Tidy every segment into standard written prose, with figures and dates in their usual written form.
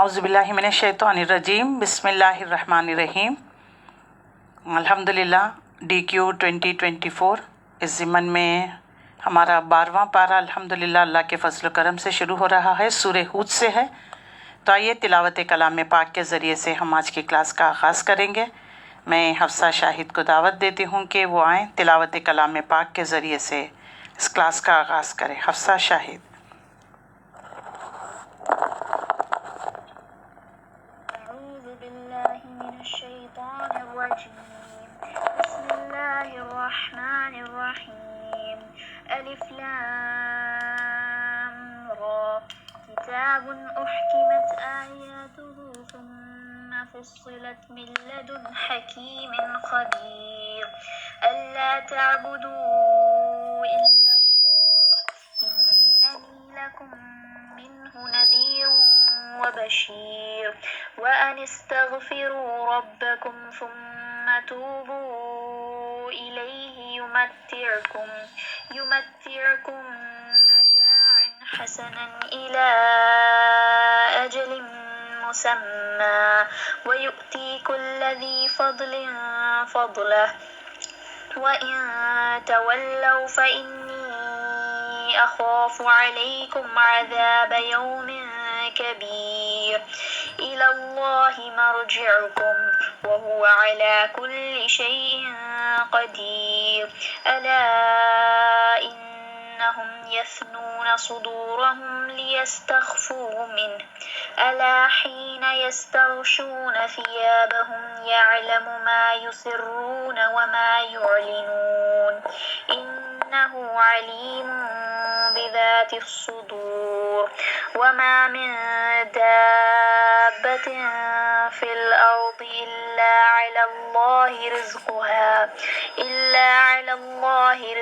اعوذ باللہ من الشیطان الرجیم، بسم اللہ الرحمن الرحیم۔ الحمدللہ DQ 2024 اس ضمن میں ہمارا 12واں پارہ الحمدللہ اللہ کے فضل و کرم سے شروع ہو رہا ہے، سورہ ہود سے ہے۔ تو آئیے تلاوت کلام پاک کے ذریعے سے ہم آج کی کلاس کا آغاز کریں گے۔ میں حفصہ شاہد کو دعوت دیتی ہوں کہ وہ آئیں تلاوت کلام پاک کے ذریعے سے اس کلاس کا آغاز کریں۔ حفصہ شاہد۔ الشيطان الرجيم بسم الله الرحمن الرحيم ألف لام را كتاب أحكمت آياته ثم فصلت من لدن حكيم خبير ألا تعبدوا إلا الله إنني لكم منه نذير وبشير وأن استغفروا ربكم ثم توبوا إليه يمتعكم متاعا حسنا إلى أجل مسمى ويؤتي كل ذي فضل فضله وإن تولوا فإني أخاف عليكم عذاب يوم كبير إلى الله مرجعكم وهو على كل شيء قدير ألا إنهم يثنون صدورهم ليستخفوا منه ألا حين يستغشون ثيابهم يعلم ما يسرون وما يعلنون إنه عليم بذات الصدور وما من دابة في الأرض إلا على الله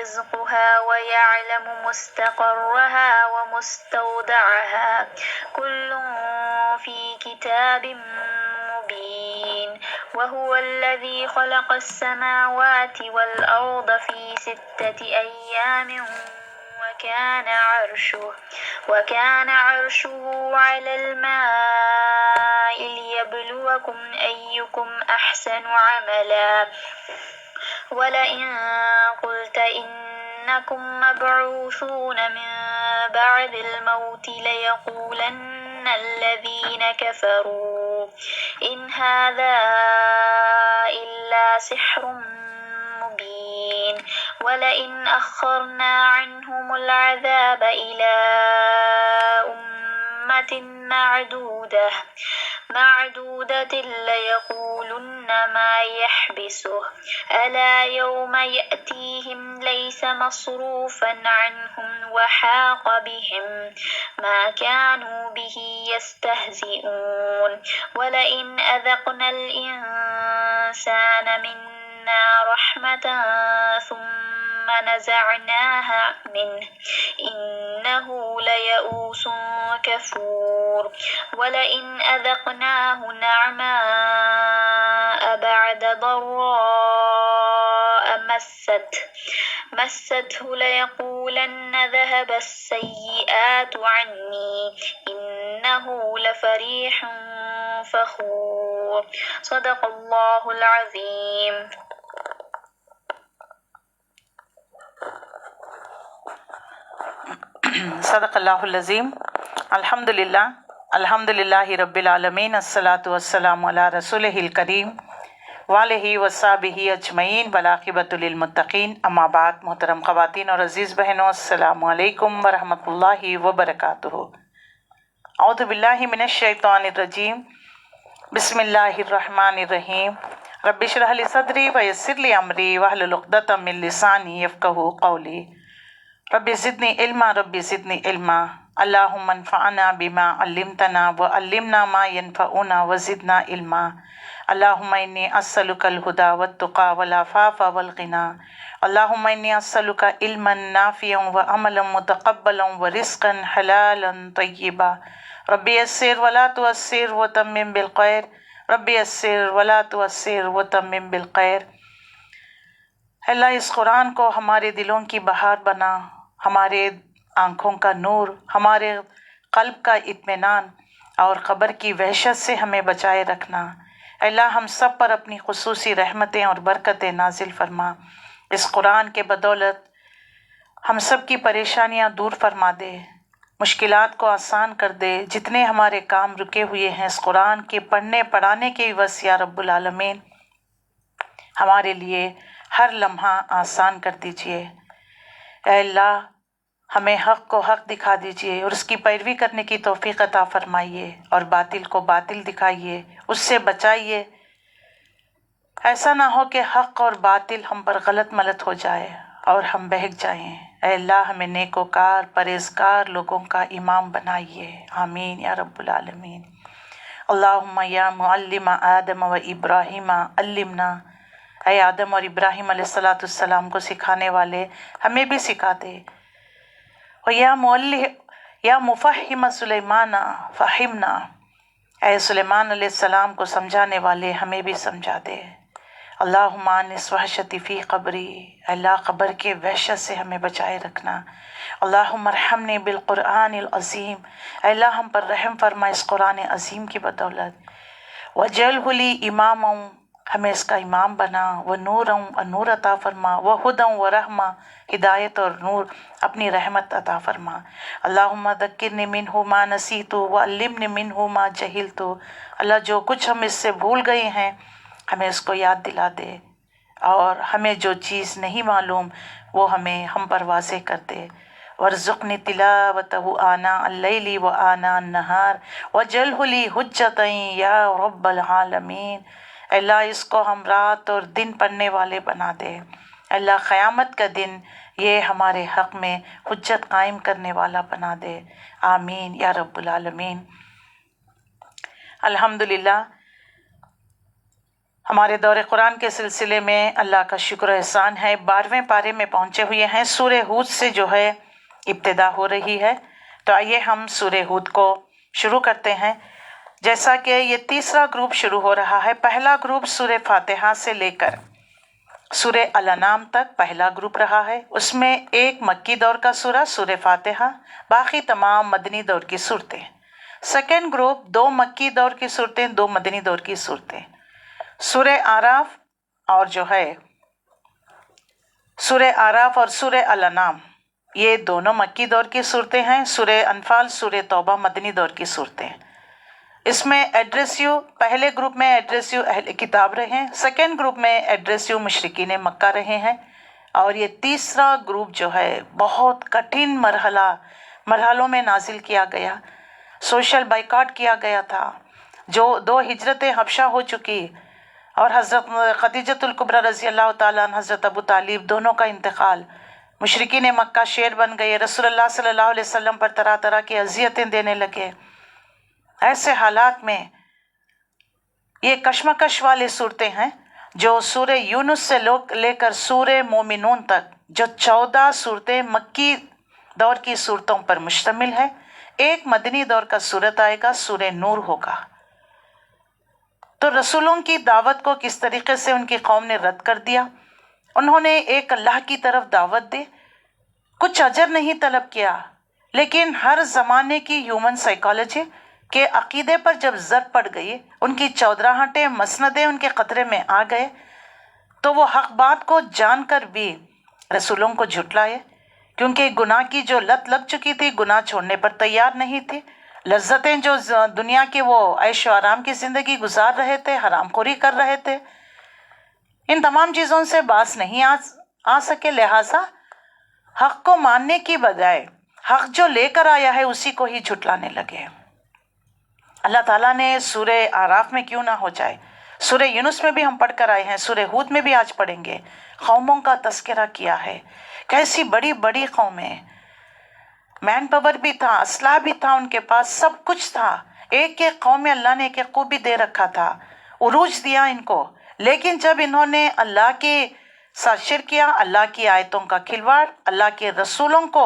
رزقها ويعلم مستقرها ومستودعها كل في كتاب مبين وهو الذي خلق السماوات والأرض في 6 أيام وكان عرشه على الماء ليبلوكم أيكم أحسن عملا ولئن قلت إنكم مبعوثون من بعد الموت ليقولن الذين كفروا إن هذا إلا سحر مبين ولئن أخرنا عنهم العذاب إلى أمة معدودة ليقولن ما يحبسه ألا يوم يأتيهم ليس مصروفا عنهم وحاق بهم ما كانوا به يستهزئون ولئن أذقنا الإنسان منا رحمة ثم نزعناها منه إنه ليئوس كفور ولئن أذقناه نعماء بعد ضراء مسته ليقولن ذهب السيئات عني إنه لفرح فخور صدق الله العظيم۔ صدق اللہ العظیم۔ الحمدللہ رب العالمین، الصلاۃ والسلام علی رسولہ الکریم وآلہ وصحبہ اجمعین والعاقبۃ للمتقین، اما بعد۔ محترم خواتین اور عزیز بہنوں، السلام علیکم ورحمۃ اللہ وبرکاتہ۔ اعوذ باللہ من الشیطان الرجیم، بسم اللہ الرحمن الرحیم۔ رب اشرح لی صدری ویسر لی امری واحلل عقدۃ من لسانی یفقہوا قولی۔ رب زدنی علما اللہم انفعنا بما علمتنا وعلمنا ما ینفعنا وزدنا علما۔ اللہم انی اسألک الہدی والتقی والعفاف والغنی۔ اللہم انی اسألک علما نافعا وعملا متقبلا ورزقا حلالا طیبا۔ رب یسر ولا تعسر وتمم بالخیر، رب یسر ولا تعسر وتمم بالخیر۔ اللہ اس قرآن کو ہمارے دلوں کی بہار بنا، ہمارے آنکھوں کا نور، ہمارے قلب کا اطمینان، اور قبر کی وحشت سے ہمیں بچائے رکھنا۔ اے اللہ ہم سب پر اپنی خصوصی رحمتیں اور برکتیں نازل فرما۔ اس قرآن کے بدولت ہم سب کی پریشانیاں دور فرما دے، مشکلات کو آسان کر دے۔ جتنے ہمارے کام رکے ہوئے ہیں اس قرآن کے پڑھنے پڑھانے کے عوض یا رب العالمین ہمارے لیے ہر لمحہ آسان کر دیجئے۔ اے اللہ ہمیں حق کو حق دکھا دیجئے اور اس کی پیروی کرنے کی توفیق عطا فرمائیے، اور باطل کو باطل دکھائیے، اس سے بچائیے۔ ایسا نہ ہو کہ حق اور باطل ہم پر غلط ملت ہو جائے اور ہم بہک جائیں۔ اے اللہ ہمیں نیکوکار پرہیزگار لوگوں کا امام بنائیے، آمین یا رب العالمین۔ اللہم یا معلم آدم و ابراہیم علمنا، اے آدم اور ابراہیم علیہ السلام کو سکھانے والے ہمیں بھی سکھا دے۔ یا مفہم سلیمان فہمنا، اے سلیمان علیہ السلام کو سمجھانے والے ہمیں بھی سمجھا دے۔ اللہم آنس وحشتی فی قبری، اللہ قبر کے وحشت سے ہمیں بچائے رکھنا۔ اللہم ارحمنی بالقرآن العظیم، اے اللہ ہم پر رحم فرما اس قرآن عظیم کی بدولت۔ وجعلہ لی اماما، ہمیں اس کا امام بنا۔ ونورا، نور عطا فرما۔ وہدی ورحمہ، ہدایت اور نور اپنی رحمت عطا فرما۔ اللہم ذکرنی منہ ما نسیت وعلمنی منہ ما جہلت، اللہ جو کچھ ہم اس سے بھول گئے ہیں ہمیں اس کو یاد دلا دے، اور ہمیں جو چیز نہیں معلوم وہ ہم پر واضح کر دے۔ وارزقنی تلاوتہ آناء اللیل وآناء النہار واجعلہ لی حجۃ یا رب العالمین، اے اللہ اس کو ہم رات اور دن پڑھنے والے بنا دے۔ اے اللہ قیامت کا دن یہ ہمارے حق میں حجت قائم کرنے والا بنا دے، آمین یا رب العالمین۔ الحمدللہ ہمارے دور قرآن کے سلسلے میں اللہ کا شکر و احسان ہے، 12ویں پارے میں پہنچے ہوئے ہیں۔ سورہ ہود سے جو ہے ابتدا ہو رہی ہے، تو آئیے ہم سورہ ہود کو شروع کرتے ہیں۔ جیسا کہ یہ تیسرا گروپ شروع ہو رہا ہے، پہلا گروپ سورہ فاتحہ سے لے کر سورہ الانعام تک پہلا گروپ رہا ہے، اس میں ایک مکی دور کا سورہ سورہ فاتحہ، باقی تمام مدنی دور کی صورتیں۔ سیکنڈ گروپ 2 مکی دور کی صورتیں، 2 مدنی دور کی صورتیں۔ سورہ آراف اور سورہ الانعام یہ دونوں مکی دور کی صورتیں ہیں۔ سورہ انفال، سورہ توبہ مدنی دور کی صورتیں۔ اس میں ایڈریسیو پہلے گروپ میں ایڈریسیو اہل کتاب رہے ہیں، سیکنڈ گروپ میں ایڈریسیو مشرکین مکہ رہے ہیں، اور یہ تیسرا گروپ جو ہے بہت کٹھن مرحلوں میں نازل کیا گیا، سوشل بائیکاٹ کیا گیا تھا، جو 2 ہجرتیں حبشہ ہو چکی، اور حضرت خدیجۃ الکبریٰ رضی اللہ تعالیٰ عنہ، حضرت ابو طالب دونوں کا انتقال، مشرکین مکہ شیر بن گئے، رسول اللہ صلی اللہ علیہ وسلم پر طرح طرح کی اذیتیں دینے لگے۔ ایسے حالات میں یہ کشمکش والے صورتیں ہیں جو سورہ یونس سے لے کر سورہ مومنون تک، جو 14 صورتیں مکی دور کی صورتوں پر مشتمل ہے۔ ایک مدنی دور کا صورت آئے گا، سورہ نور ہوگا۔ تو رسولوں کی دعوت کو کس طریقے سے ان کی قوم نے رد کر دیا، انہوں نے ایک اللہ کی طرف دعوت دی، کچھ اجر نہیں طلب کیا، لیکن ہر زمانے کی ہیومن سائیکالوجی کے عقیدے پر جب زد پڑ گئی، ان کی چودراہٹیں مسندیں ان کے خطرے میں آ گئے، تو وہ حق بات کو جان کر بھی رسولوں کو جھٹلائے، کیونکہ گناہ کی جو لت لگ چکی تھی، گناہ چھوڑنے پر تیار نہیں تھی، لذتیں جو دنیا کے وہ عیش و آرام کی زندگی گزار رہے تھے، حرام خوری کر رہے تھے، ان تمام چیزوں سے باز نہیں آ سکے، لہٰذا حق کو ماننے کی بجائے حق جو لے کر آیا ہے اسی کو ہی جھٹلانے لگے۔ اللہ تعالیٰ نے سورہ آراف میں کیوں نہ ہو جائے، سورہ یونس میں بھی ہم پڑھ کر آئے ہیں، سورہ ہود میں بھی آج پڑھیں گے، قوموں کا تذکرہ کیا ہے، کیسی بڑی بڑی قومیں، مین پاور بھی تھا، اسلحہ بھی تھا ان کے پاس، سب کچھ تھا، ایک ایک قوم میں اللہ نے ایک ایک خوبی دے رکھا تھا، عروج دیا ان کو، لیکن جب انہوں نے اللہ کے ساتھ شرک کیا، اللہ کی آیتوں کا کھلواڑ، اللہ کے رسولوں کو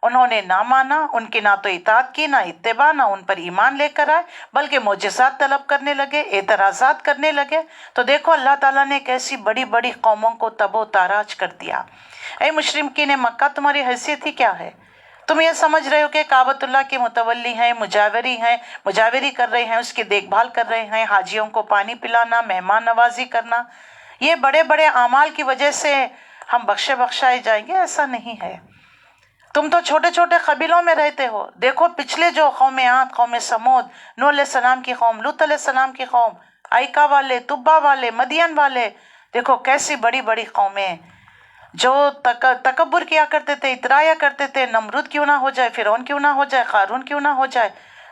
انہوں نے نہ مانا، ان کی نہ تو اطاعت کی، نہ اتباع، نہ ان پر ایمان لے کر آئے، بلکہ معجزات طلب کرنے لگے، اعتراضات کرنے لگے، تو دیکھو اللہ تعالیٰ نے کیسی بڑی بڑی قوموں کو تب و تاراج کر دیا۔ اے مشرکین مکہ، تمہاری حیثیت ہی کیا ہے؟ تم یہ سمجھ رہے ہو کہ کعبۃ اللہ کے متولی ہیں، مجاوری کر رہے ہیں، اس کی دیکھ بھال کر رہے ہیں، حاجیوں کو پانی پلانا، مہمان نوازی کرنا، یہ بڑے بڑے اعمال کی وجہ سے ہم بخشائے جائیں گے؟ ایسا نہیں ہے۔ تم تو چھوٹے چھوٹے قبیلوں میں رہتے ہو۔ دیکھو پچھلے جو قوم عاد، قوم سمود، نوح علیہ السلام کی قوم، لوط علیہ السلام کی قوم، آئکا والے، طبا والے، مدین والے، دیکھو کیسی بڑی بڑی قومیں جو تکبر کیا کرتے تھے، اترایا کرتے تھے، نمرود کیوں نہ ہو جائے، فرعون کیوں نہ ہو جائے، قارون کیوں نہ ہو جائے۔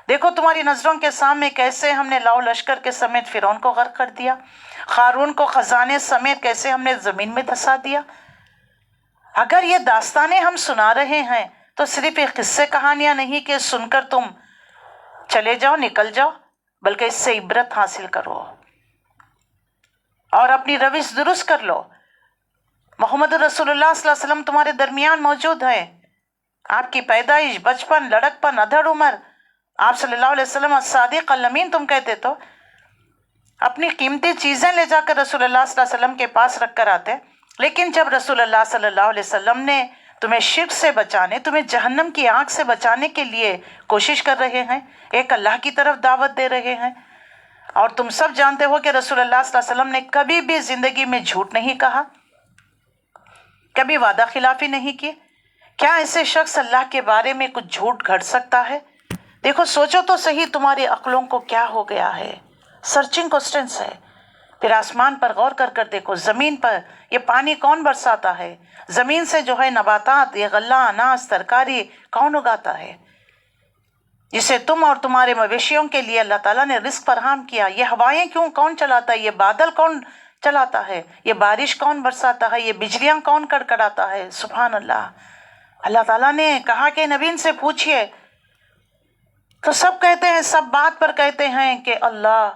دیکھو تمہاری نظروں کے سامنے کیسے ہم نے لاؤ لشکر کے سمیت فرعون کو غرق کر دیا، قارون کو خزانے سمیت کیسے ہم نے زمین میں دھسا دیا۔ اگر یہ داستانیں ہم سنا رہے ہیں تو صرف یہ قصے کہانیاں نہیں کہ سن کر تم چلے جاؤ، نکل جاؤ، بلکہ اس سے عبرت حاصل کرو اور اپنی روش درست کر لو۔ محمد رسول اللہ صلی اللہ علیہ وسلم تمہارے درمیان موجود ہیں، آپ کی پیدائش، بچپن، لڑکپن، ادھڑ عمر، آپ صلی اللہ علیہ وسلم الصادق الامین تم کہتے تو اپنی قیمتی چیزیں لے جا کر رسول اللہ صلی اللہ علیہ وسلم کے پاس رکھ کر آتے، لیکن جب رسول اللہ صلی اللہ علیہ وسلم نے تمہیں شرک سے بچانے، تمہیں جہنم کی آگ سے بچانے کے لیے کوشش کر رہے ہیں، ایک اللہ کی طرف دعوت دے رہے ہیں، اور تم سب جانتے ہو کہ رسول اللہ صلی اللہ علیہ وسلم نے کبھی بھی زندگی میں جھوٹ نہیں کہا، کبھی وعدہ خلافی نہیں کی، کیا ایسے شخص اللہ کے بارے میں کچھ جھوٹ گھڑ سکتا ہے؟ دیکھو سوچو تو صحیح تمہاری عقلوں کو کیا ہو گیا ہے۔ سرچنگ کوسچنس ہے۔ پھر آسمان پر غور کر کر دیکھو، زمین پر یہ پانی کون برساتا ہے؟ زمین سے جو ہے نباتات، یہ غلہ، اناج، ترکاری کون اگاتا ہے؟ جسے تم اور تمہارے مویشیوں کے لیے اللہ تعالیٰ نے رزق فراہم کیا۔ یہ ہوائیں کون چلاتا ہے؟ یہ بادل کون چلاتا ہے؟ یہ بارش کون برساتا ہے؟ یہ بجلیاں کون کڑکڑاتا ہے؟ سبحان اللہ۔ اللہ تعالیٰ نے کہا کہ نبی ان سے پوچھئے، تو سب کہتے ہیں، سب بات پر کہتے ہیں کہ اللہ۔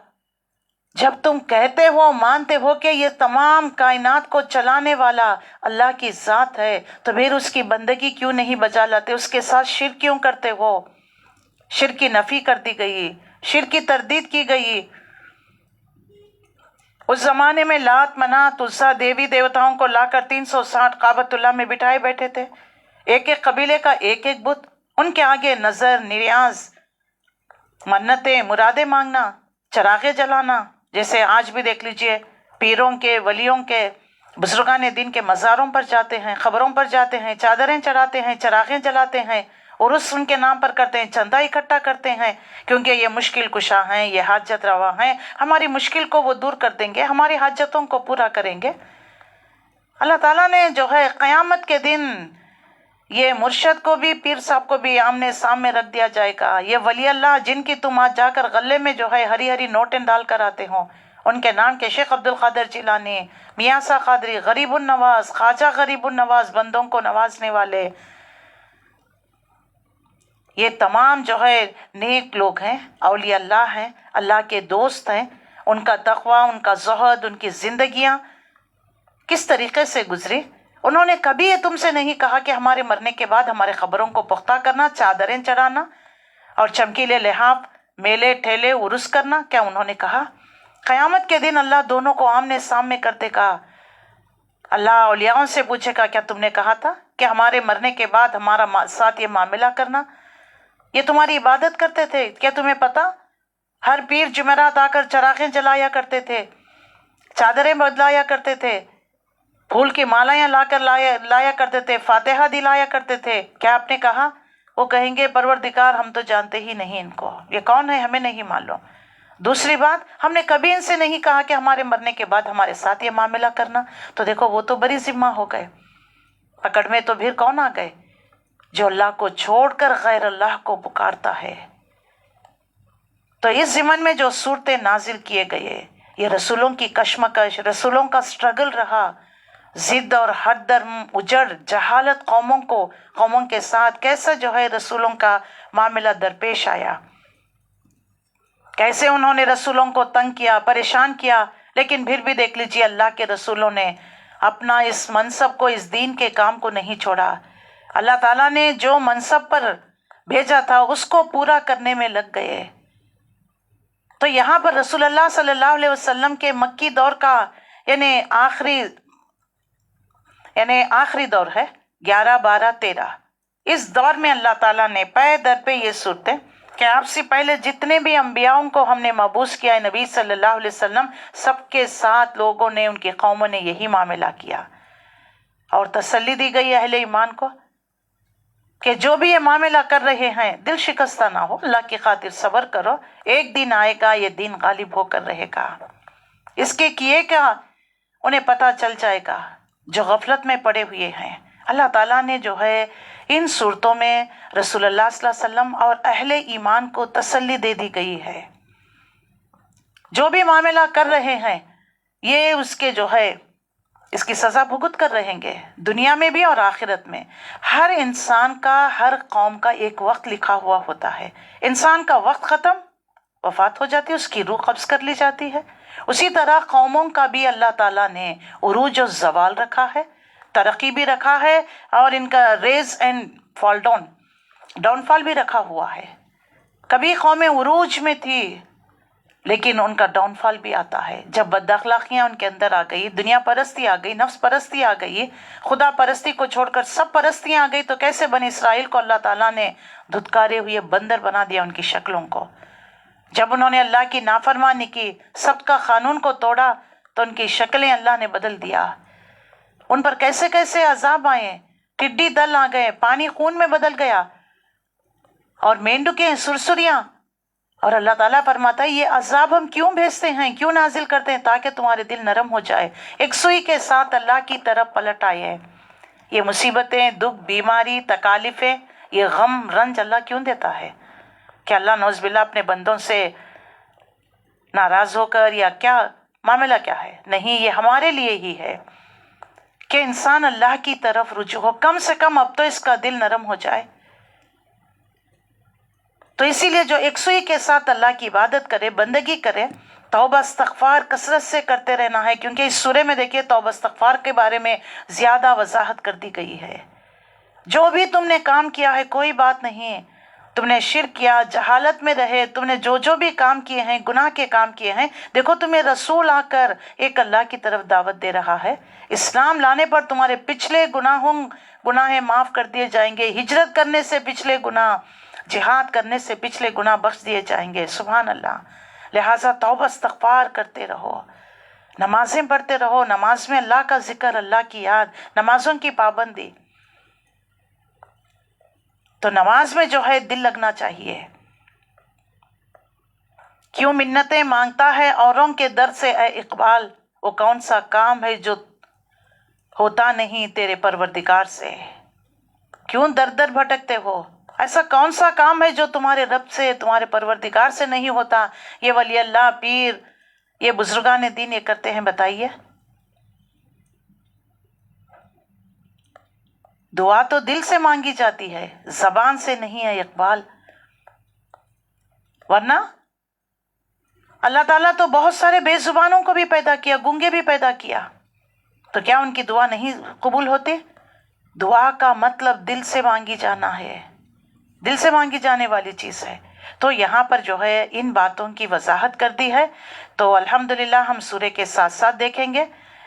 جب تم کہتے ہو، مانتے ہو کہ یہ تمام کائنات کو چلانے والا اللہ کی ذات ہے، تو پھر اس کی بندگی کیوں نہیں بجا لاتے؟ اس کے ساتھ شرک کیوں کرتے ہو؟ شرک کی نفی کر دی گئی، شرک کی تردید کی گئی۔ اس زمانے میں لات، منات، عزا دیوی دیوتاؤں کو لا کر 360 کعبۃ اللہ میں بٹھائے بیٹھے تھے، ایک ایک قبیلے کا ایک ایک بت، ان کے آگے نظر، نیاز، منتیں، مرادیں مانگنا، چراغیں جلانا۔ جیسے آج بھی دیکھ لیجئے، پیروں کے، ولیوں کے، بزرگان دین کے مزاروں پر جاتے ہیں، قبروں پر جاتے ہیں، چادریں چڑھاتے ہیں، چراغیں جلاتے ہیں، عرس ان کے نام پر کرتے ہیں، چندہ اکٹھا کرتے ہیں، کیونکہ یہ مشکل کشا ہیں، یہ حاجت روا ہیں، ہماری مشکل کو وہ دور کر دیں گے، ہماری حاجتوں کو پورا کریں گے۔ اللہ تعالیٰ نے جو ہے قیامت کے دن یہ مرشد کو بھی، پیر صاحب کو بھی آمنے سامنے رکھ دیا جائے گا۔ یہ ولی اللہ جن کی تم آج جا کر غلے میں جو ہے ہری ہری نوٹیں ڈال کر آتے ہو، ان کے نام کے شیخ عبد القادر جیلانی، میاں سا قادری، غریب النواز، خواجہ غریب النواز، بندوں کو نوازنے والے، یہ تمام جو ہے نیک لوگ ہیں، اولیاء اللہ ہیں، اللہ کے دوست ہیں۔ ان کا تقویٰ، ان کا زہد، ان کی زندگیاں کس طریقے سے گزری؟ انہوں نے کبھی یہ تم سے نہیں کہا کہ ہمارے مرنے کے بعد ہمارے قبروں کو پختہ کرنا، چادریں چڑھانا اور چمکیلے لحاف، میلے ٹھیلے، عرس کرنا، کیا انہوں نے کہا؟ قیامت کے دن اللہ دونوں کو آمنے سامنے کرتے گا۔ اللہ اولیاءوں سے پوچھے گا، کیا تم نے کہا تھا کہ ہمارے مرنے کے بعد ہمارا ساتھ یہ معاملہ کرنا؟ یہ تمہاری عبادت کرتے تھے، کیا تمہیں پتا؟ ہر پیر جمعرات آ کر چراغیں جلایا کرتے تھے، چادریں بدلایا کرتے تھے، پھول کی مالائیں لایا کرتے تھے، فاتحہ دلایا کرتے تھے۔ کیا آپ نے کہا؟ وہ کہیں گے پروردگار ہم تو جانتے ہی نہیں ان کو، یہ کون ہے ہمیں نہیں معلوم۔ دوسری بات، ہم نے کبھی ان سے نہیں کہا کہ ہمارے مرنے کے بعد ہمارے ساتھ یہ معاملہ کرنا۔ تو دیکھو وہ تو بری ذمہ ہو گئے، پکڑ میں تو پھر کون آ گئے؟ جو اللہ کو چھوڑ کر غیر اللہ کو پکارتا ہے۔ تو اس ضمن میں جو صورتیں نازل کیے گئے، یہ رسولوں کی کشمکش، رسولوں کا سٹرگل رہا، ضد اور حد درم اجڑ جہالت قوموں کے ساتھ کیسا جو ہے رسولوں کا معاملہ درپیش آیا، کیسے انہوں نے رسولوں کو تنگ کیا، پریشان کیا، لیکن پھر بھی دیکھ لیجیے اللہ کے رسولوں نے اپنا اس منصب کو، اس دین کے کام کو نہیں چھوڑا۔ اللہ تعالیٰ نے جو منصب پر بھیجا تھا اس کو پورا کرنے میں لگ گئے۔ تو یہاں پر رسول اللہ صلی اللہ علیہ وسلم کے مکی دور کا یعنی آخری دور ہے، 11، 12، 13، اس دور میں اللہ تعالیٰ نے پے در پہ یہ صورتیں کہ آپ سے پہلے جتنے بھی انبیاؤں کو ہم نے مبعوث کیا ہے نبی صلی اللہ علیہ وسلم، سب کے ساتھ لوگوں نے، ان کی قوموں نے یہی معاملہ کیا، اور تسلی دی گئی اہل ایمان کو کہ جو بھی یہ معاملہ کر رہے ہیں دل شکستہ نہ ہو، اللہ کی خاطر صبر کرو، ایک دن آئے گا یہ دین غالب ہو کر رہے گا، اس کے کیے کا انہیں پتہ چل جائے گا جو غفلت میں پڑے ہوئے ہیں۔ اللہ تعالیٰ نے جو ہے ان صورتوں میں رسول اللہ صلی اللہ علیہ وسلم اور اہل ایمان کو تسلی دے دی گئی ہے، جو بھی معاملہ کر رہے ہیں یہ اس کے جو ہے اس کی سزا بھگت کر رہیں گے، دنیا میں بھی اور آخرت میں۔ ہر انسان کا، ہر قوم کا ایک وقت لکھا ہوا ہوتا ہے، انسان کا وقت ختم، وفات ہو جاتی ہے، اس کی روح قبض کر لی جاتی ہے۔ اسی طرح قوموں کا بھی اللہ تعالیٰ نے عروج و زوال رکھا ہے، ترقی بھی رکھا ہے، اور ان کا ریز اینڈ فال ڈاؤن فال بھی رکھا ہوا ہے۔ کبھی قومیں عروج میں تھی لیکن ان کا ڈاؤن فال بھی آتا ہے، جب بد اخلاقیاں ان کے اندر آ گئی، دنیا پرستی آ گئی، نفس پرستی آ گئی، خدا پرستی کو چھوڑ کر سب پرستیاں آ گئی، تو کیسے بنی اسرائیل کو اللہ تعالیٰ نے دھتکارے ہوئے بندر بنا دیا ان کی شکلوں کو۔ جب انہوں نے اللہ کی نافرمانی کی، سب کا قانون کو توڑا، تو ان کی شکلیں اللہ نے بدل دیا، ان پر کیسے کیسے عذاب آئے، ٹڈی دل آ گئے، پانی خون میں بدل گیا، اور مینڈکیں، سرسریاں، اور اللہ تعالیٰ فرماتا ہے یہ عذاب ہم کیوں بھیجتے ہیں، کیوں نازل کرتے ہیں، تاکہ تمہارے دل نرم ہو جائے، ایک سوئی کے ساتھ اللہ کی طرف پلٹ آئے ہیں۔ یہ مصیبتیں، دکھ، بیماری، تکالیفیں، یہ غم، رنج اللہ کیوں دیتا ہے؟ کہ اللہ نعوذ باللہ اپنے بندوں سے ناراض ہو کر، یا کیا معاملہ کیا ہے؟ نہیں، یہ ہمارے لیے ہی ہے کہ انسان اللہ کی طرف رجوع ہو، کم سے کم اب تو اس کا دل نرم ہو جائے۔ تو اسی لیے جو یکسوئی کے ساتھ اللہ کی عبادت کرے، بندگی کرے، توبہ استغفار کثرت سے کرتے رہنا ہے، کیونکہ اس سورے میں دیکھیے توبہ استغفار کے بارے میں زیادہ وضاحت کر دی گئی ہے۔ جو بھی تم نے کام کیا ہے، کوئی بات نہیں، تم نے شرک کیا، جہالت میں رہے، تم نے جو بھی کام کیے ہیں، گناہ کے کام کیے ہیں، دیکھو تمہیں رسول آ کر ایک اللہ کی طرف دعوت دے رہا ہے، اسلام لانے پر تمہارے پچھلے گناہ معاف کر دیے جائیں گے، ہجرت کرنے سے پچھلے گناہ، جہاد کرنے سے پچھلے گناہ بخش دیے جائیں گے، سبحان اللہ۔ لہٰذا توبہ استغفار کرتے رہو، نمازیں پڑھتے رہو، نماز میں اللہ کا ذکر، اللہ کی یاد، نمازوں کی پابندی، تو نماز میں جو ہے دل لگنا چاہیے۔ کیوں منتیں مانگتا ہے اوروں کے در سے اے اقبال، وہ کون سا کام ہے جو ہوتا نہیں تیرے پروردگار سے؟ کیوں در در بھٹکتے ہو؟ ایسا کون سا کام ہے جو تمہارے رب سے، تمہارے پروردگار سے نہیں ہوتا؟ یہ ولی اللہ، پیر، یہ بزرگان دین یہ کرتے ہیں، بتائیے۔ دعا تو دل سے مانگی جاتی ہے، زبان سے نہیں ہے اقبال، ورنہ اللہ تعالیٰ تو بہت سارے بے زبانوں کو بھی پیدا کیا، گونگے بھی پیدا کیا، تو کیا ان کی دعا نہیں قبول ہوتی؟ دعا کا مطلب دل سے مانگی جانا ہے، دل سے مانگی جانے والی چیز ہے۔ تو یہاں پر جو ہے ان باتوں کی وضاحت کر دی ہے، تو الحمدللہ ہم سورے کے ساتھ ساتھ دیکھیں گے،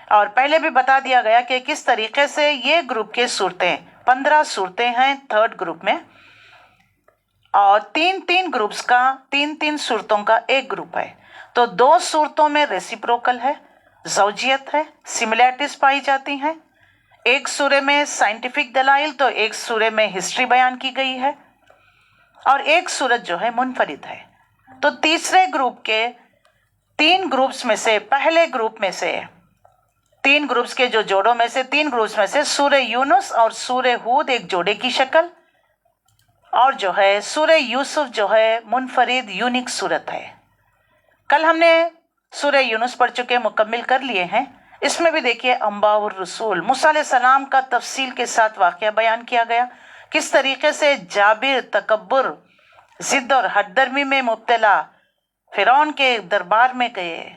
اور پہلے بھی بتا دیا گیا کہ کس طریقے سے یہ گروپ کے صورتیں، 15 صورتیں ہیں تھرڈ گروپ میں، اور تین گروپس کا، تین صورتوں کا ایک گروپ ہے، تو 2 صورتوں میں ریسیپروکل ہے، زوجیت ہے، سملیرٹیز پائی جاتی ہیں، ایک سورے میں سائنٹیفک دلائل، تو ایک سورے میں ہسٹری بیان کی گئی ہے، اور ایک سورت جو ہے منفرد ہے۔ تو تیسرے گروپ کے 3 گروپس میں سے، پہلے گروپ میں سے 3 گروپس کے جو جوڑوں میں سے 3 گروپس میں سے سورہ یونس اور سورہ ہود ایک جوڑے کی شکل، اور جو ہے سورہ یوسف جو ہے منفرد یونیک صورت ہے۔ کل ہم نے سورہ یونس پڑھ چکے، مکمل کر لیے ہیں۔ اس میں بھی دیکھیے انباء الرسول، موسیٰ علیہ السلام کا تفصیل کے ساتھ واقعہ بیان کیا گیا، کس طریقے سے جابر، تکبر، ضد اور حد درمی میں مبتلا فرعون کے دربار میں گئے۔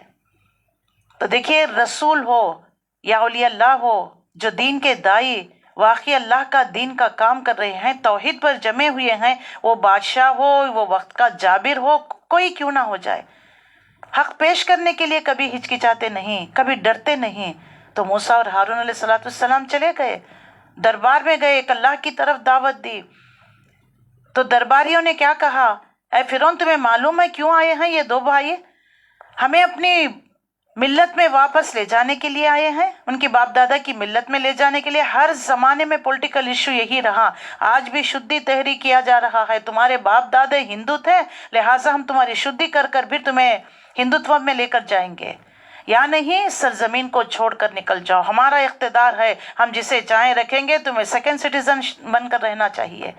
تو دیکھیے رسول ہو یا اولیاء اللہ ہو جو دین کے دائی واقعی اللہ کا دین کا کام کر رہے ہیں، توحید پر جمے ہوئے ہیں، وہ بادشاہ ہو، وہ وقت کا جابر ہو، کوئی کیوں نہ ہو جائے، حق پیش کرنے کے لیے کبھی ہچکچاتے نہیں، کبھی ڈرتے نہیں۔ تو موسیٰ اور ہارون علیہ السلام چلے گئے، دربار میں گئے، ایک اللہ کی طرف دعوت دی، تو درباریوں نے کیا کہا، اے فرعون تمہیں معلوم ہے کیوں آئے ہیں یہ دو بھائی؟ ہمیں اپنی ملت میں واپس لے جانے کے لیے آئے ہیں، ان کی باپ دادا کی ملت میں لے جانے کے لیے۔ ہر زمانے میں پولیٹیکل ایشو یہی رہا، آج بھی شدھی تحریک کیا جا رہا ہے، تمہارے باپ دادے ہندو تھے لہٰذا ہم تمہاری شدھی کر کر پھر تمہیں ہندوتو میں لے کر جائیں گے، یا نہیں سرزمین کو چھوڑ کر نکل جاؤ، ہمارا اقتدار ہے، ہم جسے چاہیں رکھیں گے، تمہیں سیکنڈ سٹیزن بن کر رہنا چاہیے،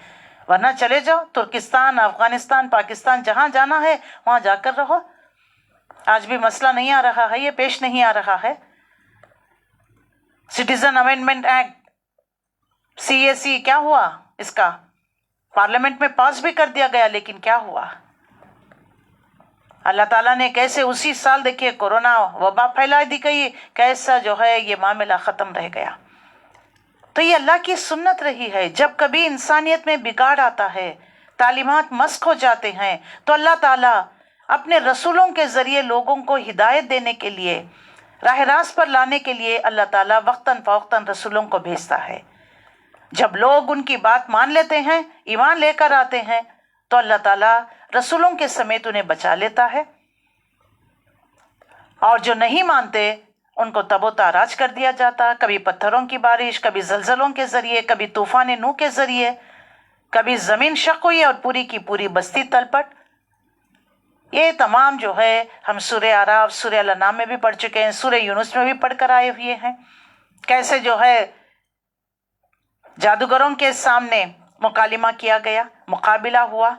ورنہ چلے جاؤ ترکستان، افغانستان، پاکستان، جہاں جانا ہے وہاں جا کر رہو۔ آج بھی مسئلہ نہیں آ رہا ہے، یہ پیش نہیں آ رہا ہے۔ سٹیزن امینڈمنٹ ایکٹ CAC کیا ہوا، اس کا پارلیمنٹ میں پاس بھی کر دیا گیا، لیکن کیا ہوا؟ اللہ تعالیٰ نے کیسے اسی سال دیکھیے کورونا وبا پھیلا دی گئی، کیسا جو ہے یہ معاملہ ختم رہ گیا۔ تو یہ اللہ کی سنت رہی ہے، جب کبھی انسانیت میں بگاڑ آتا ہے، تعلیمات مسخ ہو جاتے ہیں، تو اللہ تعالیٰ اپنے رسولوں کے ذریعے لوگوں کو ہدایت دینے کے لیے، راہ راست پر لانے کے لیے اللہ تعالیٰ وقتاً فوقتاً رسولوں کو بھیجتا ہے۔ جب لوگ ان کی بات مان لیتے ہیں، ایمان لے کر آتے ہیں، تو اللہ تعالیٰ رسولوں کے سمیت انہیں بچا لیتا ہے، اور جو نہیں مانتے ان کو تب و تاراج کر دیا جاتا، کبھی پتھروں کی بارش، کبھی زلزلوں کے ذریعے، کبھی طوفان نوح کے ذریعے، کبھی زمین شق ہوئی اور پوری کی پوری بستی تلپٹ۔ یہ تمام جو ہے ہم سورہ اعراف، سورہ الانعام میں بھی پڑھ چکے ہیں، سورہ یونس میں بھی پڑھ کر آئے ہوئے ہیں، کیسے جو ہے جادوگروں کے سامنے مکالمہ کیا گیا، مقابلہ ہوا،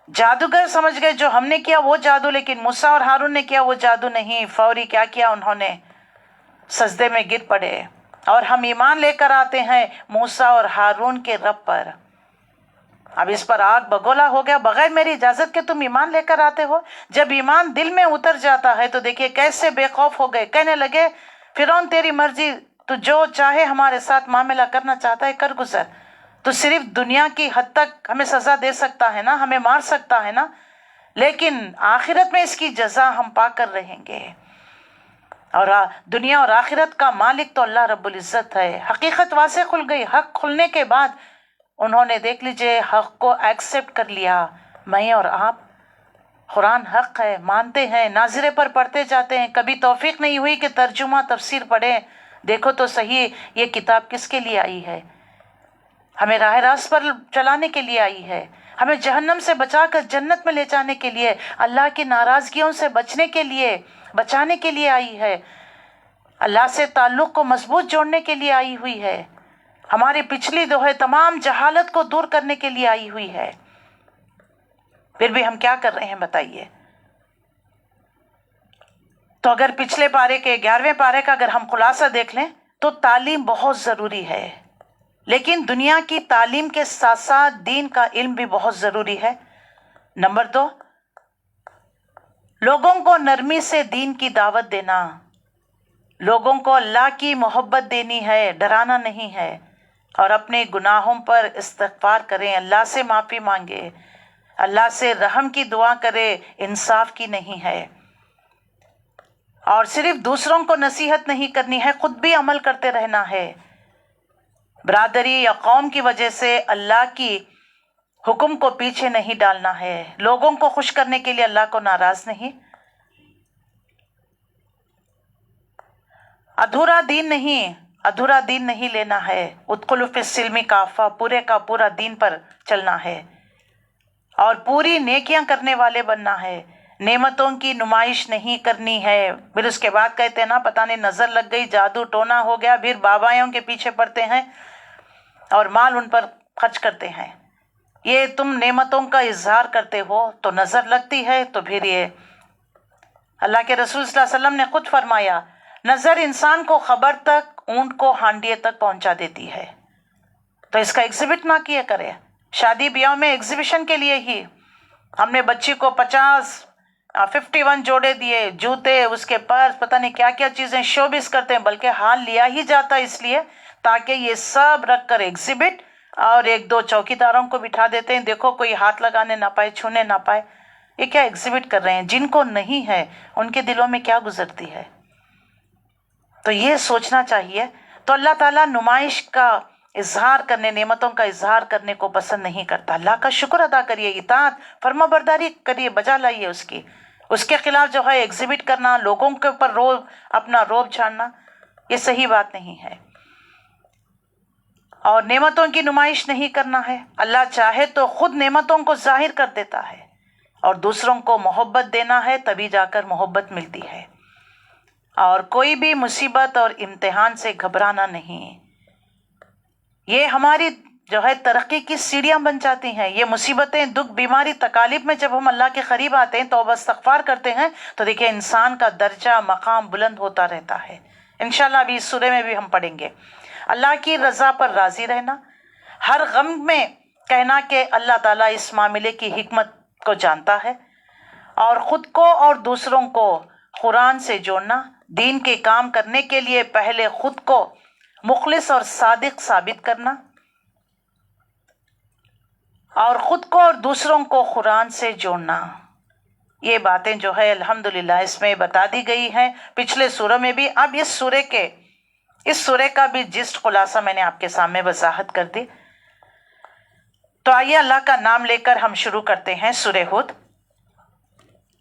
جادوگر سمجھ گئے جو ہم نے کیا وہ جادو، لیکن موسیٰ اور ہارون نے کیا وہ جادو نہیں، فوری کیا کیا انہوں نے، سجدے میں گر پڑے، اور ہم ایمان لے کر آتے ہیں موسیٰ اور ہارون کے رب پر۔ اب اس پر آگ بگولا ہو گیا، بغیر میری اجازت کے تم ایمان لے کر آتے ہو۔ جب ایمان دل میں اتر جاتا ہے تو دیکھیے کیسے بے خوف ہو گئے، کہنے لگے فرعون تیری مرضی، تو جو چاہے ہمارے ساتھ معاملہ کرنا چاہتا ہے کر گزر، تو صرف دنیا کی حد تک ہمیں سزا دے سکتا ہے نا، ہمیں مار سکتا ہے نا، لیکن آخرت میں اس کی جزا ہم پا کر رہیں گے، اور دنیا اور آخرت کا مالک تو اللہ رب العزت ہے۔ حقیقت واضح کھل گئی، حق کھلنے کے بعد انہوں نے دیکھ لیجئے حق کو ایکسپٹ کر لیا۔ میں اور آپ قرآن حق ہے مانتے ہیں، ناظرے پر پڑھتے جاتے ہیں، کبھی توفیق نہیں ہوئی کہ ترجمہ تفسیر پڑھیں، دیکھو تو صحیح یہ کتاب کس کے لیے آئی ہے، ہمیں راہ راست پر چلانے کے لیے آئی ہے، ہمیں جہنم سے بچا کر جنت میں لے جانے کے لیے، اللہ کی ناراضگیوں سے بچنے کے لیے، بچانے کے لیے آئی ہے، اللہ سے تعلق کو مضبوط جوڑنے کے لیے آئی ہوئی ہے، ہماری پچھلی جو ہے تمام جہالت کو دور کرنے کے لیے آئی ہوئی ہے۔ پھر بھی ہم کیا کر رہے ہیں بتائیے؟ تو اگر پچھلے پارے کے 11ویں پارے کا اگر ہم خلاصہ دیکھ لیں تو تعلیم بہت ضروری ہے، لیکن دنیا کی تعلیم کے ساتھ ساتھ دین کا علم بھی بہت ضروری ہے۔ نمبر 2، لوگوں کو نرمی سے دین کی دعوت دینا، لوگوں کو اللہ کی محبت دینی ہے، ڈرانا نہیں ہے، اور اپنے گناہوں پر استغفار کریں، اللہ سے معافی مانگے، اللہ سے رحم کی دعا کرے، انصاف کی نہیں ہے، اور صرف دوسروں کو نصیحت نہیں کرنی ہے، خود بھی عمل کرتے رہنا ہے۔ برادری یا قوم کی وجہ سے اللہ کی حکم کو پیچھے نہیں ڈالنا ہے، لوگوں کو خوش کرنے کے لیے اللہ کو ناراض نہیں، ادھورا دین نہیں لینا ہے، ادخلوا فی السلم کافہ، پورے کا پورا دین پر چلنا ہے، اور پوری نیکیاں کرنے والے بننا ہے، نعمتوں کی نمائش نہیں کرنی ہے۔ پھر اس کے بعد کہتے ہیں نا پتہ نہیں نظر لگ گئی، جادو ٹونا ہو گیا، پھر بابائیوں کے پیچھے پڑتے ہیں اور مال ان پر خرچ کرتے ہیں۔ یہ تم نعمتوں کا اظہار کرتے ہو تو نظر لگتی ہے، تو پھر یہ اللہ کے رسول صلی اللہ علیہ وسلم نے خود فرمایا نظر انسان کو خبر تک، اونٹ کو ہانڈیے تک پہنچا دیتی ہے، تو اس کا ایگزیبٹ نہ کیا کرے۔ شادی بیاہ میں ایگزیبیشن کے لیے ہی ہم نے بچی کو 51 جوڑے دیے، جوتے، اس کے پرس، پتہ نہیں کیا کیا چیزیں شوبز کرتے ہیں، بلکہ حال لیا ہی جاتا اس لیے تاکہ یہ سب رکھ کر ایگزیبٹ، اور 1-2 چوکیداروں کو بٹھا دیتے ہیں، دیکھو کوئی ہاتھ لگانے نہ پائے، چھونے نہ پائے۔ یہ کیا ایگزیبٹ کر رہے ہیں؟ جن کو نہیں ہے ان کے دلوں میں کیا گزرتی ہے؟ تو یہ سوچنا چاہیے۔ تو اللہ تعالیٰ نمائش کا اظہار کرنے، نعمتوں کا اظہار کرنے کو پسند نہیں کرتا۔ اللہ کا شکر ادا کریے، اطاعت فرما برداری کریے، بجا لائیے اس کے خلاف جو ہے ایگزیبٹ کرنا، لوگوں کے اوپر اپنا روب جھاڑنا، یہ صحیح بات نہیں ہے۔ اور نعمتوں کی نمائش نہیں کرنا ہے۔ اللہ چاہے تو خود نعمتوں کو ظاہر کر دیتا ہے، اور دوسروں کو محبت دینا ہے، تبھی جا کر محبت ملتی ہے۔ اور کوئی بھی مصیبت اور امتحان سے گھبرانا نہیں، یہ ہماری جو ہے ترقی کی سیڑھیاں بن جاتی ہیں۔ یہ مصیبتیں، دکھ، بیماری، تکالیف میں جب ہم اللہ کے قریب آتے ہیں، توبہ استغفار کرتے ہیں، تو دیکھیں انسان کا درجہ مقام بلند ہوتا رہتا ہے۔ انشاءاللہ ابھی اس سورے میں بھی ہم پڑھیں گے۔ اللہ کی رضا پر راضی رہنا، ہر غم میں کہنا کہ اللہ تعالیٰ اس معاملے کی حکمت کو جانتا ہے، اور خود کو اور دوسروں کو قرآن سے جوڑنا، دین کے کام کرنے کے لیے پہلے خود کو مخلص اور صادق ثابت کرنا، اور خود کو اور دوسروں کو قرآن سے جوڑنا۔ یہ باتیں جو ہے الحمدللہ اس میں بتا دی گئی ہیں، پچھلے سورہ میں بھی۔ اب اس سورے کا بھی جسٹ خلاصہ میں نے آپ کے سامنے وضاحت کر دی۔ تو آئیے اللہ کا نام لے کر ہم شروع کرتے ہیں سورہ ہود۔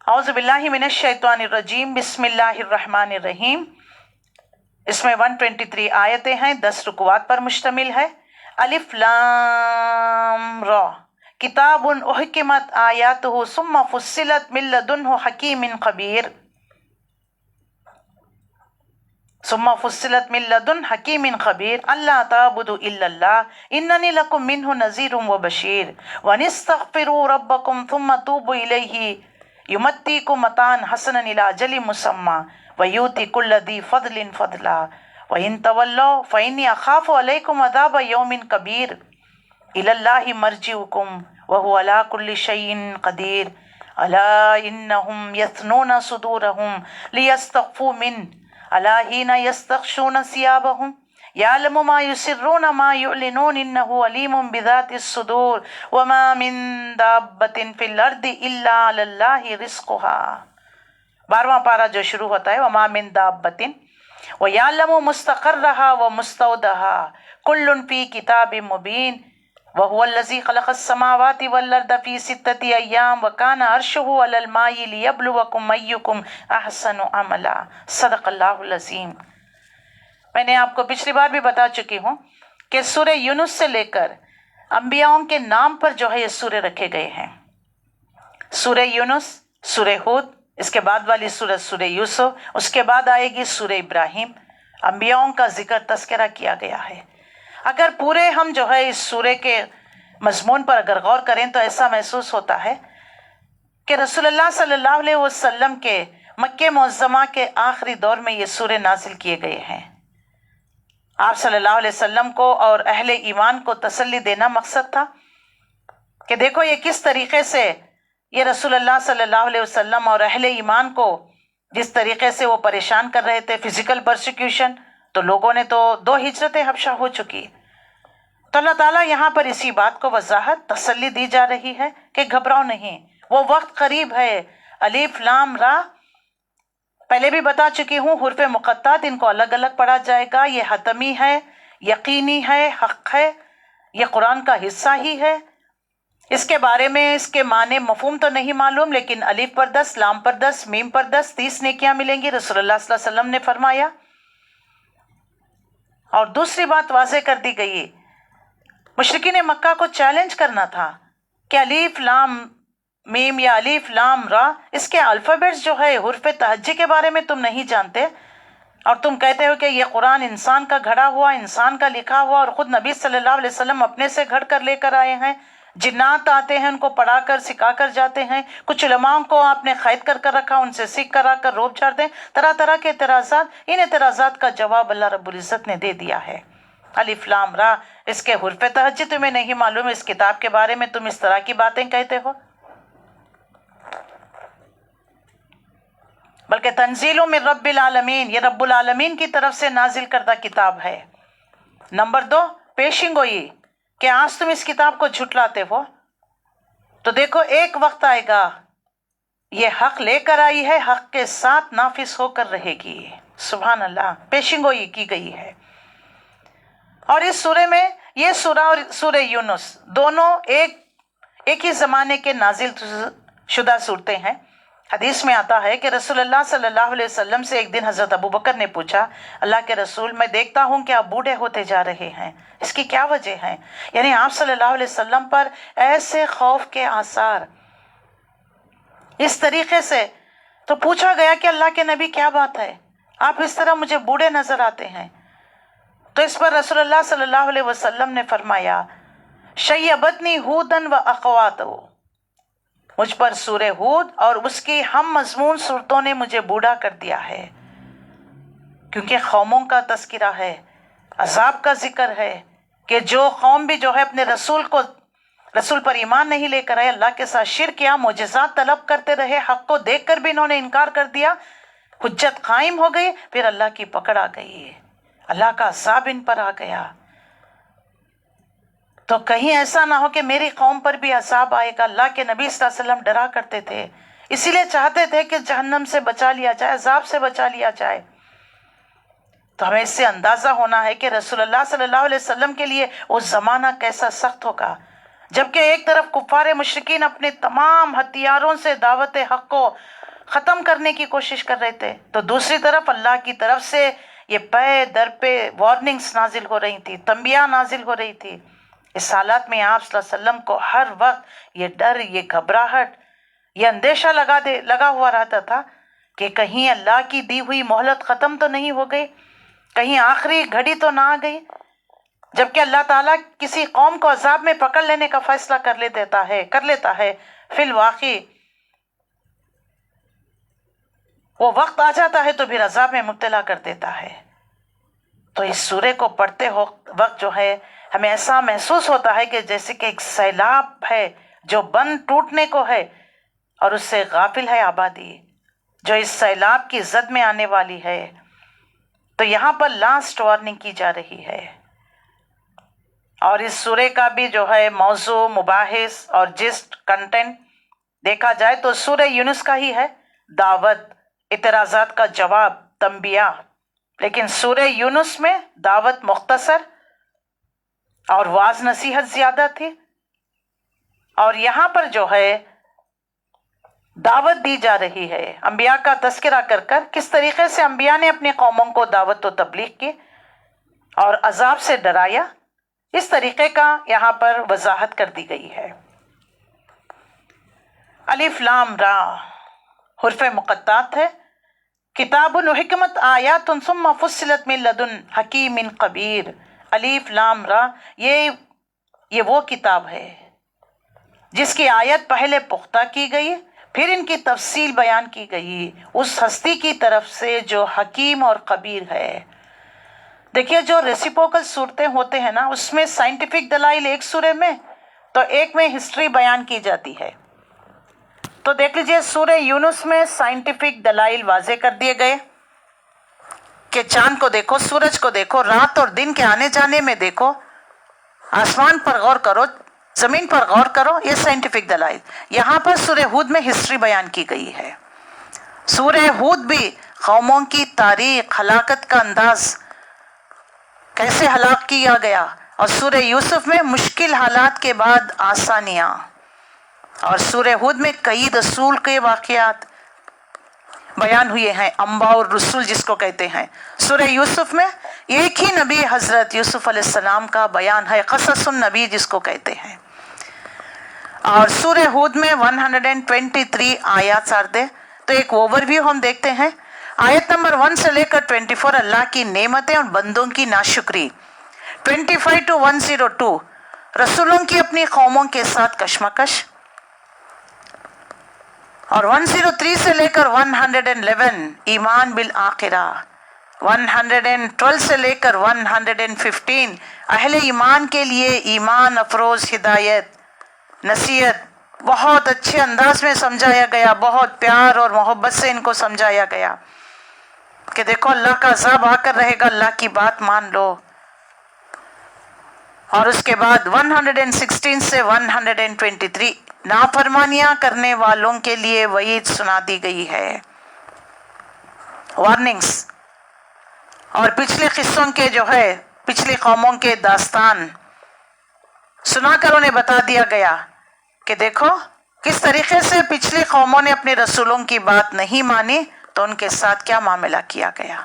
اعوذ باللہ من الشیطان الرجیم، بسم اللہ الرحمن الرحیم۔ اس میں 123 آیتیں ہیں، 10 رکوعات پر مشتمل ہے۔ الف لام را، کتاب احکمت آیاتہ ثم فصلت من لدن حکیم خبیر، ثم فصلت من لدن حکیم خبیر، اللہ تعبدوا الا اللہ اننی لکم منہ نذیر وبشیر، ونستغفروا ربکم ثم توبوا الیہ یمتیکم متاعا حسنا الی اجل مسمی ویؤتی کل ذی فضل فضلا وَإِن تَوَلَّوْا فَإِنِّي أَخَافُ عَلَيْكُمْ عَذَابَ يَوْمٍ كَبِيرٍ إِلَى اللَّهِ مَرْجِعُكُمْ وَهُوَ عَلَى كُلِّ شَيْءٍ قَدِيرٌ أَلَا إِنَّهُمْ يَثْنُونَ صُدُورَهُمْ لِيَسْتَخْفُوا مِنْهُ أَلَا حِينَ يَسْتَغْشُونَ ثِيَابَهُمْ يَعْلَمُ مَا يُسِرُّونَ مَا يُعْلِنُونَ إِنَّهُ عَلِيمٌ بِذَاتِ الصُّدُورِ وَمَا مِن دَابَّةٍ فِي الْأَرْضِ إِلَّا عَلَى اللَّهِ رِزْقُهَا۔ 12واں پارہ جو شروع ہوتا ہے وَمَا مِن دَابَّةٍ وَيَعْلَمُ مُسْتَقَرَّهَا وَمُسْتَوْدَعَهَا كُلٌّ فِي كِتَابٍ مُبِينٍ وَهُوَ الَّذِي خَلَقَ السَّمَاوَاتِ وَالْأَرْضَ فِي 6 أَيَّامٍ وَكَانَ عَرْشُهُ عَلَى الْمَاءِ لِيَبْلُوَكُمْ أَيُّكُمْ أَحْسَنُ عَمَلًا۔ صدق اللہ العظیم۔ میں نے آپ کو پچھلی بار بھی بتا چکی ہوں کہ سورہ یونس سے لے کر انبیاؤں کے نام پر جو ہے یہ سورے رکھے گئے ہیں۔ سورہ یونس، سورہ ہود، اس کے بعد والی سورہ سورہ یوسف، اس کے بعد آئے گی سورہ ابراہیم۔ انبیاؤں کا ذکر تذکرہ کیا گیا ہے۔ اگر پورے ہم جو ہے اس سورے کے مضمون پر اگر غور کریں تو ایسا محسوس ہوتا ہے کہ رسول اللہ صلی اللہ علیہ وسلم کے مکہ معظمہ کے آخری دور میں یہ سورے نازل کیے گئے ہیں۔ آپ صلی اللہ علیہ وسلم کو اور اہل ایمان کو تسلی دینا مقصد تھا کہ دیکھو یہ کس طریقے سے یہ رسول اللہ صلی اللہ علیہ وسلم اور اہل ایمان کو جس طریقے سے وہ پریشان کر رہے تھے، فزیکل پرسیکیوشن، تو لوگوں نے تو 2 ہجرتیں حبشہ ہو چکی۔ تو اللہ تعالیٰ یہاں پر اسی بات کو وضاحت، تسلی دی جا رہی ہے کہ گھبراؤ نہیں، وہ وقت قریب ہے۔ الف لام را پہلے بھی بتا چکی ہوں، حروف مقطعات ان کو الگ الگ پڑھا جائے گا۔ یہ حتمی ہے، یقینی ہے، حق ہے، یہ قرآن کا حصہ ہی ہے۔ اس کے بارے میں اس کے معنی مفہوم تو نہیں معلوم، لیکن الف پر 10، لام پر 10، میم پر 10، 30 نیکیاں ملیں گی، رسول اللہ صلی اللہ علیہ وسلم نے فرمایا۔ اور دوسری بات واضح کر دی گئی، مشرکین مکہ کو چیلنج کرنا تھا کہ الف لام میم یا الف لام را، اس کے الفابیٹس جو ہے حروف تہجی کے بارے میں تم نہیں جانتے، اور تم کہتے ہو کہ یہ قرآن انسان کا گھڑا ہوا، انسان کا لکھا ہوا، اور خود نبی صلی اللہ علیہ وسلم اپنے سے گھڑ کر لے کر آئے ہیں۔ جنات آتے ہیں، ان کو پڑھا کر سکھا کر جاتے ہیں، کچھ علماء کو آپ نے قید کر کر رکھا، ان سے سیکھ کر آ کر روب جھاڑتے ہیں، طرح طرح کے اعتراضات۔ ان اعتراضات کا جواب اللہ رب العزت نے دے دیا ہے۔ الف لام را، اس کے حروف تہجی تمہیں نہیں معلوم، اس کتاب کے بارے میں تم اس طرح کی باتیں کہتے ہو، بلکہ تنزیل من رب العالمین، یہ رب العالمین کی طرف سے نازل کردہ کتاب ہے۔ نمبر 2، پیشن گوئی کہ آج تم اس کتاب کو جھٹلاتے ہو، تو دیکھو ایک وقت آئے گا، یہ حق لے کر آئی ہے، حق کے ساتھ نافذ ہو کر رہے گی۔ سبحان اللہ، پیشن گوئی کی گئی ہے۔ اور اس سورے میں یہ سورہ اور سورہ یونس دونوں ایک ہی زمانے کے نازل شدہ صورتیں ہیں۔ حدیث میں آتا ہے کہ رسول اللہ صلی اللہ علیہ وسلم سے ایک دن حضرت ابوبکر نے پوچھا، اللہ کے رسول، میں دیکھتا ہوں کہ آپ بوڑھے ہوتے جا رہے ہیں، اس کی کیا وجہ ہے؟ یعنی آپ صلی اللہ علیہ وسلم پر ایسے خوف کے آثار اس طریقے سے، تو پوچھا گیا کہ اللہ کے نبی کیا بات ہے، آپ اس طرح مجھے بوڑھے نظر آتے ہیں؟ تو اس پر رسول اللہ صلی اللہ علیہ وسلم نے فرمایا، شیبتنی ہودن و اخواتہ، مجھ پر سورہ ہود اور اس کی ہم مضمون صورتوں نے مجھے بوڑھا کر دیا ہے، کیونکہ قوموں کا تذکرہ ہے، عذاب کا ذکر ہے کہ جو قوم بھی جو ہے اپنے رسول پر ایمان نہیں لے کر آئے، اللہ کے ساتھ شرک کیا، معجزات طلب کرتے رہے، حق کو دیکھ کر بھی انہوں نے انکار کر دیا، حجت قائم ہو گئی، پھر اللہ کی پکڑ آ گئی، اللہ کا عذاب ان پر آ گیا۔ تو کہیں ایسا نہ ہو کہ میری قوم پر بھی عذاب آئے گا۔ اللہ کے نبی صلی اللہ علیہ وسلم ڈرا کرتے تھے، اسی لیے چاہتے تھے کہ جہنم سے بچا لیا جائے، عذاب سے بچا لیا جائے۔ تو ہمیں اس سے اندازہ ہونا ہے کہ رسول اللہ صلی اللہ علیہ وسلم کے لیے وہ زمانہ کیسا سخت ہوگا، جبکہ ایک طرف کفار مشرکین اپنے تمام ہتھیاروں سے دعوت حق کو ختم کرنے کی کوشش کر رہے تھے، تو دوسری طرف اللہ کی طرف سے یہ پے در پہ وارننگز نازل ہو رہی تھی، تنبیہ نازل ہو رہی تھی۔ اس حالات میں آپ صلی اللہ علیہ وسلم کو ہر وقت یہ ڈر، یہ گھبراہٹ، یہ اندیشہ لگا ہوا رہتا تھا کہ کہیں اللہ کی دی ہوئی مہلت ختم تو نہیں ہو گئی، کہیں آخری گھڑی تو نہ آ گئی، جبکہ اللہ تعالیٰ کسی قوم کو عذاب میں پکڑ لینے کا فیصلہ کر لیتا ہے فی الواقع وہ وقت آ جاتا ہے تو پھر عذاب میں مبتلا کر دیتا ہے۔ تو اس سورے کو پڑھتے وقت جو ہے ہمیں ایسا محسوس ہوتا ہے کہ جیسے کہ ایک سیلاب ہے جو بند ٹوٹنے کو ہے اور اس سے غافل ہے آبادی، جو اس سیلاب کی زد میں آنے والی ہے۔ تو یہاں پر لاسٹ وارننگ کی جا رہی ہے، اور اس سورے کا بھی جو ہے موضوع، مباحث اور جسٹ کنٹینٹ دیکھا جائے تو سورہ یونس کا ہی ہے، دعوت، اعتراضات کا جواب، تنبیہ۔ لیکن سورہ یونس میں دعوت مختصر اور واعظ نصیحت زیادہ تھی، اور یہاں پر جو ہے دعوت دی جا رہی ہے، انبیاء کا تذکرہ کر کس طریقے سے انبیاء نے اپنی قوموں کو دعوت و تبلیغ کی اور عذاب سے ڈرایا، اس طریقے کا یہاں پر وضاحت کر دی گئی ہے۔ الف لام را حرف مقطعات ہے، کتاب حکمت آیات ثم فصلت من لدن حکیم خبیر۔ الف لام را یہ وہ کتاب ہے جس کی آیت پہلے پختہ کی گئی، پھر ان کی تفصیل بیان کی گئی اس ہستی کی طرف سے جو حکیم اور خبیر ہے۔ دیکھیے جو ریسیپوکل صورتیں ہوتے ہیں نا، اس میں سائنٹیفک دلائل ایک سورے میں تو ایک میں ہسٹری بیان کی جاتی ہے۔ تو دیکھ لیجئے سورہ یونس میں سائنٹیفک دلائل واضح کر دیے گئے کہ چاند کو دیکھو، سورج کو دیکھو، رات اور دن کے آنے جانے میں دیکھو، آسمان پر غور کرو، زمین پر غور کرو، یہ سائنٹیفک دلائل۔ یہاں پر سورہ ہود میں ہسٹری بیان کی گئی ہے۔ سورہ ہود بھی قوموں کی تاریخ، ہلاکت کا انداز، کیسے ہلاک کیا گیا، اور سورہ یوسف میں مشکل حالات کے بعد آسانیاں، اور سورہ ہود میں کئی رسول کے واقعات بیان ہوئے ہیں، انباء اور رسول جس کو کہتے ہیں۔ سورہ یوسف میں ایک ہی نبی حضرت یوسف علیہ السلام کا بیان ہے، قصص النبی جس کو کہتے ہیں۔ اور سورہ ہود میں 123 آیات ساردے، تو ایک اوور ویو ہم دیکھتے ہیں۔ آیت نمبر 1 سے لے کر 24 اللہ کی نعمتیں اور بندوں کی ناشکری، 25 to 102 رسولوں کی اپنی قوموں کے ساتھ کشمکش، اور 103 سے لے کر 111 ایمان بالآخرہ، 112 سے لے کر 115 اہل ایمان کے لیے ایمان افروز ہدایت، نصیحت، بہت اچھے انداز میں سمجھایا گیا، بہت پیار اور محبت سے ان کو سمجھایا گیا کہ دیکھو اللہ کا عذاب آ کر رہے گا، اللہ کی بات مان لو۔ اور اس کے بعد 116 سے 123 نافرمانیاں کرنے والوں کے لیے وعید سنا دی گئی ہے، وارننگز۔ اور پچھلے قصوں کے جو ہے پچھلی قوموں کے داستان سنا کر انہیں بتا دیا گیا کہ دیکھو کس طریقے سے پچھلی قوموں نے اپنے رسولوں کی بات نہیں مانی تو ان کے ساتھ کیا معاملہ کیا گیا.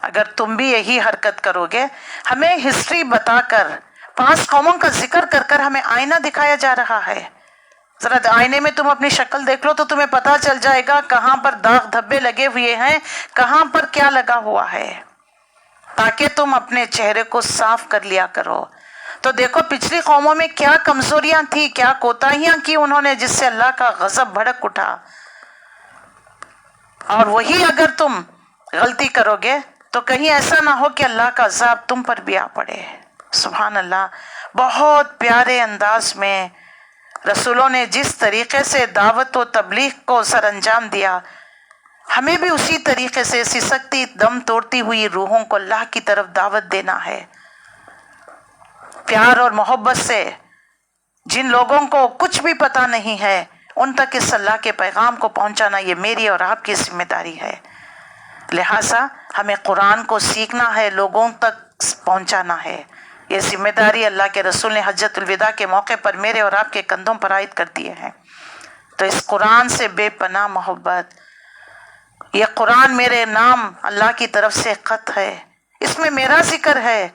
اگر تم بھی یہی حرکت کرو گے، ہمیں ہسٹری بتا کر 5 قوموں کا ذکر کر کر ہمیں آئینہ دکھایا جا رہا ہے. ذرا آئینے میں تم اپنی شکل دیکھ لو تو تمہیں پتا چل جائے گا کہاں پر داغ دھبے لگے ہوئے ہیں، کہاں پر کیا لگا ہوا ہے، تاکہ تم اپنے چہرے کو صاف کر لیا کرو. تو دیکھو پچھلی قوموں میں کیا کمزوریاں تھی، کیا کوتاہیاں کی انہوں نے، جس سے اللہ کا غضب بھڑک اٹھا. اور وہی اگر تم غلطی کرو گے تو کہیں ایسا نہ ہو کہ اللہ کا عذاب تم پر بھی آ پڑے. سبحان اللہ. بہت پیارے انداز میں رسولوں نے جس طریقے سے دعوت و تبلیغ کو سر انجام دیا، ہمیں بھی اسی طریقے سے سسکتی دم توڑتی ہوئی روحوں کو اللہ کی طرف دعوت دینا ہے. پیار اور محبت سے جن لوگوں کو کچھ بھی پتا نہیں ہے ان تک اس اللہ کے پیغام کو پہنچانا یہ میری اور آپ کی ذمہ داری ہے. لہٰذا ہمیں قرآن کو سیکھنا ہے، لوگوں تک پہنچانا ہے. یہ ذمہ داری اللہ کے رسول نے حجۃ الوداع کے موقع پر میرے اور آپ کے کندھوں پر عائد کر دیے ہیں. تو اس قرآن سے بے پناہ محبت. یہ قرآن میرے نام اللہ کی طرف سے خط ہے، اس میں میرا ذکر ہے،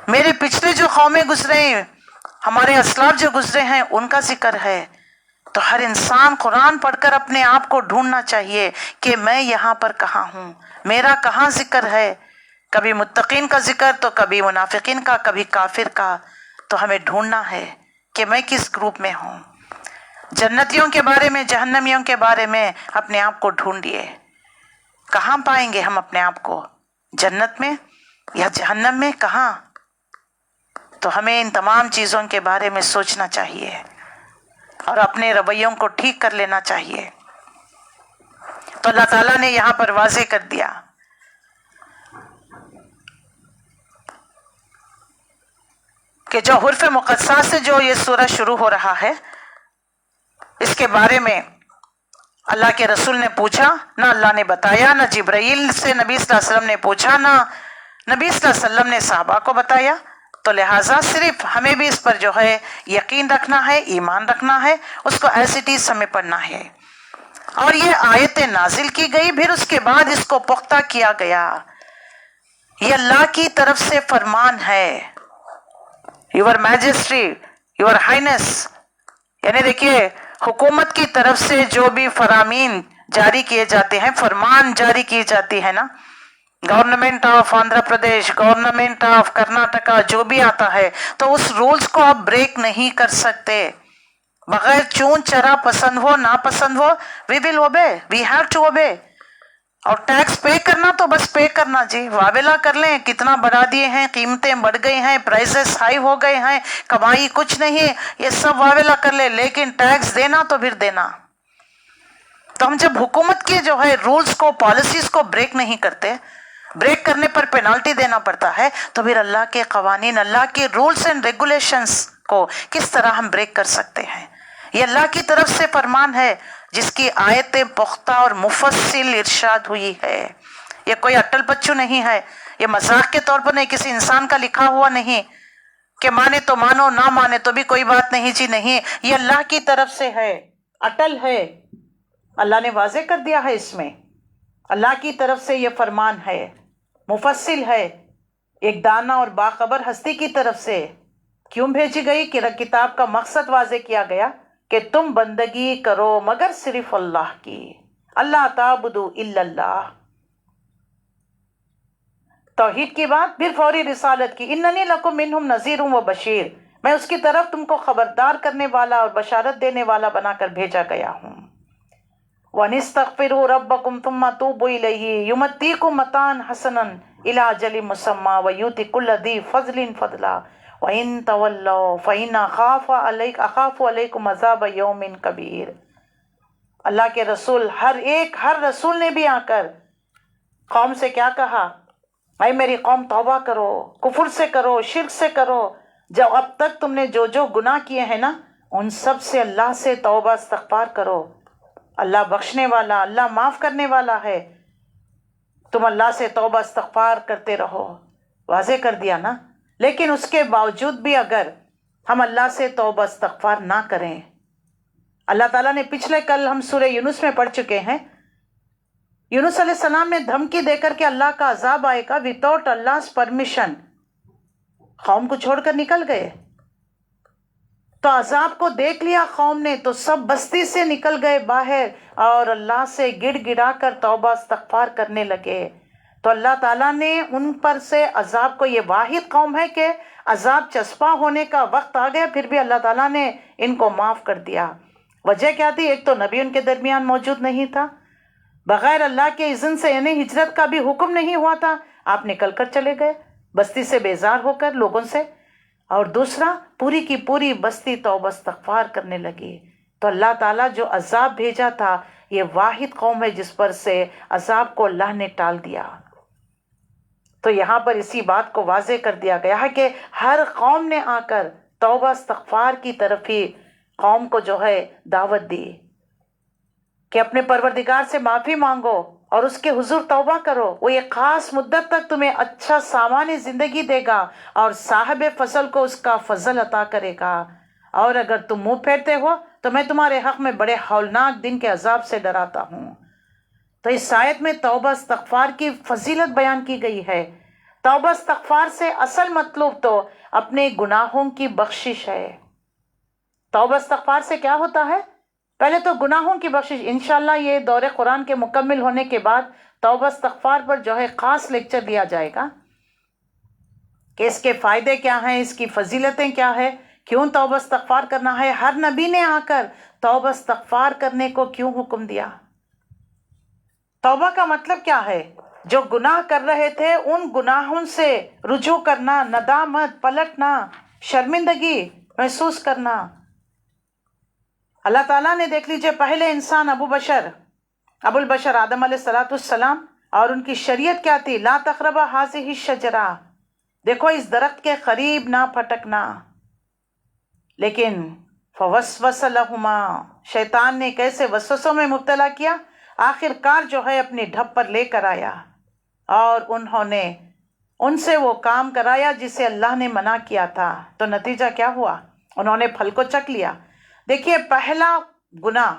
میرے پچھلے جو قومیں گزرے، ہمارے اسلاف جو گزرے ہیں ان کا ذکر ہے. تو ہر انسان قرآن پڑھ کر اپنے آپ کو ڈھونڈنا چاہیے کہ میں یہاں پر کہاں ہوں، میرا کہاں ذکر ہے. کبھی متقین کا ذکر تو کبھی منافقین کا، کبھی کافر کا. تو ہمیں ڈھونڈنا ہے کہ میں کس گروپ میں ہوں. جنتیوں کے بارے میں، جہنمیوں کے بارے میں اپنے آپ کو ڈھونڈیے. کہاں پائیں گے ہم اپنے آپ کو؟ جنت میں یا جہنم میں؟ کہاں؟ تو ہمیں ان تمام چیزوں کے بارے میں سوچنا چاہیے اور اپنے رویوں کو ٹھیک کر لینا چاہیے. تو اللہ تعالیٰ نے یہاں پر واضح کر دیا کہ جو حرف مقدسہ سے جو یہ سورہ شروع ہو رہا ہے، اس کے بارے میں اللہ کے رسول نے پوچھا، نہ اللہ نے بتایا، نہ جبرائیل سے نبی صلی اللہ علیہ وسلم نے پوچھا، نہ نبی صلی اللہ علیہ وسلم نے صحابہ کو بتایا. تو لہٰذا صرف ہمیں بھی اس پر جو ہے یقین رکھنا ہے، ایمان رکھنا ہے، اس کو ایز اٹ از ہمیں پڑھنا ہے. اور یہ آیتیں نازل کی گئی، پھر اس کے بعد اس کو پختہ کیا گیا. یہ اللہ کی طرف سے فرمان ہے، یور میجسٹری، یور ہائنس. یعنی دیکھیے حکومت کی طرف سے جو بھی فرامین جاری کیے جاتے ہیں، فرمان جاری کی جاتی ہے نا، government of Andhra Pradesh, government of Karnataka, جو بھی آتا ہے، تو اس رولز کو آپ بریک نہیں کر سکتے بغیر چون چرا، پسند ہو ناپسند ہو. We will obey, we have to obey. اور ٹیکس پے کرنا تو بس پے کرنا جی. واویلا کر لیں، کتنا بڑھا دیے ہیں، قیمتیں بڑھ گئی ہیں، پرائسز ہائی ہو گئے ہیں، کمائی کچھ نہیں، یہ سب واویلا کر لیں، لیکن ٹیکس دینا تو پھر دینا. تو ہم جب حکومت کے جو ہے رولز کو، پالیسیز کو بریک نہیں کرتے، بریک کرنے پر پینالٹی دینا پڑتا ہے، تو پھر اللہ کے قوانین، اللہ کے رولز اینڈ ریگولیشنز کو کس طرح ہم بریک کر سکتے ہیں؟ یہ اللہ کی طرف سے فرمان ہے جس کی آیت پختہ اور مفصل ارشاد ہوئی ہے. یہ کوئی اٹل پچو نہیں ہے، یہ مذاق کے طور پر نہیں، کسی انسان کا لکھا ہوا نہیں کہ مانے تو مانو، نہ مانے تو بھی کوئی بات نہیں جی. نہیں، یہ اللہ کی طرف سے ہے، اٹل ہے. اللہ نے واضح کر دیا ہے اس میں، اللہ کی طرف سے یہ فرمان ہے، مفصل ہے، ایک دانا اور باخبر ہستی کی طرف سے. کیوں بھیجی گئی؟ کہ کتاب کا مقصد واضح کیا گیا کہ تم بندگی کرو مگر صرف اللہ کی، اللہ تعبدوا الا اللہ. توحید کی بات، پھر فوری رسالت کی، اننی لکم منہم نذیر و بشیر، میں اس کی طرف تم کو خبردار کرنے والا اور بشارت دینے والا بنا کر بھیجا گیا ہوں. وَنِسْتَغْفِرُوا رَبَّكُمْ ثُمَّ تُوبُوا إِلَيْهِ يُمَتِّعْكُمْ مَتَاعًا حَسَنًا إِلَىٰ أَجَلٍ مُّسَمًّى وَيُؤْتِ كُلَّ ذِي فَضْلٍ فَضْلًا وَإِن تَوَلَّوْا فَإِنَّ أَخَافُ عَلَيْكُمْ عَذَابَ يَوْمٍ كَبِيرٍ. اللہ کے رسول، ہر رسول نے بھی آ کر قوم سے کیا کہا؟ اے میری قوم، توبہ کرو، کفر سے کرو، شرک سے کرو. جب اب تک تم نے جو گناہ کیے ہیں نا، ان سب سے اللہ سے توبہ استغفار کرو. اللہ بخشنے والا، اللہ معاف کرنے والا ہے. تم اللہ سے توبہ استغفار کرتے رہو. واضح کر دیا نا لیکن اس کے باوجود بھی اگر ہم اللہ سے توبہ استغفار نہ کریں، اللہ تعالیٰ نے پچھلے کل ہم سورہ یونس میں پڑھ چکے ہیں، یونس علیہ السلام نے دھمکی دے کر کہ اللہ کا عذاب آئے گا وداؤٹ اللہ's پرمیشن، قوم کو چھوڑ کر نکل گئے۔ تو عذاب کو دیکھ لیا قوم نے تو سب بستی سے نکل گئے باہر اور اللہ سے گڑ گڑا کر توبہ استغفار کرنے لگے۔ تو اللہ تعالیٰ نے ان پر سے عذاب کو، یہ واحد قوم ہے کہ عذاب چسپاں ہونے کا وقت آ گیا پھر بھی اللہ تعالیٰ نے ان کو معاف کر دیا۔ وجہ کیا تھی؟ ایک تو نبی ان کے درمیان موجود نہیں تھا، بغیر اللہ کے اذن سے انہیں ہجرت کا بھی حکم نہیں ہوا تھا، آپ نکل کر چلے گئے بستی سے بیزار ہو کر لوگوں سے، اور دوسرا پوری کی پوری بستی توبہ استغفار کرنے لگی۔ تو اللہ تعالیٰ جو عذاب بھیجا تھا یہ واحد قوم ہے جس پر سے عذاب کو اللہ نے ٹال دیا۔ تو یہاں پر اسی بات کو واضح کر دیا گیا ہے کہ ہر قوم نے آ کر توبہ استغفار کی طرف ہی قوم کو جو ہے دعوت دی کہ اپنے پروردگار سے معافی مانگو اور اس کے حضور توبہ کرو، وہ ایک خاص مدت تک تمہیں اچھا سامان زندگی دے گا اور صاحب فضل کو اس کا فضل عطا کرے گا، اور اگر تم منہ پھیرتے ہو تو میں تمہارے حق میں بڑے ہولناک دن کے عذاب سے ڈراتا ہوں۔ تو اس آیت میں توبہ استغفار کی فضیلت بیان کی گئی ہے۔ توبہ استغفار سے اصل مطلوب تو اپنے گناہوں کی بخشش ہے۔ توبہ استغفار سے کیا ہوتا ہے؟ پہلے تو گناہوں کی بخشش، انشاءاللہ یہ دور قرآن کے مکمل ہونے کے بعد توبہ استغفار پر جو ہے خاص لیکچر دیا جائے گا کہ اس کے فائدے کیا ہیں، اس کی فضیلتیں کیا ہیں، کیوں توبہ استغفار کرنا ہے، ہر نبی نے آ کر توبہ استغفار کرنے کو کیوں حکم دیا۔ توبہ کا مطلب کیا ہے؟ جو گناہ کر رہے تھے ان گناہوں سے رجوع کرنا، ندامت، پلٹنا، شرمندگی محسوس کرنا۔ اللہ تعالیٰ نے دیکھ لیجئے پہلے انسان ابو البشر آدم علیہ السلام، اور ان کی شریعت کیا تھی؟ لا تقربا ہذہ الشجرہ، دیکھو اس درخت کے قریب نہ پھٹکنا۔ لیکن فوسوس لہما، شیطان نے کیسے وسوسوں میں مبتلا کیا، آخر کار جو ہے اپنی ڈھب پر لے کر آیا اور انہوں نے ان سے وہ کام کرایا جسے اللہ نے منع کیا تھا۔ تو نتیجہ کیا ہوا؟ انہوں نے پھل کو چکھ لیا۔ دیکھیے پہلا گناہ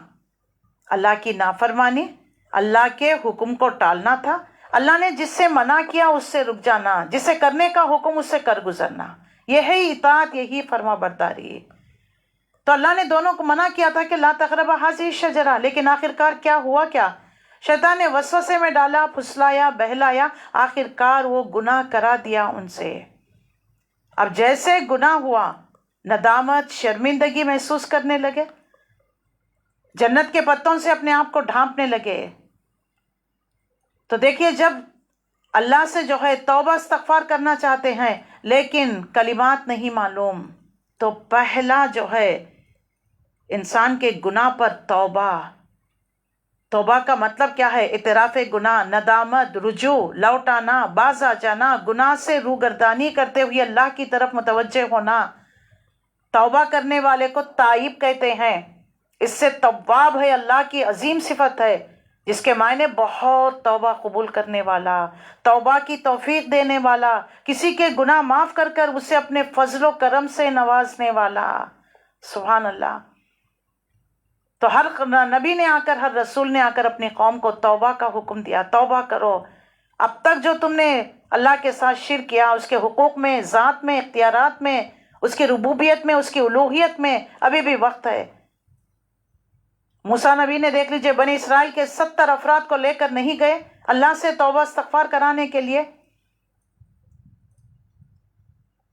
اللہ کی نافرمانی، اللہ کے حکم کو ٹالنا تھا۔ اللہ نے جس سے منع کیا اس سے رک جانا، جسے کرنے کا حکم اس سے کر گزرنا، یہی اطاعت، یہی فرما برداری۔ تو اللہ نے دونوں کو منع کیا تھا کہ لا تقربا ہذہ الشجرہ، لیکن آخر کار کیا ہوا؟ کیا شیطان نے وسوسے میں ڈالا، پھسلایا، بہلایا، آخر کار وہ گناہ کرا دیا ان سے۔ اب جیسے گناہ ہوا ندامت، شرمندگی محسوس کرنے لگے، جنت کے پتوں سے اپنے آپ کو ڈھانپنے لگے۔ تو دیکھیے جب اللہ سے جو ہے توبہ استغفار کرنا چاہتے ہیں لیکن کلمات نہیں معلوم، تو پہلا جو ہے انسان کے گناہ پر توبہ۔ توبہ کا مطلب کیا ہے؟ اعتراف گناہ، ندامت، رجوع، لوٹ آنا، باز آ جانا، گناہ سے روگردانی کرتے ہوئے اللہ کی طرف متوجہ ہونا۔ توبہ کرنے والے کو تائب کہتے ہیں، اس سے تواب ہے، اللہ کی عظیم صفت ہے جس کے معنی بہت توبہ قبول کرنے والا، توبہ کی توفیق دینے والا، کسی کے گناہ معاف کر کر اسے اپنے فضل و کرم سے نوازنے والا۔ سبحان اللہ۔ تو ہر نبی نے آ کر، ہر رسول نے آ کر اپنی قوم کو توبہ کا حکم دیا، توبہ کرو۔ اب تک جو تم نے اللہ کے ساتھ شرک کیا، اس کے حقوق میں، ذات میں، اختیارات میں، اس کی ربوبیت میں، اس کی الوہیت میں، ابھی بھی وقت ہے۔ موسیٰ نبی نے دیکھ لیجئے بنی اسرائیل کے 70 افراد کو لے کر نہیں گئے اللہ سے توبہ استغفار کرانے کے لیے۔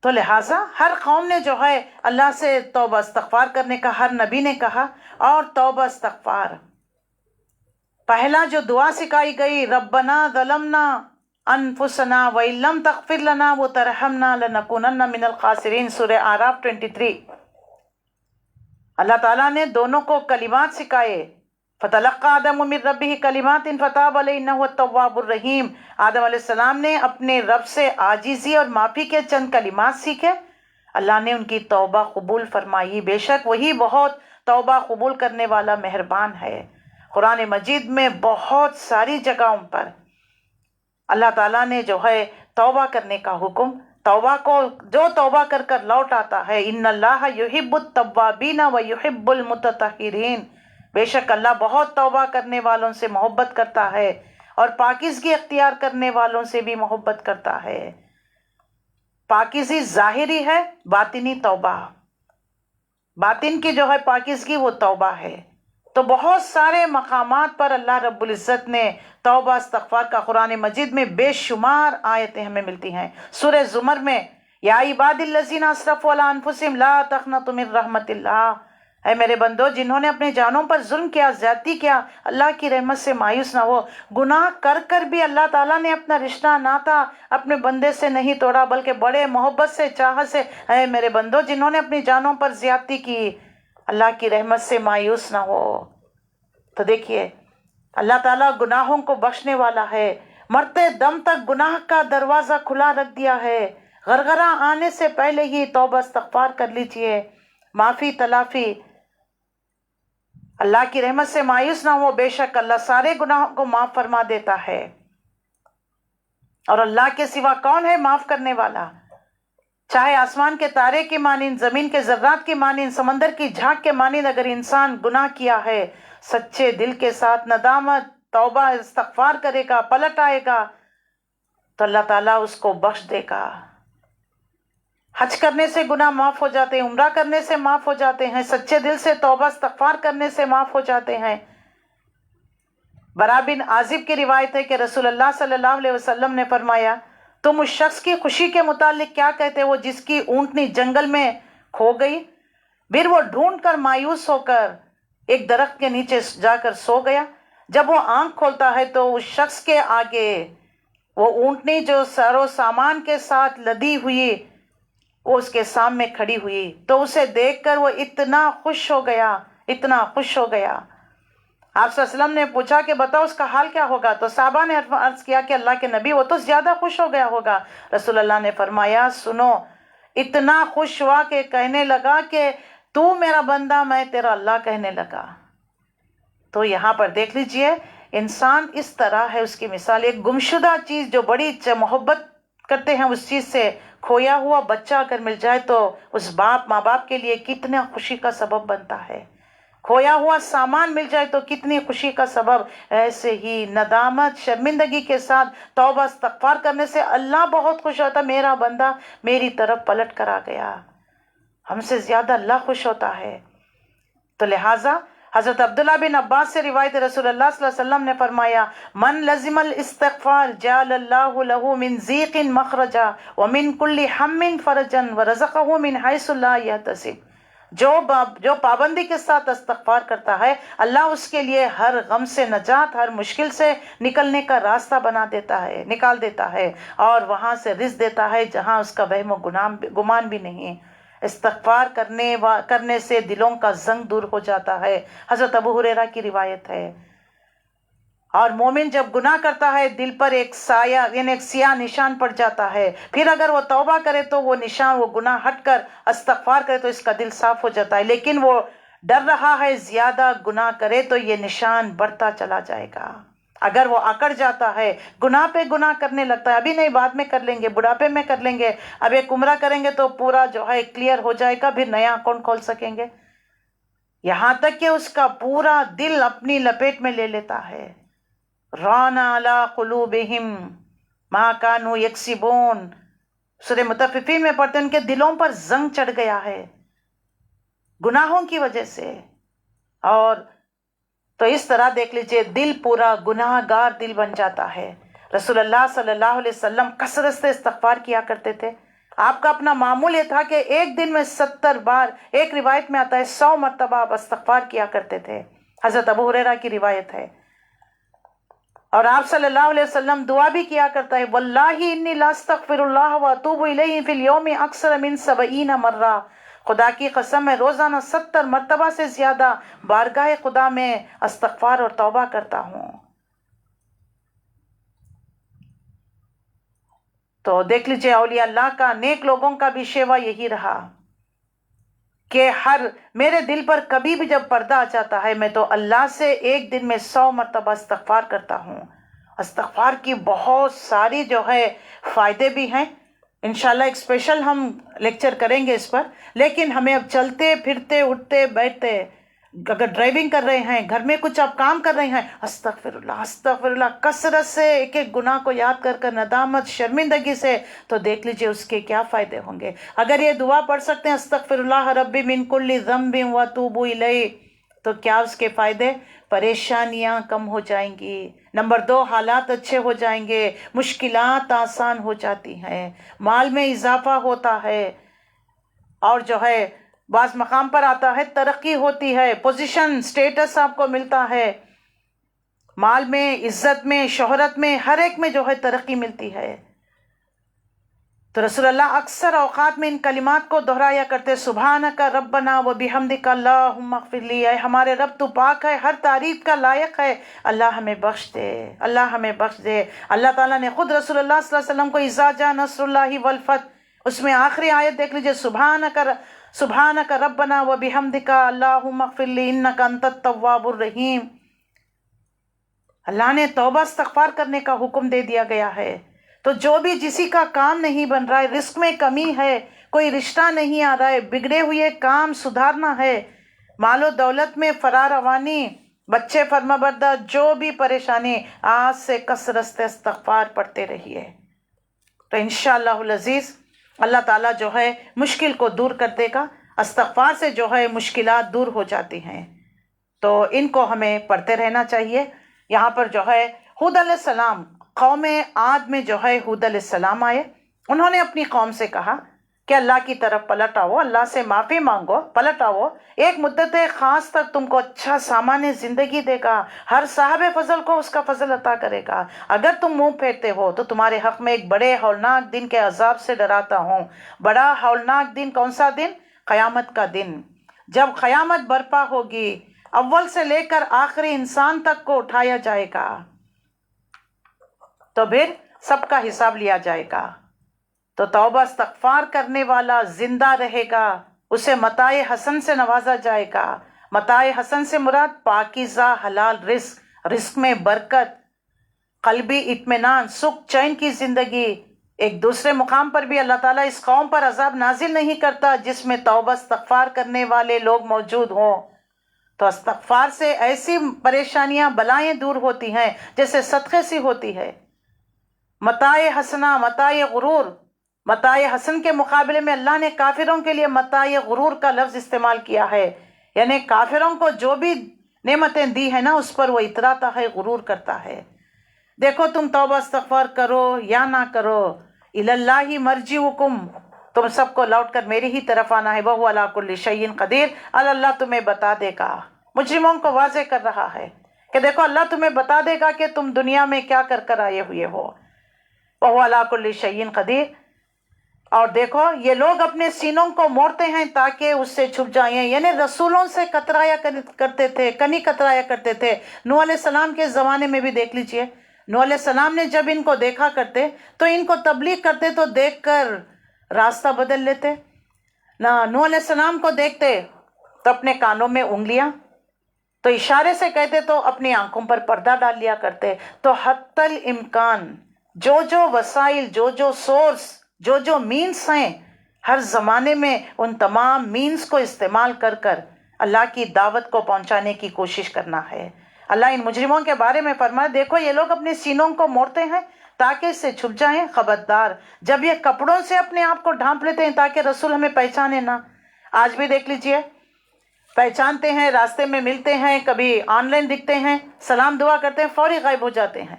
تو لہٰذا ہر قوم نے جو ہے اللہ سے توبہ استغفار کرنے کا ہر نبی نے کہا، اور توبہ استغفار پہلا جو دعا سکھائی گئی، ربنا ظلمنا انفسنا وَإِن لَّمْ تَغْفِرْ لَنَا وَتَرْحَمْنَا لَنَكُونَنَّ مِنَ الْخَاسِرِينَ، سورہ اعراف 23۔ اللہ تعالیٰ نے دونوں کو کلمات سکھائے، فَتَلَقَّىٰ آدَمُ مِن رَّبِّهِ كَلِمَاتٍ فَتَابَ عَلَيْهِ إِنَّهُ التَّوَّابُ الرَّحِيمُ۔ آدم علیہ السلام نے اپنے رب سے عاجزی اور معافی کے چند کلمات سیکھے، اللہ نے ان کی توبہ قبول فرمائی، بے شک وہی بہت توبہ قبول کرنے والا مہربان ہے۔ قرآن مجید میں بہت ساری جگہوں پر اللہ تعالیٰ نے جو ہے توبہ کرنے کا حکم توبہ کو جو توبہ کر کر لوٹ آتا ہے، ان اللہ یحب التوابین و یحب المتطہرین، بے شک اللہ بہت توبہ کرنے والوں سے محبت کرتا ہے اور پاکیزگی اختیار کرنے والوں سے بھی محبت کرتا ہے۔ پاکیزی ظاہری ہے، باطنی توبہ، باطن کی جو ہے پاکیزگی وہ توبہ ہے۔ تو بہت سارے مقامات پر اللہ رب العزت نے توبہ استغفار کا قرآن مجید میں بے شمار آیتیں ہمیں ملتی ہیں۔ سورہ زمر میں یا عباد الذین اسرفوا علی انفسہم لا تقنطوا من رحمت اللہ، اے میرے بندو جنہوں نے اپنے جانوں پر ظلم کیا، زیادتی کیا، اللہ کی رحمت سے مایوس نہ ہو۔ گناہ کر کر بھی اللہ تعالیٰ نے اپنا رشتہ ناتا اپنے بندے سے نہیں توڑا، بلکہ بڑے محبت سے چاہت سے، اے میرے بندو جنہوں نے اپنی جانوں پر زیادتی کی، اللہ کی رحمت سے مایوس نہ ہو۔ تو دیکھیے اللہ تعالیٰ گناہوں کو بخشنے والا ہے، مرتے دم تک گناہ کا دروازہ کھلا رکھ دیا ہے۔ غرغرہ آنے سے پہلے ہی توبہ استغفار کر لیجئے، معافی تلافی، اللہ کی رحمت سے مایوس نہ ہو، بے شک اللہ سارے گناہوں کو معاف فرما دیتا ہے۔ اور اللہ کے سوا کون ہے معاف کرنے والا؟ چاہے آسمان کے تارے کی مانند، زمین کے ذرات کی مانند، سمندر کی جھاگ کے مانند اگر انسان گناہ کیا ہے، سچے دل کے ساتھ ندامت توبہ استغفار کرے گا، پلٹ آئے گا، تو اللہ تعالیٰ اس کو بخش دے گا۔ حج کرنے سے گناہ معاف ہو جاتے ہیں، عمرہ کرنے سے معاف ہو جاتے ہیں، سچے دل سے توبہ استغفار کرنے سے معاف ہو جاتے ہیں۔ برا بن عازب کی روایت ہے کہ رسول اللہ صلی اللہ علیہ وسلم نے فرمایا، تم اس شخص کی خوشی کے متعلق کیا کہتے ہو جس کی اونٹنی جنگل میں کھو گئی، پھر وہ ڈھونڈ کر مایوس ہو کر ایک درخت کے نیچے جا کر سو گیا، جب وہ آنکھ کھولتا ہے تو اس شخص کے آگے وہ اونٹنی جو سر و سامان کے ساتھ لدی ہوئی وہ اس کے سامنے کھڑی ہوئی، تو اسے دیکھ کر وہ اتنا خوش ہو گیا، اتنا خوش ہو گیا۔ آپ صلی اللہ علیہ وسلم نے پوچھا کہ بتاؤ اس کا حال کیا ہوگا، تو صحابہ نے عرض کیا کہ اللہ کے نبی وہ تو زیادہ خوش ہو گیا ہوگا۔ رسول اللہ نے فرمایا سنو، اتنا خوش ہوا کہ کہنے لگا کہ تو میرا بندہ میں تیرا اللہ کہنے لگا۔ تو یہاں پر دیکھ لیجئے انسان اس طرح ہے، اس کی مثال ایک گمشدہ چیز جو بڑی محبت کرتے ہیں اس چیز سے، کھویا ہوا بچہ اگر مل جائے تو اس ماں باپ کے لیے کتنا خوشی کا سبب بنتا ہے، کھویا ہوا سامان مل جائے تو کتنی خوشی کا سبب۔ ایسے ہی ندامت شرمندگی کے ساتھ توبہ استغفار کرنے سے اللہ بہت خوش ہوتا، میرا بندہ میری طرف پلٹ کر آ گیا، ہم سے زیادہ اللہ خوش ہوتا ہے۔ تو لہٰذا حضرت عبداللہ بن عباس سے روایت رسول اللہ صلی اللہ علیہ وسلم نے فرمایا، من لزم الاستغفار جعل اللہ له من ضیق مخرجا ومن کل ہم فرجا ورزقہ من حیث لا یحتسب، جو پابندی کے ساتھ استغفار کرتا ہے اللہ اس کے لیے ہر غم سے نجات، ہر مشکل سے نکلنے کا راستہ بنا دیتا ہے، نکال دیتا ہے، اور وہاں سے رزق دیتا ہے جہاں اس کا وہم و گمان بھی نہیں۔ استغفار کرنے سے دلوں کا زنگ دور ہو جاتا ہے، حضرت ابو ہریرہ کی روایت ہے۔ اور مومن جب گناہ کرتا ہے دل پر ایک سایہ یعنی ایک سیاہ نشان پڑ جاتا ہے، پھر اگر وہ توبہ کرے تو وہ نشان، وہ گناہ ہٹ کر استغفار کرے تو اس کا دل صاف ہو جاتا ہے، لیکن وہ ڈر رہا ہے زیادہ گناہ کرے تو یہ نشان بڑھتا چلا جائے گا۔ اگر وہ اکڑ جاتا ہے، گناہ پہ گناہ کرنے لگتا ہے، ابھی نہیں بعد میں کر لیں گے، بڑھاپے میں کر لیں گے، اب ایک عمرہ کریں گے تو پورا جو ہے کلیئر ہو جائے گا، پھر نیا اکاؤنٹ کھول سکیں گے، یہاں تک کہ اس کا پورا دل اپنی لپیٹ میں لے لیتا ہے۔ ران علی قلوبہم ما کانوا یکسبون، سورہ مطففین میں پڑھتے ہیں ان کے دلوں پر زنگ چڑھ گیا ہے گناہوں کی وجہ سے۔ اور تو اس طرح دیکھ لیجئے دل پورا گناہ گار دل بن جاتا ہے۔ رسول اللہ صلی اللہ علیہ وسلم کثرت سے استغفار کیا کرتے تھے، آپ کا اپنا معمول یہ تھا کہ ایک دن میں 70 بار، ایک روایت میں آتا ہے 100 مرتبہ آپ استغفار کیا کرتے تھے، حضرت ابو ہریرہ کی روایت ہے۔ اور آپ صلی اللہ علیہ وسلم دعا بھی کیا کرتا ہے، واللہ انی لا استغفر اللہ واتوب الیہ فی اليوم اکثر من 70 مرہ، خدا کی قسم میں روزانہ 70 مرتبہ سے زیادہ بارگاہ خدا میں استغفار اور توبہ کرتا ہوں۔ تو دیکھ لیجئے اولیاء اللہ کا، نیک لوگوں کا بھی شیوا یہی رہا کہ میرے دل پر کبھی بھی جب پردہ آ جاتا ہے میں تو اللہ سے ایک دن میں 100 مرتبہ استغفار کرتا ہوں۔ استغفار کی بہت ساری جو ہے فائدے بھی ہیں، انشاءاللہ ایک اسپیشل ہم لیکچر کریں گے اس پر. لیکن ہمیں اب چلتے پھرتے اٹھتے بیٹھتے، اگر ڈرائیونگ کر رہے ہیں، گھر میں کچھ آپ کام کر رہے ہیں، استغفر اللہ کثرت سے ایک ایک گناہ کو یاد کر کر ندامت شرمندگی سے، تو دیکھ لیجئے اس کے کیا فائدے ہوں گے. اگر یہ دعا پڑھ سکتے ہیں استغفر اللہ ربی من کل ذنب واتوب الیہ، تو کیا اس کے فائدے؟ پریشانیاں کم ہو جائیں گی. نمبر 2، حالات اچھے ہو جائیں گے، مشکلات آسان ہو جاتی ہیں، مال میں اضافہ ہوتا ہے، اور جو ہے بعض مقام پر آتا ہے ترقی ہوتی ہے، پوزیشن سٹیٹس آپ کو ملتا ہے، مال میں، عزت میں، شہرت میں، ہر ایک میں جو ہے ترقی ملتی ہے. تو رسول اللہ اکثر اوقات میں ان کلمات کو دہرایا کرتے، سبحانک ربنا و بحمدک اللہم اغفر لی، اے ہمارے رب تو پاک ہے، ہر تعریف کا لائق ہے، اللہ ہمیں بخش دے، اللہ ہمیں بخش دے. اللہ تعالیٰ نے خود رسول اللہ صلی اللہ علیہ وسلم کو اذا جاء نصر اللہ والفتح، اس میں آخری آیت دیکھ لیجئے، سبحانک ربنا و بحمدک اللہم اغفر لی انک انت التواب الرحیم. اللہ نے توبہ استغفار کرنے کا حکم دے دیا گیا ہے. تو جو بھی جسی کا کام نہیں بن رہا ہے، رزق میں کمی ہے، کوئی رشتہ نہیں آ رہا ہے، بگڑے ہوئے کام سدھارنا ہے، مال و دولت میں فراروانی، بچے فرمانبردار، جو بھی پریشانی، آج سے کثرت استغفار پڑھتے رہیے. تو انشاءاللہ العزیز اللہ تعالیٰ جو ہے مشکل کو دور کر دے گا. استغفار سے جو ہے مشکلات دور ہو جاتی ہیں، تو ان کو ہمیں پڑھتے رہنا چاہیے. یہاں پر جو ہے ہود علیہ السلام، قوم عاد میں جو ہے ہود علیہ السلام آئے، انہوں نے اپنی قوم سے کہا کہ اللہ کی طرف پلٹ آؤ، اللہ سے معافی مانگو، پلٹ آؤ، ایک مدت خاص تک تم کو اچھا سامان زندگی دے گا، ہر صاحب فضل کو اس کا فضل عطا کرے گا. اگر تم منہ پھیرتے ہو تو تمہارے حق میں ایک بڑے ہولناک دن کے عذاب سے ڈراتا ہوں. بڑا ہولناک دن کون سا دن؟ قیامت کا دن. جب قیامت برپا ہوگی، اول سے لے کر آخری انسان تک کو اٹھایا جائے گا، تو پھر سب کا حساب لیا جائے گا. تو توبہ استغفار کرنے والا زندہ رہے گا، اسے متاع حسن سے نوازا جائے گا. متاع حسن سے مراد پاکیزہ حلال رزق، رزق میں برکت، قلبی اطمینان، سکھ چین کی زندگی. ایک دوسرے مقام پر بھی اللہ تعالیٰ اس قوم پر عذاب نازل نہیں کرتا جس میں توبہ استغفار کرنے والے لوگ موجود ہوں. تو استغفار سے ایسی پریشانیاں، بلائیں دور ہوتی ہیں جیسے صدقے سے ہوتی ہے. متاع حسنہ، متاع غرور، متاع حسن کے مقابلے میں اللہ نے کافروں کے لیے متاع غرور کا لفظ استعمال کیا ہے. یعنی کافروں کو جو بھی نعمتیں دی ہیں نا، اس پر وہ اتراتا ہے، غرور کرتا ہے. دیکھو تم توبہ استغفار کرو یا نہ کرو، الاللہ مرجعکم، تم سب کو لوٹ کر میری ہی طرف آنا ہے، وہو علی کل شیء قدیر. اللہ تمہیں بتا دے گا. مجرموں کو واضح کر رہا ہے کہ دیکھو اللہ تمہیں بتا دے گا کہ تم دنیا میں کیا کر کر آئے ہوئے ہو. وہو علی کل شیء قدیر. اور دیکھو یہ لوگ اپنے سینوں کو موڑتے ہیں تاکہ اس سے چھپ جائیں، یعنی رسولوں سے کترایا کرتے تھے، کنی کترایا کرتے تھے. نوح علیہ السلام کے زمانے میں بھی دیکھ لیجئے، نوح علیہ السلام نے جب ان کو دیکھا کرتے تو ان کو تبلیغ کرتے تو دیکھ کر راستہ بدل لیتے. نوح علیہ السلام کو دیکھتے تو اپنے کانوں میں انگلیاں، تو اشارے سے کہتے تو اپنی آنکھوں پر پردہ ڈال لیا کرتے. تو حتی الامکان جو وسائل، جو سورس، جو مینس ہیں، ہر زمانے میں ان تمام مینس کو استعمال کر کر اللہ کی دعوت کو پہنچانے کی کوشش کرنا ہے. اللہ ان مجرموں کے بارے میں فرمایا دیکھو یہ لوگ اپنے سینوں کو موڑتے ہیں تاکہ اس سے چھپ جائیں. خبردار جب یہ کپڑوں سے اپنے آپ کو ڈھانپ لیتے ہیں تاکہ رسول ہمیں پہچانے نہ. آج بھی دیکھ لیجئے، پہچانتے ہیں، راستے میں ملتے ہیں، کبھی آن لائن دکھتے ہیں، سلام دعا کرتے ہیں، فوری غائب ہو جاتے ہیں.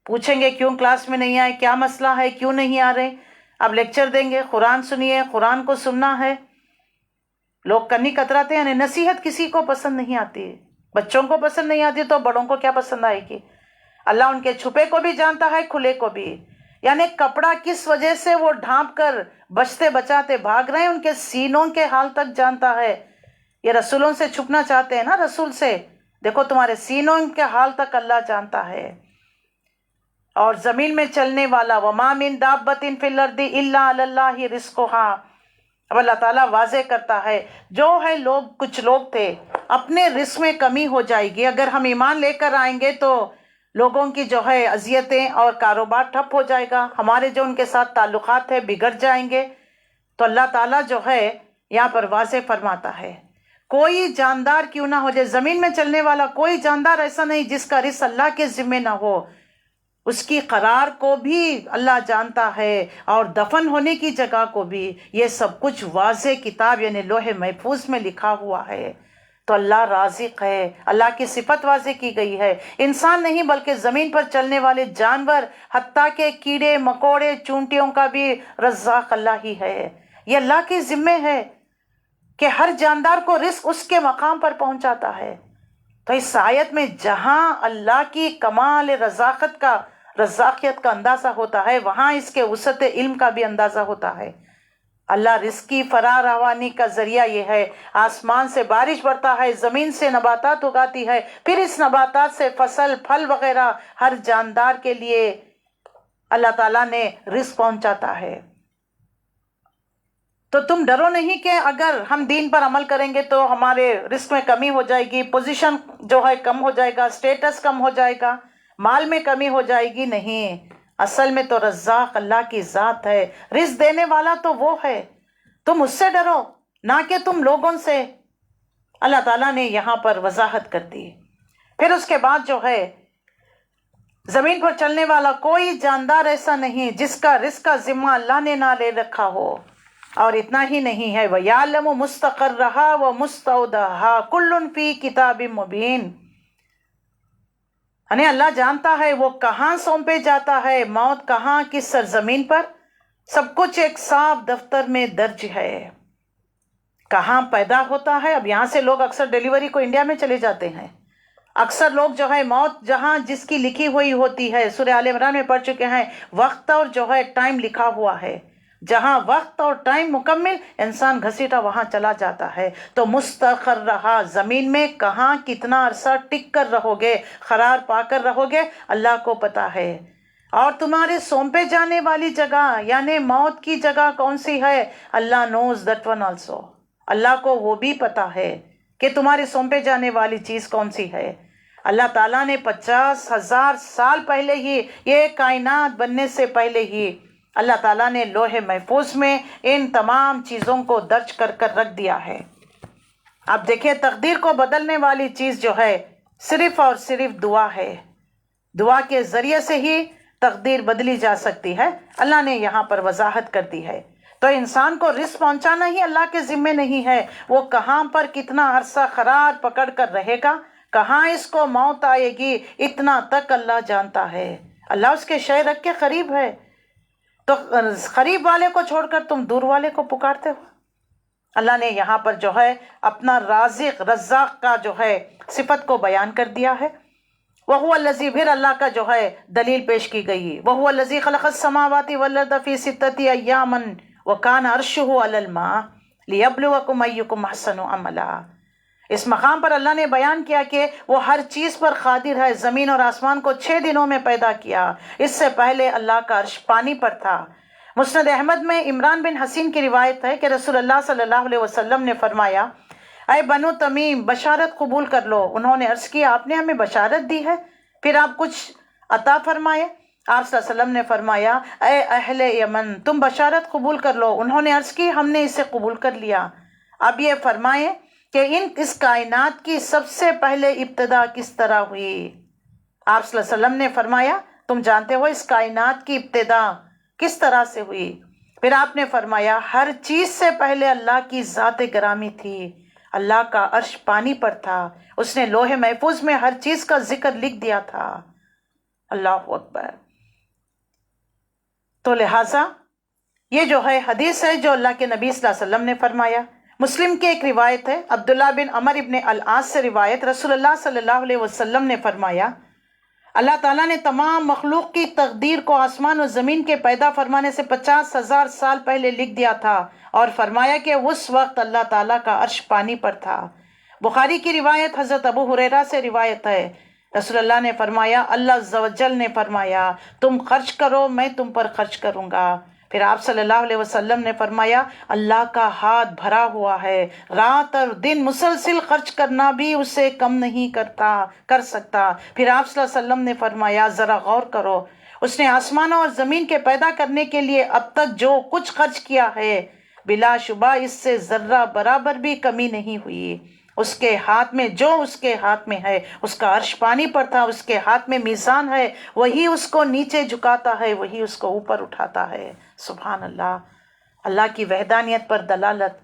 پوچھیں گے کیوں کلاس میں نہیں آئے، کیا مسئلہ ہے، کیوں نہیں آ رہے؟ اب لیکچر دیں گے، قرآن سنیے، قرآن کو سننا ہے. لوگ کنی کتراتے ہیں. نصیحت کسی کو پسند نہیں آتی، بچوں کو پسند نہیں آتی تو بڑوں کو کیا پسند آئے گی؟ اللہ ان کے چھپے کو بھی جانتا ہے، کھلے کو بھی. یعنی کپڑا کس وجہ سے وہ ڈھانپ کر بچتے بچاتے بھاگ رہے ہیں، ان کے سینوں کے حال تک جانتا ہے. یہ رسولوں سے چھپنا چاہتے ہیں نا، رسول سے، دیکھو تمہارے سینوں کے حال تک اللہ جانتا ہے. اور زمین میں چلنے والا وما من دابۃ فی الارض الا علی اللہ رزقها. اب اللہ تعالیٰ واضح کرتا ہے جو ہے کچھ لوگ تھے اپنے رزق میں کمی ہو جائے گی. اگر ہم ایمان لے کر آئیں گے تو لوگوں کی جو ہے اذیتیں اور کاروبار ٹھپ ہو جائے گا، ہمارے جو ان کے ساتھ تعلقات ہیں بگڑ جائیں گے۔ تو اللہ تعالیٰ جو ہے یہاں پر واضح فرماتا ہے کوئی جاندار کیوں نہ ہو جائے، زمین میں چلنے والا کوئی جاندار ایسا نہیں جس کا رزق اللہ کے ذمے نہ ہو، اس کی قرار کو بھی اللہ جانتا ہے اور دفن ہونے کی جگہ کو بھی۔ یہ سب کچھ واضح کتاب یعنی لوح محفوظ میں لکھا ہوا ہے۔ تو اللہ رازق ہے، اللہ کی صفت واضح کی گئی ہے، انسان نہیں بلکہ زمین پر چلنے والے جانور حتیٰ کہ کیڑے مکوڑے چونٹیوں کا بھی رزاق اللہ ہی ہے۔ یہ اللہ کے ذمے ہے کہ ہر جاندار کو رزق اس کے مقام پر پہنچاتا ہے۔ تو اس آیت میں جہاں اللہ کی کمال رزاقیت کا اندازہ ہوتا ہے، وہاں اس کے وسعت علم کا بھی اندازہ ہوتا ہے۔ اللہ رزق کی فراروانی کا ذریعہ یہ ہے، آسمان سے بارش برتا ہے، زمین سے نباتات اگاتی ہے، پھر اس نباتات سے فصل پھل وغیرہ ہر جاندار کے لیے اللہ تعالیٰ نے رزق پہنچاتا ہے۔ تو تم ڈرو نہیں کہ اگر ہم دین پر عمل کریں گے تو ہمارے رزق میں کمی ہو جائے گی، پوزیشن جو ہے کم ہو جائے گا، سٹیٹس کم ہو جائے گا، مال میں کمی ہو جائے گی۔ نہیں، اصل میں تو رزاق اللہ کی ذات ہے، رزق دینے والا تو وہ ہے، تم اس سے ڈرو نہ کہ تم لوگوں سے۔ اللہ تعالیٰ نے یہاں پر وضاحت کر دی۔ پھر اس کے بعد جو ہے زمین پر چلنے والا کوئی جاندار ایسا نہیں جس کا رزق کا ذمہ اللہ نے نہ لے رکھا ہو۔ اور اتنا ہی نہیں ہے، وَيَعْلَمُ مُسْتَقَرَّهَا وَمُسْتَوْدَعَهَا كُلٌّ فِي كِتَابٍ مُبِينٍ، یعنی اللہ جانتا ہے وہ کہاں سونپے جاتا ہے، موت کہاں کس سرزمین پر، سب کچھ ایک صاف دفتر میں درج ہے۔ کہاں پیدا ہوتا ہے، اب یہاں سے لوگ اکثر ڈیلیوری کو انڈیا میں چلے جاتے ہیں، اکثر لوگ جو ہے موت جہاں جس کی لکھی ہوئی ہوتی ہے، سورہ آل عمران میں پڑھ چکے ہیں، وقت اور جو ہے ٹائم لکھا ہوا ہے، جہاں وقت اور ٹائم مکمل انسان گھسیٹا وہاں چلا جاتا ہے۔ تو مستقر رہا، زمین میں کہاں کتنا عرصہ ٹک کر رہو گے، قرار پا کر رہو گے، اللہ کو پتا ہے۔ اور تمہارے سونپے جانے والی جگہ یعنی موت کی جگہ کون سی ہے، اللہ knows that one also، اللہ کو وہ بھی پتا ہے کہ تمہارے سونپے جانے والی چیز کون سی ہے۔ اللہ تعالیٰ نے 50,000 سال پہلے ہی، یہ کائنات بننے سے پہلے ہی اللہ تعالیٰ نے لوح محفوظ میں ان تمام چیزوں کو درج کر کر رکھ دیا ہے۔ اب دیکھیں تقدیر کو بدلنے والی چیز جو ہے صرف اور صرف دعا ہے، دعا کے ذریعے سے ہی تقدیر بدلی جا سکتی ہے، اللہ نے یہاں پر وضاحت کر دی ہے۔ تو انسان کو رزق پہنچانا ہی اللہ کے ذمے نہیں ہے، وہ کہاں پر کتنا عرصہ قرار پکڑ کر رہے گا، کہاں اس کو موت آئے گی، اتنا تک اللہ جانتا ہے۔ اللہ اس کے شے رکھ کے قریب ہے، تو قریب والے کو چھوڑ کر تم دور والے کو پکارتے ہو۔ اللہ نے یہاں پر جو ہے اپنا رازق رزاق کا جو ہے صفت کو بیان کر دیا ہے۔ وَهُوَ الَّذِي، پھر اللہ کا جو ہے دلیل پیش کی گئی، وَهُوَ الَّذِي خَلَقَ السَّمَاوَاتِ وَالْأَرْضَ فِي سِتَّةِ أَيَّامٍ وَكَانَ عَرْشُهُ عَلَى الْمَاءِ لِيَبْلُوَكُمْ أَيُّكُمْ أَحْسَنُ عَمَلًا۔ اس مقام پر اللہ نے بیان کیا کہ وہ ہر چیز پر قادر ہے، زمین اور آسمان کو 6 دنوں میں پیدا کیا، اس سے پہلے اللہ کا عرش پانی پر تھا۔ مسند احمد میں عمران بن حسین کی روایت ہے کہ رسول اللہ صلی اللہ علیہ وسلم نے فرمایا، اے بنو تمیم بشارت قبول کر لو۔ انہوں نے عرض کیا آپ نے ہمیں بشارت دی ہے، پھر آپ کچھ عطا فرمائے۔ آپ صلی اللہ علیہ وسلم نے فرمایا اے اہل یمن تم بشارت قبول کر لو۔ انہوں نے عرض کی ہم نے اسے قبول کر لیا۔ اب یہ فرمائیں کہ اس کائنات کی سب سے پہلے ابتدا کس طرح ہوئی؟ آپ صلی اللہ علیہ وسلم نے فرمایا تم جانتے ہو اس کائنات کی ابتدا کس طرح سے ہوئی؟ پھر آپ نے فرمایا ہر چیز سے پہلے اللہ کی ذات گرامی تھی، اللہ کا عرش پانی پر تھا، اس نے لوح محفوظ میں ہر چیز کا ذکر لکھ دیا تھا۔ اللہ اکبر۔ تو لہٰذا یہ جو ہے حدیث ہے جو اللہ کے نبی صلی اللہ علیہ وسلم نے فرمایا۔ مسلم کی ایک روایت ہے، عبداللہ بن عمر ابن العاص سے روایت، رسول اللہ صلی اللہ علیہ وسلم نے فرمایا اللہ تعالیٰ نے تمام مخلوق کی تقدیر کو آسمان و زمین کے پیدا فرمانے سے 50,000 سال پہلے لکھ دیا تھا، اور فرمایا کہ اس وقت اللہ تعالیٰ کا عرش پانی پر تھا۔ بخاری کی روایت حضرت ابو ہریرہ سے روایت ہے، رسول اللہ نے فرمایا اللہ عز و جل نے فرمایا تم خرچ کرو میں تم پر خرچ کروں گا، پھر آپ صلی اللہ علیہ وسلم نے فرمایا اللہ کا ہاتھ بھرا ہوا ہے، رات اور دن مسلسل خرچ کرنا بھی اسے کم نہیں کر سکتا۔ پھر آپ صلی اللہ علیہ وسلم نے فرمایا ذرا غور کرو، اس نے آسمانوں اور زمین کے پیدا کرنے کے لیے اب تک جو کچھ خرچ کیا ہے بلا شبہ اس سے ذرہ برابر بھی کمی نہیں ہوئی۔ اس کے ہاتھ میں جو اس کے ہاتھ میں ہے، اس کا عرش پانی پر تھا، اس کے ہاتھ میں میزان ہے، وہی اس کو نیچے جھکاتا ہے، وہی اس کو اوپر اٹھاتا ہے۔ سبحان اللہ، اللہ کی وحدانیت پر دلالت۔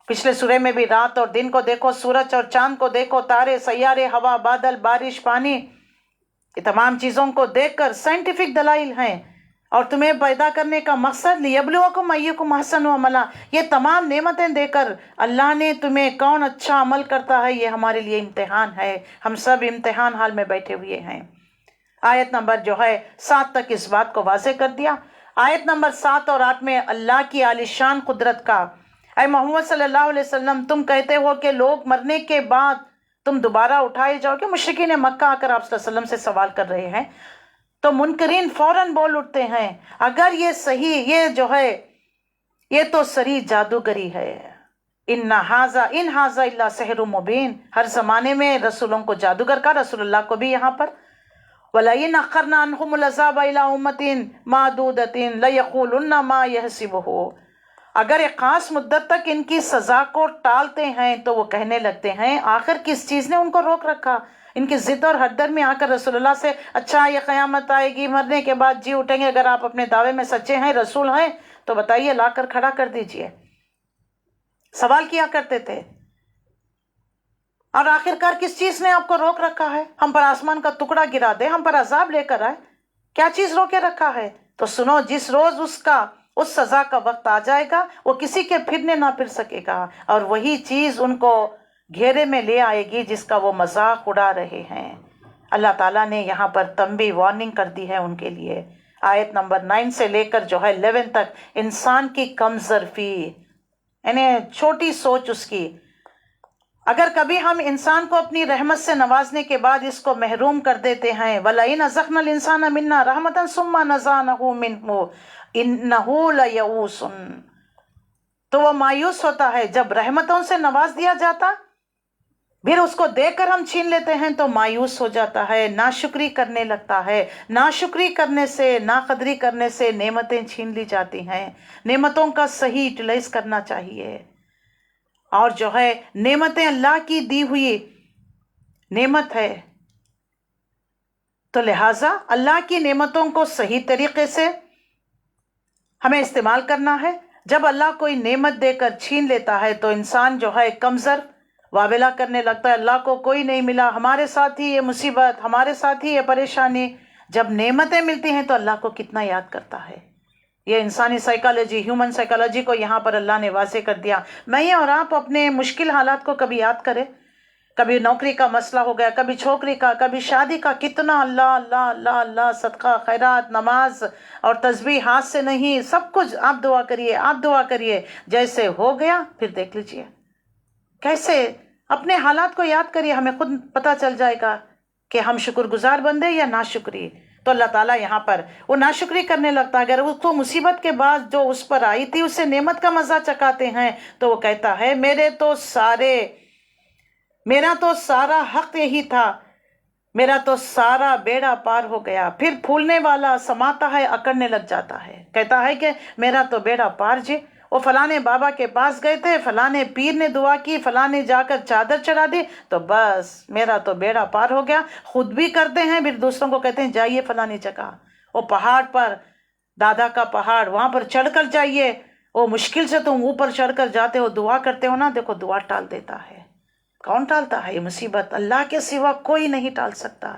پچھلے سورے میں بھی رات اور دن کو دیکھو، سورج اور چاند کو دیکھو، تارے، سیارے، ہوا، بادل، بارش، پانی، یہ تمام چیزوں کو دیکھ کر سائنٹیفک دلائل ہیں، اور تمہیں پیدا کرنے کا مقصد لیبلوکم ایکم احسن عملا، یہ تمام نعمتیں دے کر اللہ نے تمہیں کون اچھا عمل کرتا ہے، یہ ہمارے لیے امتحان ہے۔ ہم سب امتحان حال میں بیٹھے ہوئے ہیں۔ آیت نمبر 7 تک اس بات کو واضح کر دیا۔ آیت نمبر 7 اور 8 میں اللہ کی عالیشان قدرت کا، اے محمد صلی اللہ علیہ وسلم تم کہتے ہو کہ لوگ مرنے کے بعد تم دوبارہ اٹھائے جاؤ گے۔ مشرکین مکہ آ کر آپ صلی اللہ علیہ وسلم سے سوال کر رہے ہیں، تو منکرین فوراً بول اٹھتے ہیں اگر یہ صحیح، یہ تو سری جادوگری ہے۔ ان ھذا الا سحر مبین، ہر زمانے میں رسولوں کو جادوگر کا، رسول اللہ کو بھی یہاں پر وَلَئِنْ أَخَّرْنَا عَنْهُمُ الْعَذَابَ إِلَىٰ أُمَّةٍ مَّعْدُودَةٍ لَيَقُولُنَّ مَا يَحْسِبُهُ، اگر ایک خاص مدت تک ان کی سزا کو ٹالتے ہیں تو وہ کہنے لگتے ہیں آخر کس چیز نے ان کو روک رکھا۔ ان کی ضد اور حدر میں آ کر رسول اللہ سے اچھا یہ قیامت آئے گی، مرنے کے بعد جی اٹھیں گے، اگر آپ اپنے دعوے میں سچے ہیں، رسول ہیں، تو بتائیے لا کر کھڑا کر دیجئے۔ سوال کیا کرتے تھے، اور آخرکار کس چیز نے آپ کو روک رکھا ہے؟ ہم پر آسمان کا ٹکڑا گرا دے، ہم پر عذاب لے کر آئے، کیا چیز روکے رکھا ہے؟ تو سنو، جس روز اس سزا کا وقت آ جائے گا، وہ کسی کے پھرنے نہ پھر سکے گا، اور وہی چیز ان کو گھیرے میں لے آئے گی جس کا وہ مذاق اڑا رہے ہیں۔ اللہ تعالیٰ نے یہاں پر تنبیہ، وارننگ کر دی ہے ان کے لیے۔ آیت نمبر 9 سے لے کر 11 تک انسان کی کم ظرفی، یعنی چھوٹی سوچ اس کی۔ اگر کبھی ہم انسان کو اپنی رحمت سے نوازنے کے بعد اس کو محروم کر دیتے ہیں، وَلَئِنْ أَذَقْنَا الْإِنسَانَ مِنَّا رَحْمَةً ثُمَّ نَزَعْنَاهُ مِنْهُ إِنَّهُ لَيَئُوسٌ، تو وہ مایوس ہوتا ہے۔ جب رحمتوں سے نواز دیا جاتا پھر اس کو دیکھ کر ہم چھین لیتے ہیں تو مایوس ہو جاتا ہے، ناشکری کرنے لگتا ہے۔ ناشکری کرنے سے، ناقدری کرنے سے نعمتیں چھین لی جاتی ہیں۔ نعمتوں کا صحیح یوٹیلائز کرنا چاہیے، اور نعمتیں اللہ کی دی ہوئی نعمت ہے، تو لہٰذا اللہ کی نعمتوں کو صحیح طریقے سے ہمیں استعمال کرنا ہے۔ جب اللہ کوئی نعمت دے کر چھین لیتا ہے تو انسان کمزور واویلا کرنے لگتا ہے، اللہ کو کوئی نہیں ملا، ہمارے ساتھ ہی یہ مصیبت، ہمارے ساتھ ہی یہ پریشانی۔ جب نعمتیں ملتی ہیں تو اللہ کو کتنا یاد کرتا ہے۔ یہ انسانی سائیکالوجی، ہیومن سائیکالوجی کو یہاں پر اللہ نے واضح کر دیا۔ میں اور آپ اپنے مشکل حالات کو کبھی یاد کریں، کبھی نوکری کا مسئلہ ہو گیا، کبھی چھوکری کا، کبھی شادی کا، کتنا اللہ اللہ اللہ اللہ، صدقہ، خیرات، نماز اور تسبیح ہاتھ سے نہیں، سب کچھ آپ دعا کریے، آپ دعا کریے۔ جیسے ہو گیا پھر دیکھ لیجئے کیسے اپنے حالات کو یاد کریے، ہمیں خود پتہ چل جائے گا کہ ہم شکر گزار بندے یا ناشکری۔ تو اللہ تعالیٰ یہاں پر وہ ناشکری کرنے لگتا ہے۔ اگر اس کو مصیبت کے بعد جو اس پر آئی تھی اسے نعمت کا مزہ چکاتے ہیں تو وہ کہتا ہے میرا تو سارا حق یہی تھا، میرا تو سارا بیڑا پار ہو گیا۔ پھر پھولنے والا سماتا ہے، اکڑنے لگ جاتا ہے، کہتا ہے کہ میرا تو بیڑا پار جی، وہ فلانے بابا کے پاس گئے تھے، فلانے پیر نے دعا کی، فلانے جا کر چادر چڑھا دی، تو بس میرا تو بیڑا پار ہو گیا۔ خود بھی کرتے ہیں، پھر دوسروں کو کہتے ہیں جائیے فلانی جگہ، وہ پہاڑ پر، دادا کا پہاڑ، وہاں پر چڑھ کر جائیے، وہ مشکل سے تم اوپر چڑھ کر جاتے ہو، دعا کرتے ہو نا، دیکھو دعا ٹال دیتا ہے۔ کون ٹالتا ہے یہ مصیبت؟ اللہ کے سوا کوئی نہیں ٹال سکتا۔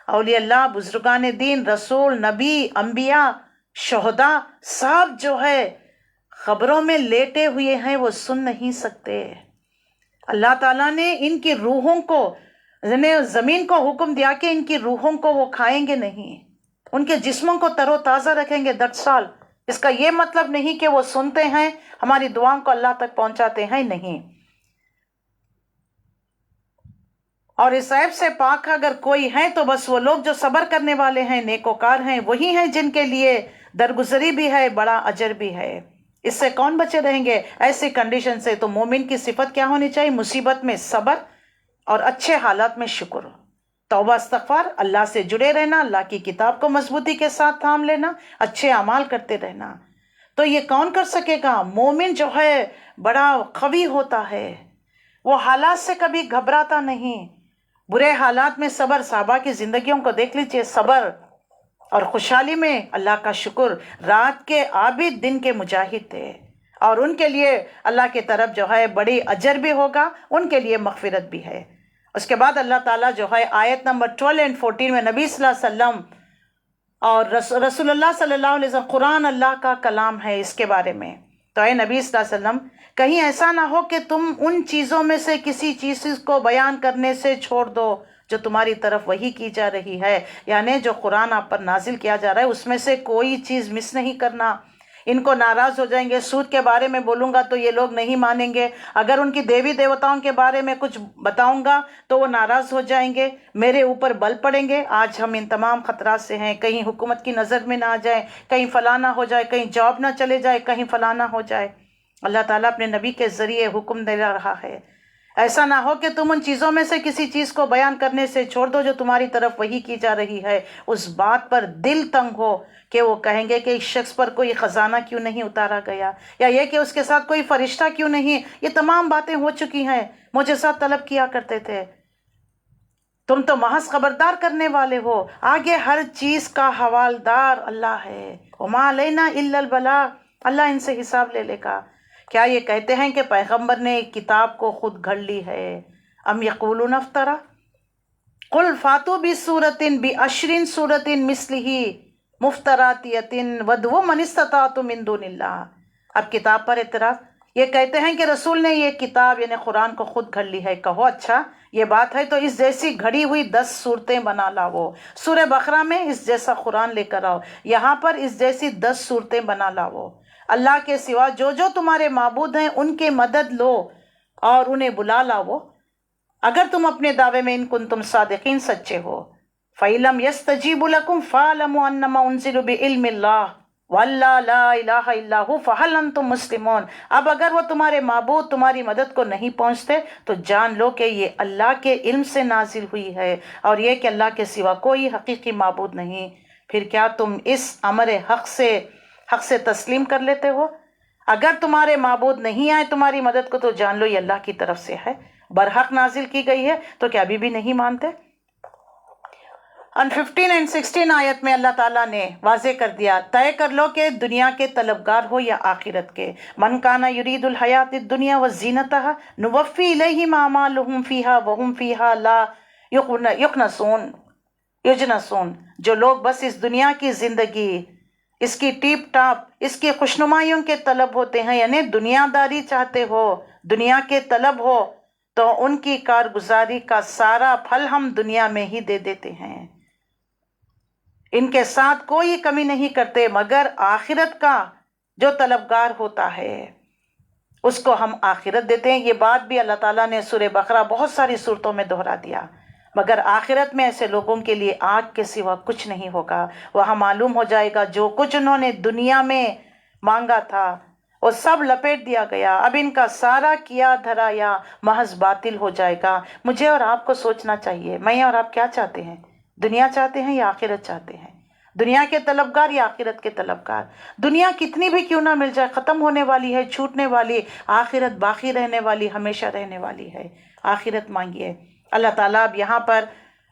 اولیاء اللہ، بزرگان دین، رسول، نبی، انبیاء، شہداء، سب خبروں میں لیٹے ہوئے ہیں، وہ سن نہیں سکتے۔ اللہ تعالیٰ نے ان کی روحوں کو، زمین کو حکم دیا کہ ان کی روحوں کو وہ کھائیں گے نہیں، ان کے جسموں کو تر و تازہ رکھیں گے 10 سال۔ اس کا یہ مطلب نہیں کہ وہ سنتے ہیں، ہماری دعاؤں کو اللہ تک پہنچاتے ہیں، نہیں۔ اور اس عیب سے پاک اگر کوئی ہے تو بس وہ لوگ جو صبر کرنے والے ہیں، نیکوکار ہیں، وہی ہیں جن کے لیے درگزری بھی ہے، بڑا اجر بھی ہے۔ اس سے کون بچے رہیں گے ایسی کنڈیشن سے؟ تو مومن کی صفت کیا ہونی چاہیے؟ مصیبت میں صبر اور اچھے حالات میں شکر، توبہ استغفار، اللہ سے جڑے رہنا، اللہ کی کتاب کو مضبوطی کے ساتھ تھام لینا، اچھے اعمال کرتے رہنا۔ تو یہ کون کر سکے گا؟ مومن جو ہے بڑا قوی ہوتا ہے، وہ حالات سے کبھی گھبراتا نہیں، برے حالات میں صبر۔ صحابہ کی زندگیوں کو دیکھ لیجئے، صبر اور خوشحالی میں اللہ کا شکر۔ رات کے عابد، دن کے مجاہد تھے، اور ان کے لیے اللہ کی طرف جو ہے بڑی اجر بھی ہوگا، ان کے لیے مغفرت بھی ہے۔ اس کے بعد اللہ تعالیٰ جو ہے آیت نمبر 12 اور 14 میں نبی صلی اللہ علیہ وسلم اور رسول اللہ صلی اللہ علیہ وسلم، قرآن اللہ کا کلام ہے، اس کے بارے میں تو اے نبی صلی اللہ علیہ وسلم، کہیں ایسا نہ ہو کہ تم ان چیزوں میں سے کسی چیز کو بیان کرنے سے چھوڑ دو جو تمہاری طرف وحی کی جا رہی ہے، یعنی جو قرآن آپ پر نازل کیا جا رہا ہے اس میں سے کوئی چیز مس نہیں کرنا۔ ان کو ناراض ہو جائیں گے، سود کے بارے میں بولوں گا تو یہ لوگ نہیں مانیں گے، اگر ان کی دیوی دیوتاؤں کے بارے میں کچھ بتاؤں گا تو وہ ناراض ہو جائیں گے، میرے اوپر بل پڑیں گے۔ آج ہم ان تمام خطرات سے ہیں، کہیں حکومت کی نظر میں نہ آ جائے، کہیں فلاں نہ ہو جائے، کہیں جاب نہ چلے جائے، کہیں فلاں نہ ہو جائے۔ اللہ تعالیٰ اپنے نبی کے ذریعے حکم دے رہا ہے، ایسا نہ ہو کہ تم ان چیزوں میں سے کسی چیز کو بیان کرنے سے چھوڑ دو جو تمہاری طرف وحی کی جا رہی ہے۔ اس بات پر دل تنگ ہو کہ وہ کہیں گے کہ اس شخص پر کوئی خزانہ کیوں نہیں اتارا گیا، یا یہ کہ اس کے ساتھ کوئی فرشتہ کیوں نہیں۔ یہ تمام باتیں ہو چکی ہیں، معجزات طلب کیا کرتے تھے، تم تو محض خبردار کرنے والے ہو۔ آگے ہر چیز کا حوالدار اللہ ہے، وما علینا الا البلاغ، اللہ ان سے حساب لے لے گا۔ کیا یہ کہتے ہیں کہ پیغمبر نے ایک کتاب کو خود گھڑ لی ہے؟ ام یقولون افترا، قل فاتوا بسورۃ بعشر سورۃ مثلہ مفتراتیۃ وادعوا من استطعتم من دون اللہ۔ اب کتاب پر اعتراض، یہ کہتے ہیں کہ رسول نے یہ کتاب یعنی قرآن کو خود گھڑ لی ہے۔ کہو اچھا یہ بات ہے تو اس جیسی گھڑی ہوئی 10 صورتیں بنا لاؤ، سورہ بقرہ میں اس جیسا قرآن لے کر آؤ، یہاں پر اس جیسی 10 صورتیں بنا لاؤ، اللہ کے سوا جو جو تمہارے معبود ہیں ان کی مدد لو اور انہیں بلا لاؤ، اگر تم اپنے دعوے میں ان کنتم صادقین سچے ہو۔ فَإِلَمْ يَسْتَجِيبُوا لَكُمْ فَاعْلَمُوا أَنَّمَا أُنزِلَ بِعِلْمِ اللَّهِ وَاللَّهُ لَا إِلَٰهَ إِلَّا هُوَ فَهَلْ أَنْتُمْ مُسْلِمُونَ۔ اب اگر وہ تمہارے معبود تمہاری مدد کو نہیں پہنچتے تو جان لو کہ یہ اللہ کے علم سے نازل ہوئی ہے، اور یہ کہ اللہ کے سوا کوئی حقیقی معبود نہیں۔ پھر کیا تم اس امر حق سے تسلیم کر لیتے ہو؟ اگر تمہارے معبود نہیں آئے تمہاری مدد کو تو جان لو یہ اللہ کی طرف سے ہے، برحق نازل کی گئی ہے، تو کیا ابھی بھی نہیں مانتے؟ 15 اور 16 آیت میں اللہ تعالیٰ نے واضح کر دیا، طے کر لو کہ دنیا کے طلبگار ہو یا آخرت کے۔ من کانا یرید الحیات الدنیا وزینتہا نوفی الیہم اعمالہم فیہا وہم فیہا لا یجنسون۔ جو لوگ بس اس دنیا کی زندگی، اس کی ٹیپ ٹاپ، اس کی خوشنمائیوں کے طلب ہوتے ہیں، یعنی دنیا داری چاہتے ہو، دنیا کے طلب ہو، تو ان کی کارگزاری کا سارا پھل ہم دنیا میں ہی دے دیتے ہیں، ان کے ساتھ کوئی کمی نہیں کرتے، مگر آخرت کا جو طلبگار ہوتا ہے اس کو ہم آخرت دیتے ہیں۔ یہ بات بھی اللہ تعالیٰ نے سورہ بقرہ بہت ساری صورتوں میں دہرا دیا، مگر آخرت میں ایسے لوگوں کے لیے آگ کے سوا کچھ نہیں ہوگا۔ وہاں معلوم ہو جائے گا جو کچھ انہوں نے دنیا میں مانگا تھا وہ سب لپیٹ دیا گیا، اب ان کا سارا کیا دھرا یا محض باطل ہو جائے گا۔ مجھے اور آپ کو سوچنا چاہیے، میں اور آپ کیا چاہتے ہیں؟ دنیا چاہتے ہیں یا آخرت چاہتے ہیں؟ دنیا کے طلبگار یا آخرت کے طلبگار؟ دنیا کتنی بھی کیوں نہ مل جائے ختم ہونے والی ہے، چھوٹنے والی، آخرت باقی رہنے والی، ہمیشہ رہنے والی ہے۔ آخرت مانگیے۔ اللہ تعالیٰ اب یہاں پر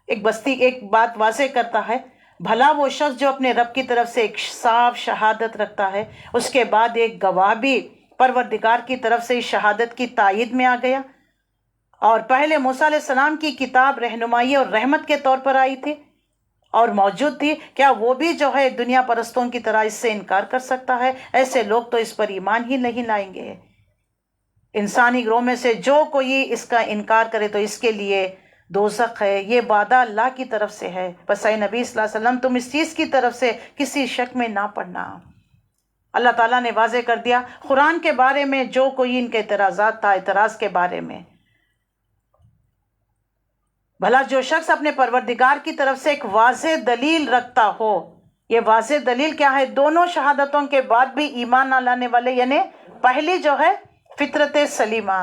ایک بات واضح کرتا ہے، بھلا وہ شخص جو اپنے رب کی طرف سے ایک صاف شہادت رکھتا ہے، اس کے بعد ایک گواہ بھی پروردگار کی طرف سے اس شہادت کی تائید میں آ گیا، اور پہلے موسیٰ علیہ السلام کی کتاب رہنمائی اور رحمت کے طور پر آئی تھی اور موجود تھی، کیا وہ بھی جو ہے دنیا پرستوں کی طرح اس سے انکار کر سکتا ہے؟ ایسے لوگ تو اس پر ایمان ہی نہیں لائیں گے۔ انسانی گروہ میں سے جو کوئی اس کا انکار کرے تو اس کے لیے دوزخ ہے، یہ وعدہ اللہ کی طرف سے ہے۔ بس اے نبی صلی اللہ علیہ وسلم تم اس چیز کی طرف سے کسی شک میں نہ پڑنا۔ اللہ تعالیٰ نے واضح کر دیا قرآن کے بارے میں، جو کوئی ان کے اعتراضات تھا، اعتراض کے بارے میں، بھلا جو شخص اپنے پروردگار کی طرف سے ایک واضح دلیل رکھتا ہو، یہ واضح دلیل کیا ہے؟ دونوں شہادتوں کے بعد بھی ایمان نہ لانے والے، یعنی پہلی جو ہے فطرت سلیمہ،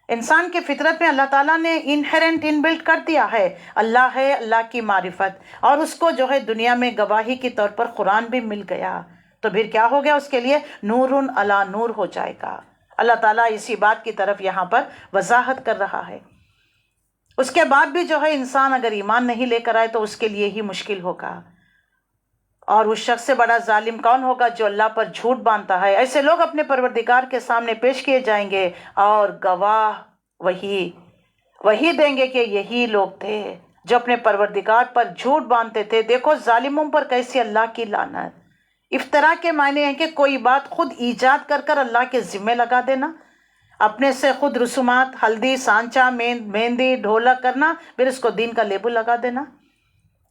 انسان کی فطرت میں اللہ تعالیٰ نے انہیرنٹ انبلٹ کر دیا ہے اللہ ہے، اللہ کی معرفت، اور اس کو جو ہے دنیا میں گواہی کے طور پر قرآن بھی مل گیا، تو پھر کیا ہو گیا؟ اس کے لیے نور علی نور ہو جائے گا۔ اللہ تعالیٰ اسی بات کی طرف یہاں پر وضاحت کر رہا ہے۔ اس کے بعد بھی جو ہے انسان اگر ایمان نہیں لے کر آئے تو اس کے لیے ہی مشکل ہوگا، اور اس شخص سے بڑا ظالم کون ہوگا جو اللہ پر جھوٹ باندھتا ہے؟ ایسے لوگ اپنے پروردگار کے سامنے پیش کیے جائیں گے اور گواہ وہی دیں گے کہ یہی لوگ تھے جو اپنے پروردگار پر جھوٹ باندھتے تھے۔ دیکھو ظالموں پر کیسی اللہ کی لعنت۔ افطرا کے معنی ہے کہ کوئی بات خود ایجاد کر کر اللہ کے ذمے لگا دینا، اپنے سے خود رسومات، ہلدی، سانچا، مہندی، ڈھولک کرنا، پھر اس کو دین کا لیبل لگا دینا۔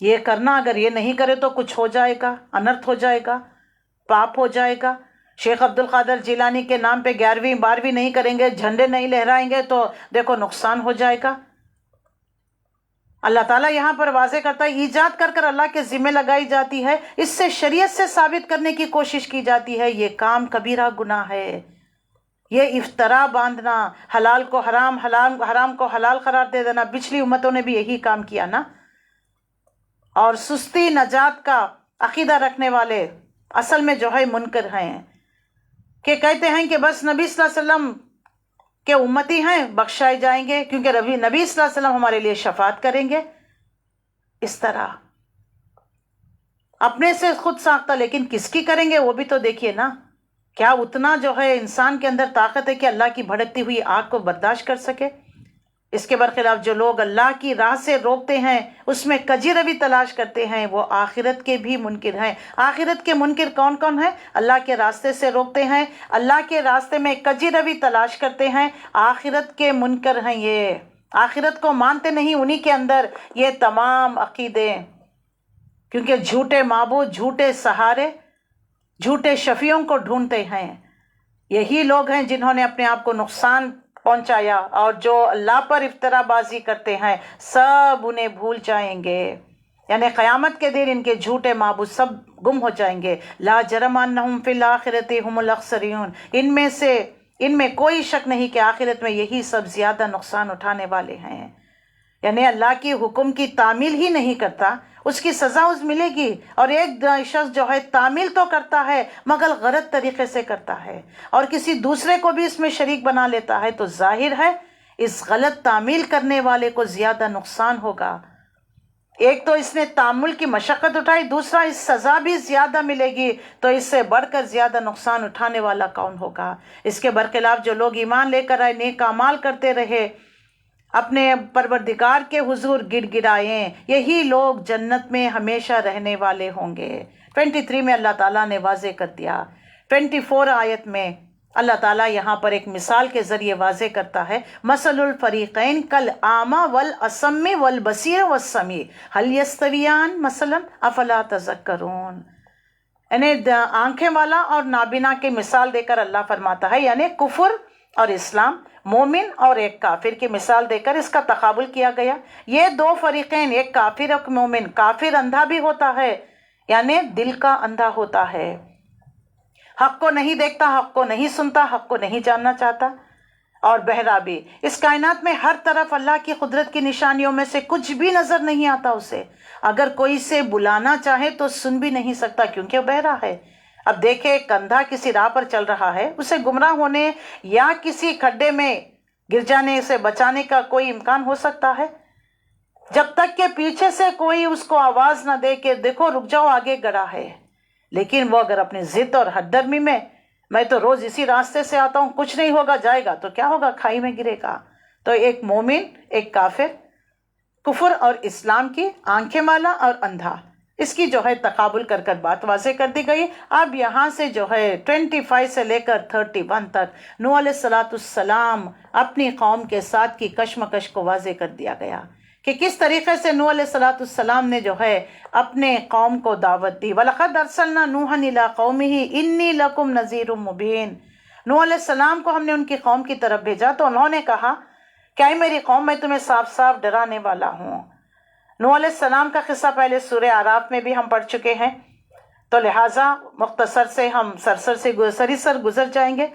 یہ کرنا، اگر یہ نہیں کرے تو کچھ ہو جائے گا، انرتھ ہو جائے گا، پاپ ہو جائے گا۔ شیخ عبد القادر جیلانی کے نام پہ 11ویں 12ویں نہیں کریں گے، جھنڈے نہیں لہرائیں گے تو دیکھو نقصان ہو جائے گا۔ اللہ تعالیٰ یہاں پر واضح کرتا ہے ایجاد کر کر اللہ کے ذمے لگائی جاتی ہے، اس سے شریعت سے ثابت کرنے کی کوشش کی جاتی ہے یہ کام کبیرہ گناہ ہے۔ یہ افطرا باندھنا، حلال کو حرام، حرام کو حلال قرار دے دینا، پچھلی امتوں نے بھی یہی کام کیا نا۔ اور سستی نجات کا عقیدہ رکھنے والے اصل میں جو ہے منکر ہیں، کہ کہتے ہیں کہ بس نبی صلی اللہ علیہ وسلم کے امتی ہیں، بخشائے جائیں گے کیونکہ نبی صلی اللہ علیہ وسلم ہمارے لیے شفاعت کریں گے۔ اس طرح اپنے سے خود ساختہ، لیکن کس کی کریں گے وہ بھی تو دیکھیے نا۔ کیا اتنا جو ہے انسان کے اندر طاقت ہے کہ اللہ کی بھڑکتی ہوئی آگ کو برداشت کر سکے؟ اس کے برخلاف جو لوگ اللہ کی راہ سے روکتے ہیں، اس میں کجی روی تلاش کرتے ہیں، وہ آخرت کے بھی منکر ہیں۔ آخرت کے منکر کون کون ہیں؟ اللہ کے راستے سے روکتے ہیں، اللہ کے راستے میں کجی روی تلاش کرتے ہیں، آخرت کے منکر ہیں۔ یہ آخرت کو مانتے نہیں، انہی کے اندر یہ تمام عقیدے، کیونکہ جھوٹے معبود، جھوٹے سہارے، جھوٹے شفیعوں کو ڈھونڈتے ہیں۔ یہی لوگ ہیں جنہوں نے اپنے آپ کو نقصان پہنچایا، اور جو اللہ پر افترا بازی کرتے ہیں سب انہیں بھول جائیں گے، یعنی قیامت کے دن ان کے جھوٹے معبود سب گم ہو جائیں گے۔ لا جرم انہم فی الآخرۃ ھم الاخسرون، ان میں کوئی شک نہیں کہ آخرت میں یہی سب زیادہ نقصان اٹھانے والے ہیں۔ یعنی اللہ کی حکم کی تعمیل ہی نہیں کرتا، اس کی سزا اس ملے گی۔ اور ایک شخص جو ہے تعمیل تو کرتا ہے مگر غلط طریقے سے کرتا ہے، اور کسی دوسرے کو بھی اس میں شریک بنا لیتا ہے، تو ظاہر ہے اس غلط تعمیل کرنے والے کو زیادہ نقصان ہوگا۔ ایک تو اس نے تعامل کی مشقت اٹھائی، دوسرا اس سزا بھی زیادہ ملے گی، تو اس سے بڑھ کر زیادہ نقصان اٹھانے والا کون ہوگا؟ اس کے برخلاف جو لوگ ایمان لے کر آئے، نیک اعمال کرتے رہے، اپنے پروردگار کے حضور گڑ گڑائیں، یہی لوگ جنت میں ہمیشہ رہنے والے ہوں گے۔ 23 میں اللہ تعالیٰ نے واضح کر دیا۔ 24 آیت میں اللہ تعالیٰ یہاں پر ایک مثال کے ذریعے واضح کرتا ہے، مثل الفریقین کالاعمی والاصم والبصیر والسمیع هل یستویان مثلا افلا تذکرون۔ یعنی آنکھیں والا اور نابینا کی مثال دے کر اللہ فرماتا ہے، یعنی کفر اور اسلام، مومن اور ایک کافر کی مثال دے کر اس کا تقابل کیا گیا۔ یہ دو فریقین، ایک کافر اور مومن۔ کافر اندھا بھی ہوتا ہے، یعنی دل کا اندھا ہوتا ہے، حق کو نہیں دیکھتا، حق کو نہیں سنتا، حق کو نہیں جاننا چاہتا، اور بہرا بھی۔ اس کائنات میں ہر طرف اللہ کی قدرت کی نشانیوں میں سے کچھ بھی نظر نہیں آتا اسے، اگر کوئی سے بلانا چاہے تو سن بھی نہیں سکتا کیونکہ وہ بہرا ہے۔ اب دیکھیں ایک اندھا کسی راہ پر چل رہا ہے، اسے گمراہ ہونے یا کسی کھڈے میں گر جانے سے بچانے کا کوئی امکان ہو سکتا ہے؟ جب تک کہ پیچھے سے کوئی اس کو آواز نہ دے کہ دیکھو رک جاؤ، آگے گڑھا ہے۔ لیکن وہ اگر اپنی ضد اور حد درمی میں تو روز اسی راستے سے آتا ہوں، کچھ نہیں ہوگا، جائے گا تو کیا ہوگا، کھائی میں گرے گا۔ تو ایک مومن، ایک کافر، کفر اور اسلام کی آنکھیں والا اور اندھا، اس کی جو ہے تقابل کر کر بات واضح کر دی گئی۔ اب یہاں سے جو ہے 25 سے لے کر 31 تک نوح علیہ السلام اپنی قوم کے ساتھ کی کشمکش کو واضح کر دیا گیا کہ کس طریقے سے نوح علیہ السلام نے جو ہے اپنے قوم کو دعوت دی۔ وَلَقَدْ أَرْسَلْنَا نُوحًا إِلَىٰ قَوْمِهِ إِنِّي لَكُمْ نَذِيرٌ مُّبِينٌ۔ نوح علیہ السلام کو ہم نے ان کی قوم کی طرف بھیجا تو انہوں نے کہا کہ اے میری قوم، میں تمہیں صاف صاف ڈرانے والا ہوں۔ نوح علیہ السلام کا قصہ پہلے سورہ اعراف میں بھی ہم پڑھ چکے ہیں۔ تو لہٰذا مختصر سے ہم سر گزر جائیں گے.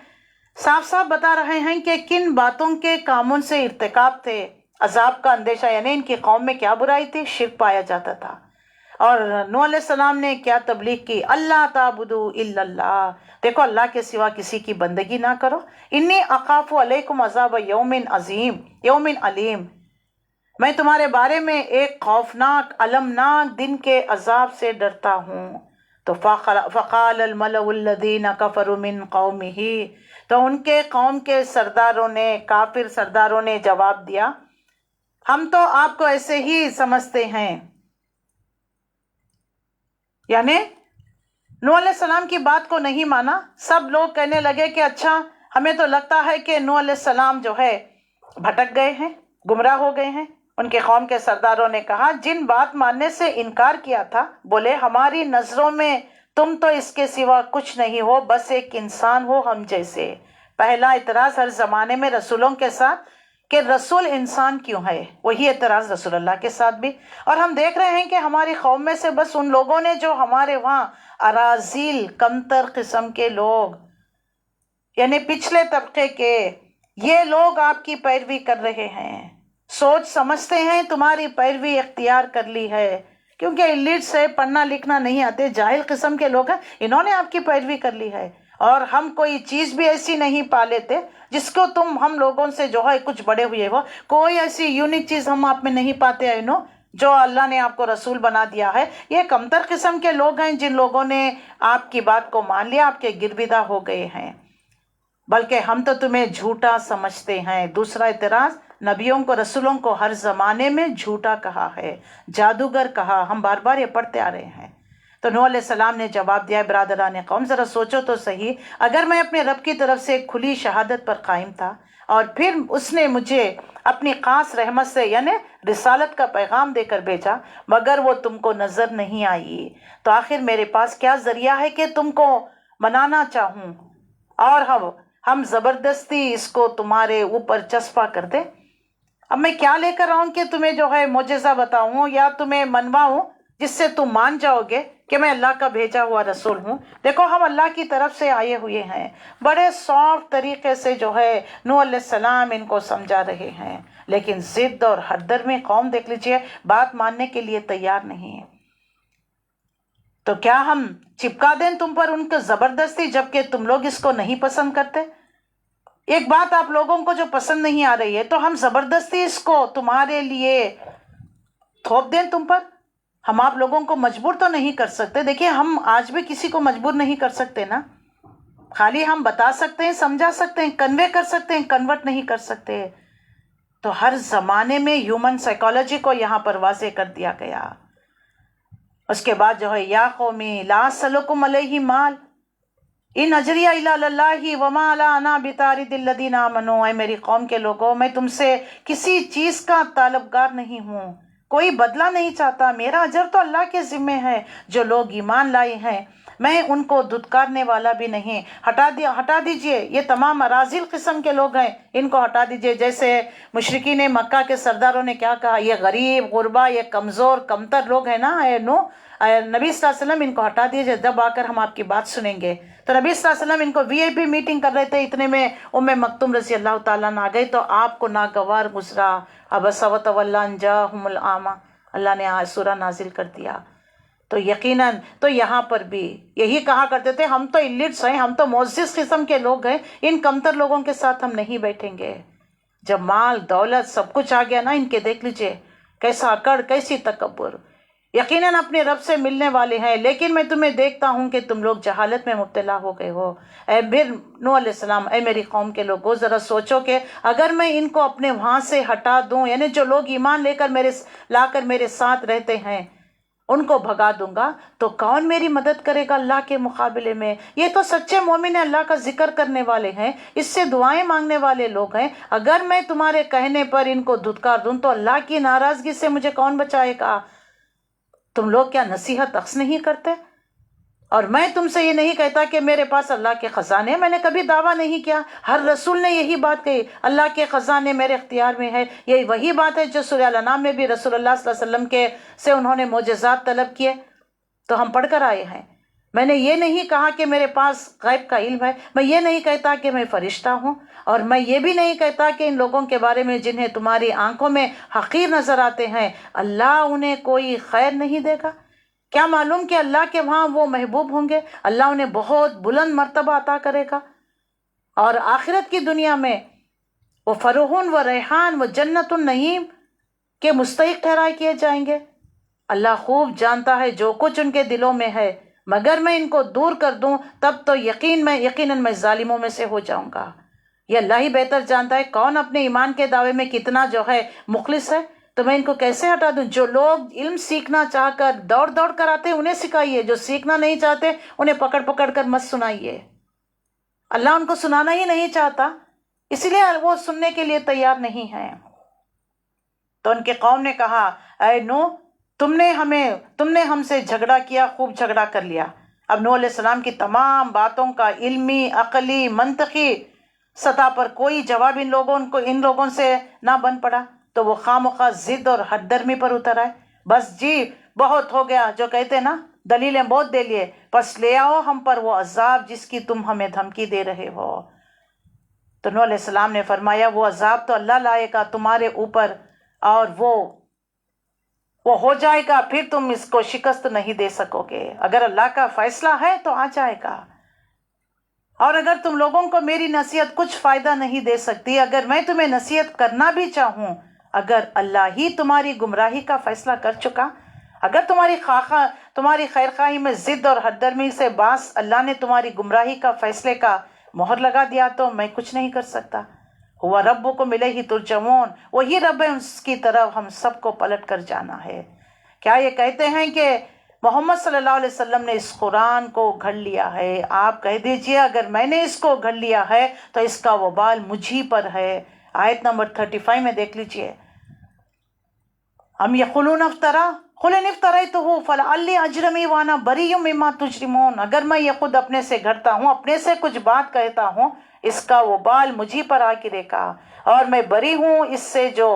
صاف صاف بتا رہے ہیں کہ کن باتوں کے کاموں سے ارتکاب تھے. عذاب کا اندیشہ، یعنی ان کی قوم میں کیا برائی تھی؟ شرک پایا جاتا تھا. اور نوح علیہ السلام نے کیا تبلیغ کی؟ اللہ تعبدوا الا اللہ، دیکھو اللہ کے سوا کسی کی بندگی نہ کرو. انی اخاف علیکم عذاب یوم عظیم یوم علیم، میں تمہارے بارے میں ایک خوفناک المناک دن کے عذاب سے ڈرتا ہوں. تو فقال الملأ الذین کفروا من قومہ، تو ان کے قوم کے سرداروں نے، کافر سرداروں نے جواب دیا، ہم تو آپ کو ایسے ہی سمجھتے ہیں. یعنی نوح علیہ السلام کی بات کو نہیں مانا. سب لوگ کہنے لگے کہ اچھا ہمیں تو لگتا ہے کہ نوح علیہ السلام جو ہے بھٹک گئے ہیں، گمراہ ہو گئے ہیں. ان کے قوم کے سرداروں نے کہا، جن بات ماننے سے انکار کیا تھا، بولے ہماری نظروں میں تم تو اس کے سوا کچھ نہیں ہو، بس ایک انسان ہو ہم جیسے. پہلا اعتراض ہر زمانے میں رسولوں کے ساتھ کہ رسول انسان کیوں ہے، وہی اعتراض رسول اللہ کے ساتھ بھی. اور ہم دیکھ رہے ہیں کہ ہماری قوم میں سے بس ان لوگوں نے جو ہمارے وہاں اراذیل کمتر قسم کے لوگ، یعنی پچھلے طبقے کے، یہ لوگ آپ کی پیروی کر رہے ہیں، سوچ سمجھتے ہیں تمہاری پیروی اختیار کر لی ہے، کیونکہ ایلیٹ سے پڑھنا لکھنا نہیں آتے، جاہل قسم کے لوگ ہیں، انہوں نے آپ کی پیروی کر لی ہے. اور ہم کوئی چیز بھی ایسی نہیں پا لیتے جس کو تم ہم لوگوں سے جو ہے کچھ بڑے ہوئے ہو. کوئی ایسی یونیک چیز ہم آپ میں نہیں پاتے جو اللہ نے آپ کو رسول بنا دیا ہے. یہ کمتر قسم کے لوگ ہیں جن لوگوں نے آپ کی بات کو مان لیا، آپ کے گرویدہ ہو گئے ہیں، بلکہ ہم تو تمہیں جھوٹا سمجھتے ہیں. دوسرا اعتراض، نبیوں کو رسولوں کو ہر زمانے میں جھوٹا کہا ہے، جادوگر کہا، ہم بار بار یہ پڑھتے آ رہے ہیں. تو نوح علیہ السلام نے جواب دیا، برادران قوم ذرا سوچو تو صحیح، اگر میں اپنے رب کی طرف سے کھلی شہادت پر قائم تھا اور پھر اس نے مجھے اپنی خاص رحمت سے یعنی رسالت کا پیغام دے کر بھیجا، مگر وہ تم کو نظر نہیں آئی، تو آخر میرے پاس کیا ذریعہ ہے کہ تم کو منانا چاہوں اور ہم زبردستی اس کو تمہارے اوپر چسپا کر دیں. اب میں کیا لے کر آؤں کہ تمہیں جو ہے معجزہ بتاؤں یا تمہیں منواؤں جس سے تم مان جاؤ گے کہ میں اللہ کا بھیجا ہوا رسول ہوں. دیکھو ہم اللہ کی طرف سے آئے ہوئے ہیں. بڑے سافٹ طریقے سے جو ہے نوح علیہ السلام ان کو سمجھا رہے ہیں، لیکن ضد اور حدر میں قوم دیکھ لیجئے بات ماننے کے لیے تیار نہیں ہے. تو کیا ہم چپکا دیں تم پر ان کو زبردستی جبکہ تم لوگ اس کو نہیں پسند کرتے؟ ایک بات آپ لوگوں کو جو پسند نہیں آ رہی ہے تو ہم زبردستی اس کو تمہارے لیے تھوپ دیں تم پر؟ ہم آپ لوگوں کو مجبور تو نہیں کر سکتے. دیکھیے ہم آج بھی کسی کو مجبور نہیں کر سکتے نا، خالی ہم بتا سکتے ہیں، سمجھا سکتے ہیں، کنوے کر سکتے ہیں، کنورٹ نہیں کر سکتے. تو ہر زمانے میں ہیومن سائیکالوجی کو یہاں پر واضح کر دیا گیا. اس کے بعد جو ہے یا قومی لا اسألکم علیہ مال ان اجریہ الا اللہ وما انا بطارد الذین آمنوا، اے میری قوم کے لوگوں میں تم سے کسی چیز کا طلبگار نہیں ہوں، کوئی بدلہ نہیں چاہتا، میرا اجر تو اللہ کے ذمے ہے. جو لوگ ایمان لائے ہیں میں ان کو دھتکارنے والا بھی نہیں. ہٹا دیجئے، یہ تمام اراذل قسم کے لوگ ہیں، ان کو ہٹا دیجئے. جیسے مشرکین مکہ کے سرداروں نے کیا کہا، یہ غریب غربا، یہ کمزور کمتر لوگ ہیں نا، نبی صلی اللہ علیہ وسلم ان کو ہٹا دیجئے، جب آ کر ہم آپ کی بات سنیں گے. تو نبی صلی اللہ علیہ وسلم ان کو VIP میٹنگ کر رہے تھے، اتنے میں مکتوم رضی اللہ تعالیٰ عنہ آ گئی تو آپ کو ناگوار گزرا. عبس وتولی ان جاءہم الأعمى، اللہ نے سورہ نازل کر دیا. تو یقیناً تو یہاں پر بھی یہی کہا کرتے تھے، ہم تو ایلیٹس ہیں، ہم تو معزز قسم کے لوگ ہیں، ان کمتر لوگوں کے ساتھ ہم نہیں بیٹھیں گے. جب مال دولت سب کچھ آ گیا نا ان کے، دیکھ لیجئے کیسا اکڑ، کیسی تکبر. یقیناً اپنے رب سے ملنے والے ہیں، لیکن میں تمہیں دیکھتا ہوں کہ تم لوگ جہالت میں مبتلا ہو گئے ہو. اے نوح علیہ السلام، اے میری قوم کے لوگوں، ذرا سوچو کہ اگر میں ان کو اپنے وہاں سے ہٹا دوں، یعنی جو لوگ ایمان لا کر میرے ساتھ رہتے ہیں ان کو بھگا دوں گا، تو کون میری مدد کرے گا اللہ کے مقابلے میں؟ یہ تو سچے مومن ہیں، اللہ کا ذکر کرنے والے ہیں، اس سے دعائیں مانگنے والے لوگ ہیں. اگر میں تمہارے کہنے پر ان کو دھتکار دوں تو اللہ کی ناراضگی سے مجھے کون بچائے گا؟ تم لوگ کیا نصیحت اخذ نہیں کرتے؟ اور میں تم سے یہ نہیں کہتا کہ میرے پاس اللہ کے خزانے ہیں، میں نے کبھی دعویٰ نہیں کیا. ہر رسول نے یہی بات کہی، اللہ کے خزانے میرے اختیار میں ہے. یہی وہی بات ہے جو سورہ الانعام میں بھی رسول اللہ صلی اللہ علیہ وسلم سے انہوں نے معجزات طلب کیے، تو ہم پڑھ کر آئے ہیں. میں نے یہ نہیں کہا کہ میرے پاس غیب کا علم ہے، میں یہ نہیں کہتا کہ میں فرشتہ ہوں، اور میں یہ بھی نہیں کہتا کہ ان لوگوں کے بارے میں جنہیں تمہاری آنکھوں میں حقیر نظر آتے ہیں اللہ انہیں کوئی خیر نہیں دے گا۔ کیا معلوم کہ اللہ کے وہاں وہ محبوب ہوں گے، اللہ انہیں بہت بلند مرتبہ عطا کرے گا، اور آخرت کی دنیا میں وہ فروحن و ریحان و جنت النعیم کے مستحق ٹھہرائے کیے جائیں گے۔ اللہ خوب جانتا ہے جو کچھ ان کے دلوں میں ہے، مگر میں ان کو دور کر دوں تب تو یقیناً میں ظالموں میں سے ہو جاؤں گا۔ یہ اللہ ہی بہتر جانتا ہے کون اپنے ایمان کے دعوے میں کتنا جو ہے مخلص ہے، تو میں ان کو کیسے ہٹا دوں؟ جو لوگ علم سیکھنا چاہ کر دوڑ کر آتے ہیں انہیں سکھائیے، جو سیکھنا نہیں چاہتے انہیں پکڑ کر مت سنائیے۔ اللہ ان کو سنانا ہی نہیں چاہتا، اسی لیے وہ سننے کے لیے تیار نہیں ہیں۔ تو ان کے قوم نے کہا اے نوح تم نے ہم سے جھگڑا کیا، خوب جھگڑا کر لیا۔ اب نوح علیہ السلام کی تمام باتوں کا علمی، عقلی، منطقی سطح پر کوئی جواب ان لوگوں سے نہ بن پڑا، تو وہ خواہ ضد اور حد درمی پر اتر آئے۔ بس جی بہت ہو گیا، جو کہتے نا دلیلیں بہت دے لیے، بس لے آؤ ہم پر وہ عذاب جس کی تم ہمیں دھمکی دے رہے ہو۔ تو نوح علیہ السلام نے فرمایا وہ عذاب تو اللہ لائے گا تمہارے اوپر، اور وہ ہو جائے گا، پھر تم اس کو شکست نہیں دے سکو گے۔ اگر اللہ کا فیصلہ ہے تو آ جائے گا، اور اگر تم لوگوں کو میری نصیحت کچھ فائدہ نہیں دے سکتی، اگر میں تمہیں نصیحت کرنا بھی چاہوں، اگر اللہ ہی تمہاری گمراہی کا فیصلہ کر چکا، اگر تمہاری خیر خواہی میں ضد اور حد درمی سے باعث اللہ نے تمہاری گمراہی کا فیصلے کا مہر لگا دیا، تو میں کچھ نہیں کر سکتا۔ ہوا ربکم الیہ ترجعون، وہی رب ہے، اس کی طرف ہم سب کو پلٹ کر جانا ہے۔ کیا یہ کہتے ہیں کہ محمد صلی اللہ علیہ وسلم نے اس قرآن کو گھڑ لیا ہے؟ آپ کہہ دیجئے اگر میں نے اس کو گھڑ لیا ہے تو اس کا وبال مجھی پر ہے۔ آیت نمبر 35 میں دیکھ لیجئے، ام یقولون افترا قل ان افتریتہ فلعلی اجرمی وانا بریء مما تجرمون، اگر میں یہ خود اپنے سے گھڑتا ہوں، اپنے سے کچھ بات کہتا ہوں، اس کا وبال مجھی پر آ گرے گا، اور میں بری ہوں اس سے جو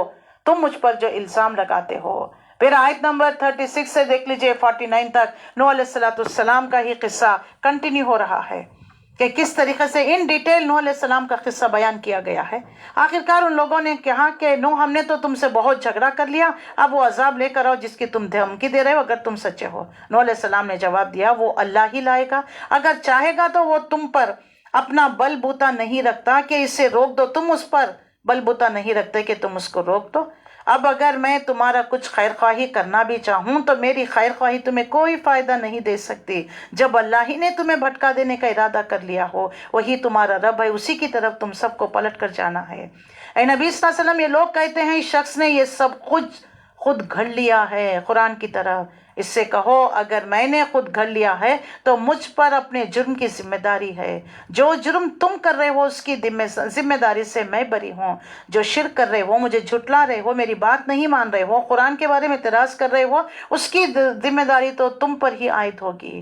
تم مجھ پر جو الزام لگاتے ہو۔ پھر آیت نمبر 36 سے دیکھ لیجئے 49 تک نوح علیہ السلام کا ہی قصہ کنٹینیو ہو رہا ہے کہ کس طریقے سے ان ڈیٹیل نوح علیہ السلام کا قصہ بیان کیا گیا ہے۔ آخرکار ان لوگوں نے کہا کہ نوح ہم نے تو تم سے بہت جھگڑا کر لیا، اب وہ عذاب لے کر آؤ جس کی تم دھمکی دے رہے ہو اگر تم سچے ہو۔ نوح علیہ السلام نے جواب دیا وہ اللہ ہی لائے گا، اگر چاہے گا تو وہ تم پر اپنا بل بوتا نہیں رکھتا کہ اسے روک دو، تم اس پر بل بوتا نہیں رکھتے کہ تم اس کو روک دو۔ اب اگر میں تمہارا کچھ خیر خواہی کرنا بھی چاہوں تو میری خیر خواہی تمہیں کوئی فائدہ نہیں دے سکتی، جب اللہ ہی نے تمہیں بھٹکا دینے کا ارادہ کر لیا ہو، وہی تمہارا رب ہے، اسی کی طرف تم سب کو پلٹ کر جانا ہے۔ اے نبی صلی اللہ علیہ وسلم، یہ لوگ کہتے ہیں اس شخص نے یہ سب خود گھڑ لیا ہے قرآن کی طرف، اس سے کہو اگر میں نے خود گھڑ لیا ہے تو مجھ پر اپنے جرم کی ذمہ داری ہے، جو جرم تم کر رہے ہو اس کی ذمہ داری سے میں بری ہوں، جو شرک کر رہے ہو، مجھے جھٹلا رہے ہو، میری بات نہیں مان رہے ہو، قرآن کے بارے میں اعتراض کر رہے ہو، اس کی ذمہ داری تو تم پر ہی عائد ہوگی۔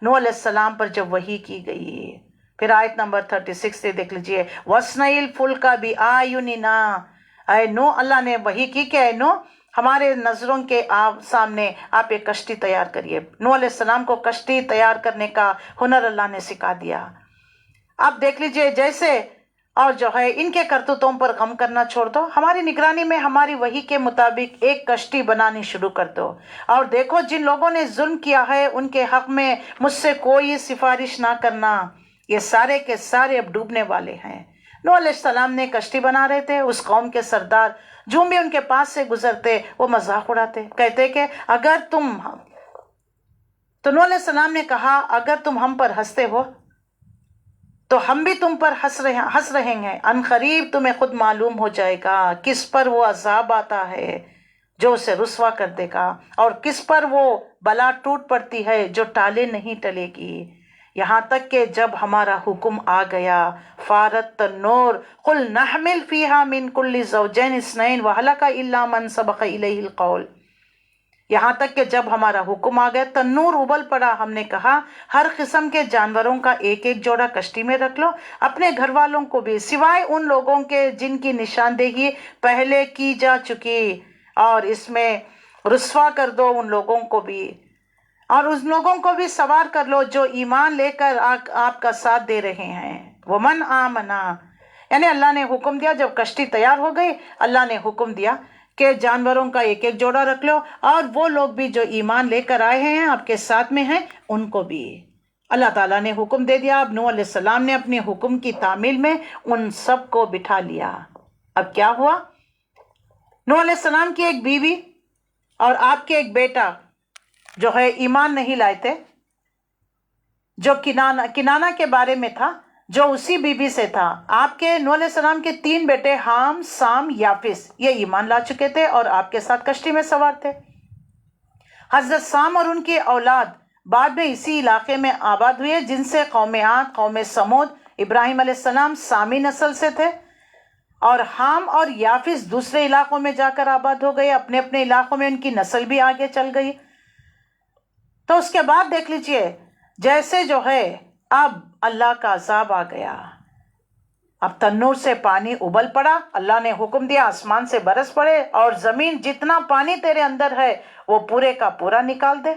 نوح علیہ السلام پر جب وحی کی گئی، پھر آیت نمبر 36 سے دیکھ لیجئے، وَاصْنَعِ الْفُلْكَ بِأَعْيُنِنَا، اے نوح اللہ نے وحی کی کہ اے نوح ہمارے نظروں کے سامنے آپ ایک کشتی تیار کریے۔ نوح علیہ السلام کو کشتی تیار کرنے کا ہنر اللہ نے سکھا دیا۔ اب دیکھ لیجئے جیسے، اور جو ہے ان کے کرتوتوں پر غم کرنا چھوڑ دو، ہماری نگرانی میں ہماری وحی کے مطابق ایک کشتی بنانی شروع کر دو، اور دیکھو جن لوگوں نے ظلم کیا ہے ان کے حق میں مجھ سے کوئی سفارش نہ کرنا، یہ سارے کے سارے اب ڈوبنے والے ہیں۔ نوح علیہ السلام نے کشتی بنا رہے تھے، اس قوم کے سردار جو بھی ان کے پاس سے گزرتے وہ مذاق اڑاتے، کہتے کہ اگر تم، تو نوح علیہ السلام نے کہا اگر تم ہم پر ہنستے ہو تو ہم بھی تم پر ہنس رہیں گے، ان قریب تمہیں خود معلوم ہو جائے گا کس پر وہ عذاب آتا ہے جو اسے رسوا کر دے گا، اور کس پر وہ بلا ٹوٹ پڑتی ہے جو ٹالے نہیں ٹلے گی، یہاں تک کہ جب ہمارا حکم آ گیا، فارت النور قل نحمل فیہا من کل زوجین اثنین وہلک الا من سبق الیہ القول، یہاں تک کہ جب ہمارا حکم آ گیا تنور ابل پڑا، ہم نے کہا ہر قسم کے جانوروں کا ایک ایک جوڑا کشتی میں رکھ لو، اپنے گھر والوں کو بھی سوائے ان لوگوں کے جن کی نشاندہی پہلے کی جا چکی، اور اس میں رسوا کر دو ان لوگوں کو بھی، اور ان لوگوں کو بھی سوار کر لو جو ایمان لے کر آپ کا ساتھ دے رہے ہیں۔ ومن آمنا، یعنی اللہ نے حکم دیا، جب کشتی تیار ہو گئی اللہ نے حکم دیا کہ جانوروں کا ایک ایک جوڑا رکھ لو، اور وہ لوگ بھی جو ایمان لے کر آئے ہیں آپ کے ساتھ میں ہیں ان کو بھی اللہ تعالیٰ نے حکم دے دیا۔ اب نوح علیہ السلام نے اپنے حکم کی تعمیل میں ان سب کو بٹھا لیا۔ اب کیا ہوا؟ نوح علیہ السلام کی ایک بیوی اور آپ کے ایک بیٹا جو ہے ایمان نہیں لائے تھے، جو کنانہ کے بارے میں تھا، جو اسی بیوی سے تھا۔ آپ کے نوح علیہ السلام کے 3 بیٹے حام، سام، یافس، یہ ایمان لا چکے تھے اور آپ کے ساتھ کشتی میں سوار تھے۔ حضرت سام اور ان کی اولاد بعد میں اسی علاقے میں آباد ہوئے، جن سے قوم عاد، قوم سمود، ابراہیم علیہ السلام سامی نسل سے تھے، اور حام اور یافس دوسرے علاقوں میں جا کر آباد ہو گئے، اپنے اپنے علاقوں میں ان کی نسل بھی آگے چل گئی۔ تو اس کے بعد دیکھ لیجئے، جیسے جو ہے اب اللہ کا عذاب آ گیا، اب تنور سے پانی ابل پڑا، اللہ نے حکم دیا آسمان سے برس پڑے اور زمین جتنا پانی تیرے اندر ہے وہ پورے کا پورا نکال دے۔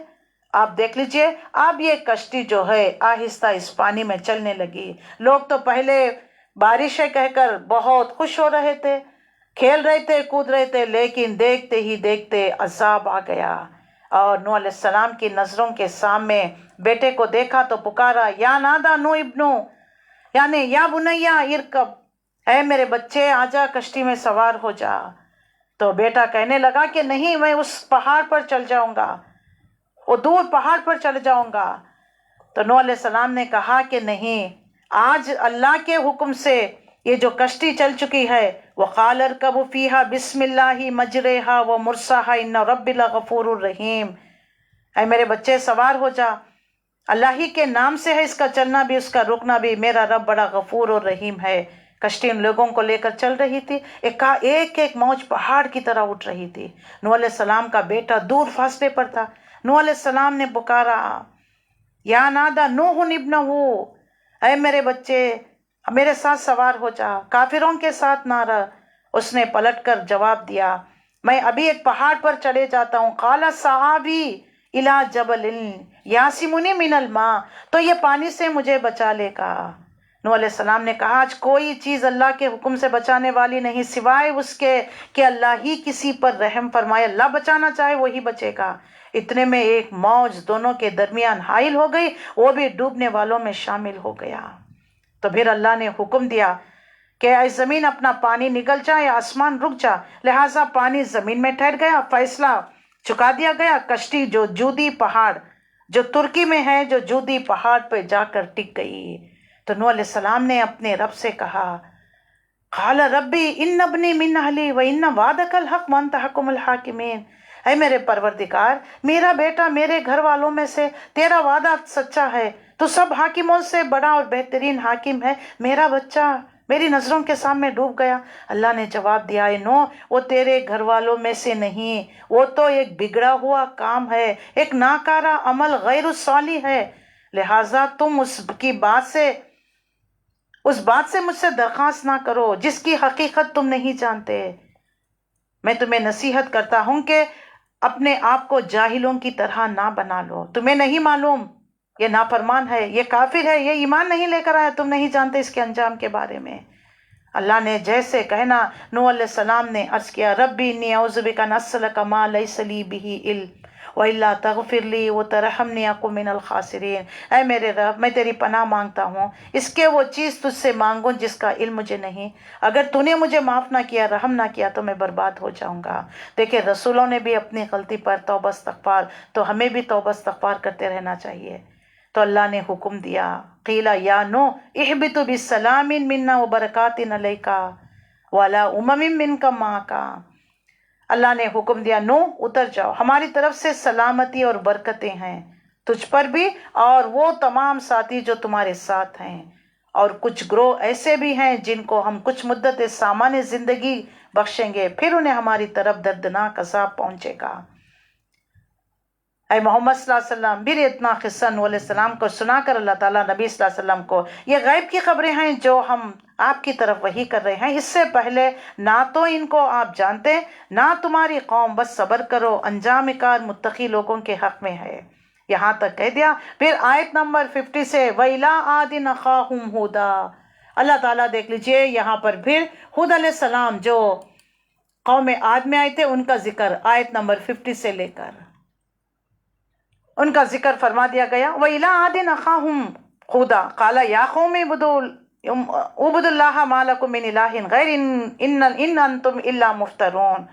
آپ دیکھ لیجئے، اب یہ کشتی جو ہے آہستہ اس پانی میں چلنے لگی۔ لوگ تو پہلے بارش ہے کہہ کر بہت خوش ہو رہے تھے، کھیل رہے تھے، کود رہے تھے، لیکن دیکھتے ہی دیکھتے عذاب آ گیا۔ اور نوح علیہ السلام کی نظروں کے سامنے بیٹے کو دیکھا تو پکارا، یا نادا نو ابنو، یعنی یا بنیا ارکب، اے میرے بچے آجا کشتی میں سوار ہو جا۔ تو بیٹا کہنے لگا کہ نہیں، میں اس پہاڑ پر چل جاؤں گا، وہ دور پہاڑ پر چل جاؤں گا۔ تو نوح علیہ السلام نے کہا کہ نہیں، آج اللہ کے حکم سے یہ جو کشتی چل چکی ہے، وَقَالَ ارْكَبُوا فِيهَا بِسْمِ اللَّهِ مَجْرَاهَا وَمُرْسَاهَا إِنَّ رَبِّي لَغَفُورٌ رَحِيمٌ، اے میرے بچے سوار ہو جا، اللہ ہی کے نام سے ہے اس کا چلنا بھی، اس کا رکنا بھی، میرا رب بڑا غفور اور رحیم ہے۔ کشتی ان لوگوں کو لے کر چل رہی تھی، ایک ایک موج پہاڑ کی طرح اٹھ رہی تھی۔ نوح علیہ السلام کا بیٹا دور فاصلے پر تھا۔ نوح علیہ السلام نے پکارا، یا نادا نوح ابنہ، اے میرے بچے میرے ساتھ سوار ہو جا، کافروں کے ساتھ نہ رہ۔ اس نے پلٹ کر جواب دیا، میں ابھی ایک پہاڑ پر چلے جاتا ہوں۔ قال صحابی الی جبل یعصمنی من الماء، تو یہ پانی سے مجھے بچا لے گا۔ نوح علیہ السلام نے کہا، آج کوئی چیز اللہ کے حکم سے بچانے والی نہیں سوائے اس کے کہ اللہ ہی کسی پر رحم فرمائے، اللہ بچانا چاہے وہی بچے گا۔ اتنے میں ایک موج دونوں کے درمیان حائل ہو گئی، وہ بھی ڈوبنے والوں میں شامل ہو گیا۔ تو پھر اللہ نے حکم دیا کہ اے زمین اپنا پانی نگل جائے، آسمان رک جا، لہٰذا پانی زمین میں ٹھہر گیا، فیصلہ چکا دیا گیا۔ کشتی جو جودی پہاڑ، جو ترکی میں ہے، جو جودی پہاڑ پہ جا کر ٹک گئی۔ تو نوح علیہ السلام نے اپنے رب سے کہا، قال ربی ان ابنی من اہلی وان وعدک الحق وانت حکم الحاکمین، اے میرے پروردگار، میرا بیٹا میرے گھر والوں میں سے، تیرا وعدہ سچا ہے، تو سب حاکموں سے بڑا اور بہترین حاکم ہے، میرا بچہ میری نظروں کے سامنے ڈوب گیا۔ اللہ نے جواب دیا، اے نوح، وہ تیرے گھر والوں میں سے نہیں، وہ تو ایک بگڑا ہوا کام ہے، ایک ناکارہ عمل غیر الصالح ہے، لہٰذا تم اس بات سے مجھ سے درخواست نہ کرو جس کی حقیقت تم نہیں جانتے۔ میں تمہیں نصیحت کرتا ہوں کہ اپنے آپ کو جاہلوں کی طرح نہ بنا لو، تمہیں نہیں معلوم یہ نافرمان ہے، یہ کافر ہے، یہ ایمان نہیں لے کر آیا، تم نہیں جانتے اس کے انجام کے بارے میں۔ اللہ نے جیسے کہنا، نوح علیہ السلام نے عرض کیا، ربی انی اعوذ بک ان اسألک ما لیس لی بہ علم وَإِلَّا تَغْفِرْ لِي وَتَرْحَمْنِي أَكُن مِّنَ الْخَاسِرِينَ، اے میرے رب میں تیری پناہ مانگتا ہوں، اس کے وہ چیز تجھ سے مانگوں جس کا علم مجھے نہیں، اگر تو نے مجھے معاف نہ کیا، رحم نہ کیا تو میں برباد ہو جاؤں گا۔ دیکھیں رسولوں نے بھی اپنی غلطی پر توبہ استغفار، تو ہمیں بھی توبہ استغفار کرتے رہنا چاہیے۔ تو اللہ نے حکم دیا، قیل یا نوح اہبط بسلام منا وبرکات علیک وعلی امم منک معک، اللہ نے حکم دیا، نوح اتر جاؤ، ہماری طرف سے سلامتی اور برکتیں ہیں تجھ پر بھی اور وہ تمام ساتھی جو تمہارے ساتھ ہیں، اور کچھ گروہ ایسے بھی ہیں جن کو ہم کچھ مدت سامان زندگی بخشیں گے، پھر انہیں ہماری طرف دردناک عذاب پہنچے گا۔ اے محمد صلی اللہ علیہ وسلم، پھر اتنا قصہ نوح علیہ السلام کو سنا کر اللہ تعالیٰ نبی صلی اللہ علیہ وسلم کو، یہ غیب کی خبریں ہیں جو ہم آپ کی طرف وحی کر رہے ہیں، اس سے پہلے نہ تو ان کو آپ جانتے نہ تمہاری قوم، بس صبر کرو، انجام کار متقی لوگوں کے حق میں ہے۔ یہاں تک کہہ دیا. پھر آیت نمبر 50 سے وَإِلَىٰ عَادٍ أَخَاهُمْ هُودًا. اللہ تعالیٰ دیکھ لیجئے یہاں پر پھر ہود علیہ السلام جو قوم عاد میں آئے تھے ان کا ذکر آیت نمبر 50 سے لے کر ان کا ذکر فرما دیا گیا. وَإِلَىٰ عَادٍ أَخَاهُمْ هُودًا قَالَ يَا قَوْمِ اعْبُدُوا اللَّهَ مَا لَكُم مِّنْ إِلَٰهٍ غَيْرُهُ إِنْ أَنتُمْ إِلَّا مُفْتَرُونَ.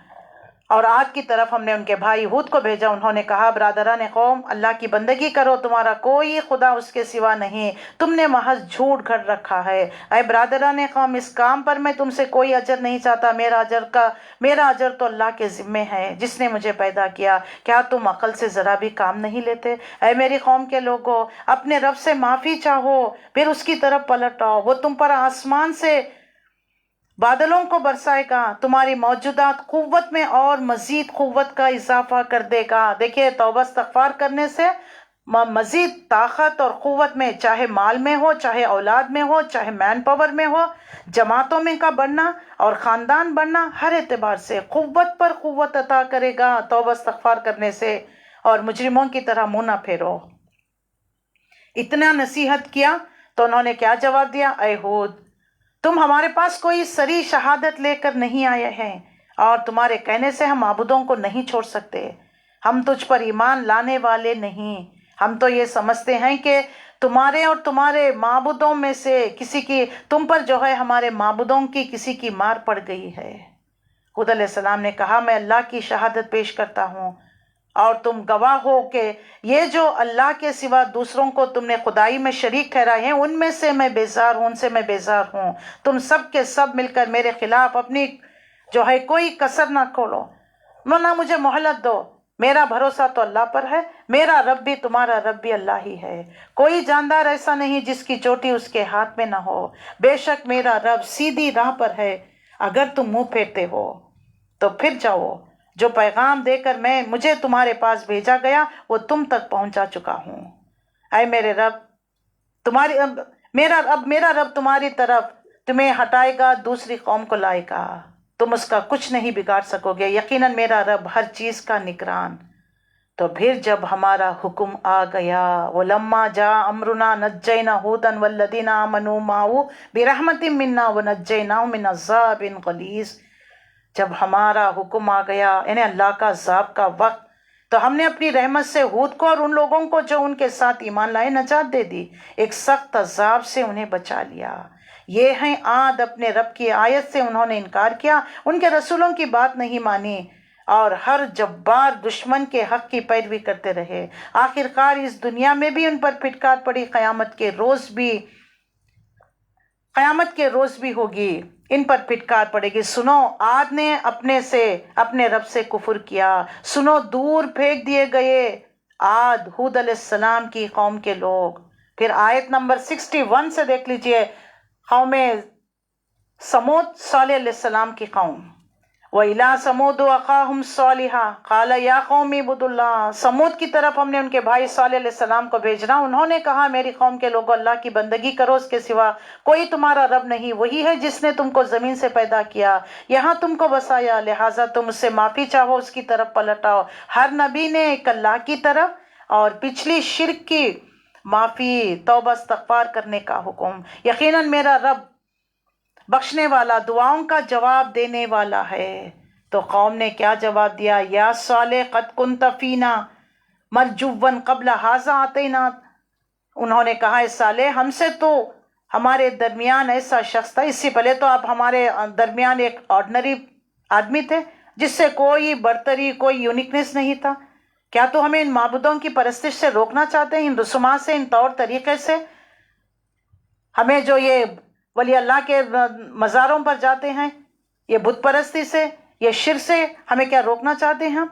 اور عاد کی طرف ہم نے ان کے بھائی ہود کو بھیجا. انہوں نے کہا برادران قوم اللہ کی بندگی کرو، تمہارا کوئی خدا اس کے سوا نہیں، تم نے محض جھوٹ گھڑ رکھا ہے. اے برادران قوم اس کام پر میں تم سے کوئی اجر نہیں چاہتا، میرا اجر تو اللہ کے ذمے ہے جس نے مجھے پیدا کیا. کیا تم عقل سے ذرا بھی کام نہیں لیتے؟ اے میری قوم کے لوگوں اپنے رب سے معافی چاہو پھر اس کی طرف پلٹ آؤ، وہ تم پر آسمان سے بادلوں کو برسائے گا، تمہاری موجودات قوت میں اور مزید قوت کا اضافہ کر دے گا. دیکھیے توبہ استغفار کرنے سے مزید طاقت اور قوت میں، چاہے مال میں ہو، چاہے اولاد میں ہو، چاہے مین پاور میں ہو، جماعتوں میں کا بڑھنا اور خاندان بڑھنا، ہر اعتبار سے قوت پر قوت عطا کرے گا توبہ استغفار کرنے سے. اور مجرموں کی طرح منہ نہ پھیرو. اتنا نصیحت کیا تو انہوں نے کیا جواب دیا؟ اے ہود تم ہمارے پاس کوئی صریح شہادت لے کر نہیں آئے ہیں اور تمہارے کہنے سے ہم معبودوں کو نہیں چھوڑ سکتے. ہم تجھ پر ایمان لانے والے نہیں، ہم تو یہ سمجھتے ہیں کہ تمہارے اور تمہارے معبودوں میں سے کسی کی تم پر جو ہے ہمارے معبودوں کی کسی کی مار پڑ گئی ہے. ہود علیہ السلام نے کہا میں اللہ کی شہادت پیش کرتا ہوں اور تم گواہ ہو کہ یہ جو اللہ کے سوا دوسروں کو تم نے خدائی میں شریک ٹھہرائے ہیں ان میں سے میں بیزار ہوں، ان سے میں بیزار ہوں. تم سب کے سب مل کر میرے خلاف اپنی جو ہے کوئی کسر نہ کھولو، ورنہ مجھے مہلت دو. میرا بھروسہ تو اللہ پر ہے، میرا رب بھی تمہارا رب بھی اللہ ہی ہے. کوئی جاندار ایسا نہیں جس کی چوٹی اس کے ہاتھ میں نہ ہو. بے شک میرا رب سیدھی راہ پر ہے. اگر تم منہ پھیرتے ہو تو پھر جاؤ، جو پیغام دے کر مجھے تمہارے پاس بھیجا گیا وہ تم تک پہنچا چکا ہوں. اے میرے رب میرا رب تمہاری طرف تمہیں ہٹائے گا، دوسری قوم کو لائے گا، تم اس کا کچھ نہیں بگاڑ سکو گے. یقیناً میرا رب ہر چیز کا نگران. تو پھر جب ہمارا حکم آ گیا وَلَمَّا جَاءَ أَمْرُنَا نَجَّيْنَا هُودًا وَالَّذِينَ آمَنُوا مَعَهُ بِرَحْمَةٍ مِنَّا وَنَجَّيْنَاهُمْ مِنْ عَذَابٍ غَلِيظٍ. جب ہمارا حکم آ گیا یعنی اللہ کا عذاب کا وقت، تو ہم نے اپنی رحمت سے ہود کو اور ان لوگوں کو جو ان کے ساتھ ایمان لائے نجات دے دی، ایک سخت عذاب سے انہیں بچا لیا. یہ ہیں عاد، اپنے رب کی آیت سے انہوں نے انکار کیا، ان کے رسولوں کی بات نہیں مانی اور ہر جبار دشمن کے حق کی پیروی کرتے رہے. آخر کار اس دنیا میں بھی ان پر پھٹکار پڑی، قیامت کے روز بھی ہوگی، ان پر پھٹکار پڑے گی. سنو عاد نے اپنے رب سے کفر کیا، سنو دور پھینک دیے گئے عاد ہود علیہ السلام کی قوم کے لوگ. پھر آیت نمبر 61 سے دیکھ لیجئے قوم سمود، صالح علیہ السلام کی قوم. وَإِلَىٰ ثَمُودُ أَخَاهُمْ صَالِحًا قَالَ يَا قَوْمِ اعْبُدُوا اللَّهَ. سمود کی طرف ہم نے ان کے بھائی صالح علیہ السلام کو بھیجنا. انہوں نے کہا میری قوم کے لوگوں اللہ کی بندگی کرو، اس کے سوا کوئی تمہارا رب نہیں، وہی ہے جس نے تم کو زمین سے پیدا کیا، یہاں تم کو بسایا، لہٰذا تم اس سے معافی چاہو، اس کی طرف پلٹ آؤ. ہر نبی نے ایک اللہ کی طرف اور پچھلی شرک کی معافی، توبہ استغفار کرنے کا حکم. یقیناً میرا رب بخشنے والا، دعاؤں کا جواب دینے والا ہے. تو قوم نے کیا جواب دیا؟ یا صالح قد کنت فینا مرجوا قبل ھذا اتینا. انہوں نے کہا اے صالح ہم سے تو ہمارے درمیان ایسا شخص تھا، اس سے پہلے تو آپ ہمارے درمیان ایک آرڈنری آدمی تھے جس سے کوئی برتری، کوئی یونیکنیس نہیں تھا. کیا تو ہمیں ان معبودوں کی پرستش سے روکنا چاہتے ہیں، ان رسومات سے، ان طور طریقے سے؟ ہمیں جو یہ ولی اللہ کے مزاروں پر جاتے ہیں، یہ بت پرستی سے، یہ شرک سے ہمیں کیا روکنا چاہتے ہیں ہم،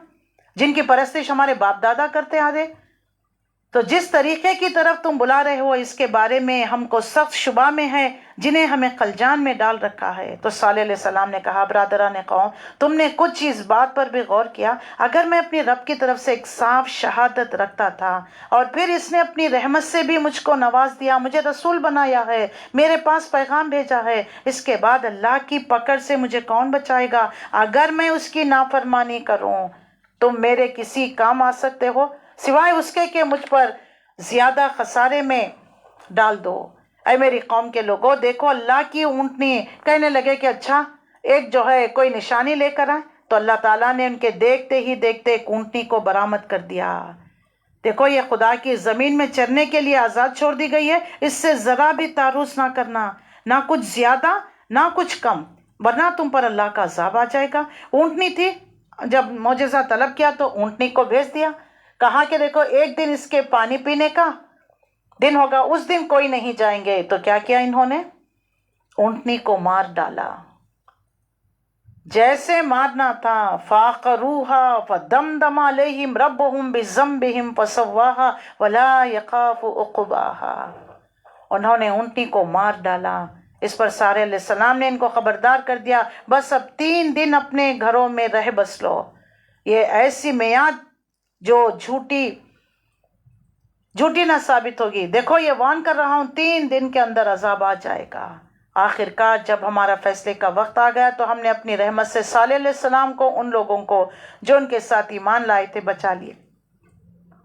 جن کی پرستش ہمارے باپ دادا کرتے آ رہے؟ تو جس طریقے کی طرف تم بلا رہے ہو اس کے بارے میں ہم کو سخت شبہ میں ہے، جنہیں ہمیں خلجان میں ڈال رکھا ہے. تو صالح علیہ السلام نے کہا برادران قوم تم نے کچھ اس بات پر بھی غور کیا، اگر میں اپنی رب کی طرف سے ایک صاف شہادت رکھتا تھا اور پھر اس نے اپنی رحمت سے بھی مجھ کو نواز دیا، مجھے رسول بنایا ہے، میرے پاس پیغام بھیجا ہے، اس کے بعد اللہ کی پکڑ سے مجھے کون بچائے گا؟ اگر میں اس کی نافرمانی کروں تم میرے کسی کام آ سکتے ہو؟ سوائے اس کے کہ مجھ پر زیادہ خسارے میں ڈال دو۔ اے میری قوم کے لوگوں، دیکھو اللہ کی اونٹنی، کہنے لگے کہ اچھا ایک جو ہے کوئی نشانی لے کر آئے، تو اللہ تعالیٰ نے ان کے دیکھتے ہی دیکھتے ایک اونٹنی کو برآمد کر دیا۔ دیکھو یہ خدا کی زمین میں چرنے کے لیے آزاد چھوڑ دی گئی ہے، اس سے ذرا بھی تعرض نہ کرنا، نہ کچھ زیادہ نہ کچھ کم، ورنہ تم پر اللہ کا عذاب آ جائے گا۔ اونٹنی تھی، جب معجزہ طلب کیا تو اونٹنی کو بھیج دیا، کہا کہ دیکھو ایک دن اس کے پانی پینے کا دن ہوگا، اس دن کوئی نہیں جائیں گے۔ تو کیا کیا انہوں نے؟ اونٹنی کو مار ڈالا، جیسے مارنا تھا۔ فَعَقَرُوهَا فَدَمْدَمَ عَلَيْهِمْ رَبُّهُمْ بِذَنبِهِمْ فَسَوَّاهَا وَلَا يَخَافُ عُقْبَاهَا۔ انہوں نے اونٹنی کو مار ڈالا۔ اس پر صالح علیہ السلام نے ان کو خبردار کر دیا، بس اب 3 دن اپنے گھروں میں رہ بس لو۔ یہ ایسی میعاد جو جھوٹی نہ ثابت ہوگی۔ دیکھو یہ وان کر رہا ہوں، 3 دن کے اندر عذاب آ جائے گا۔ آخر کار جب ہمارا فیصلے کا وقت آ گیا تو ہم نے اپنی رحمت سے صالح علیہ السلام کو، ان لوگوں کو جو ان کے ساتھ ایمان لائے تھے، بچا لیے۔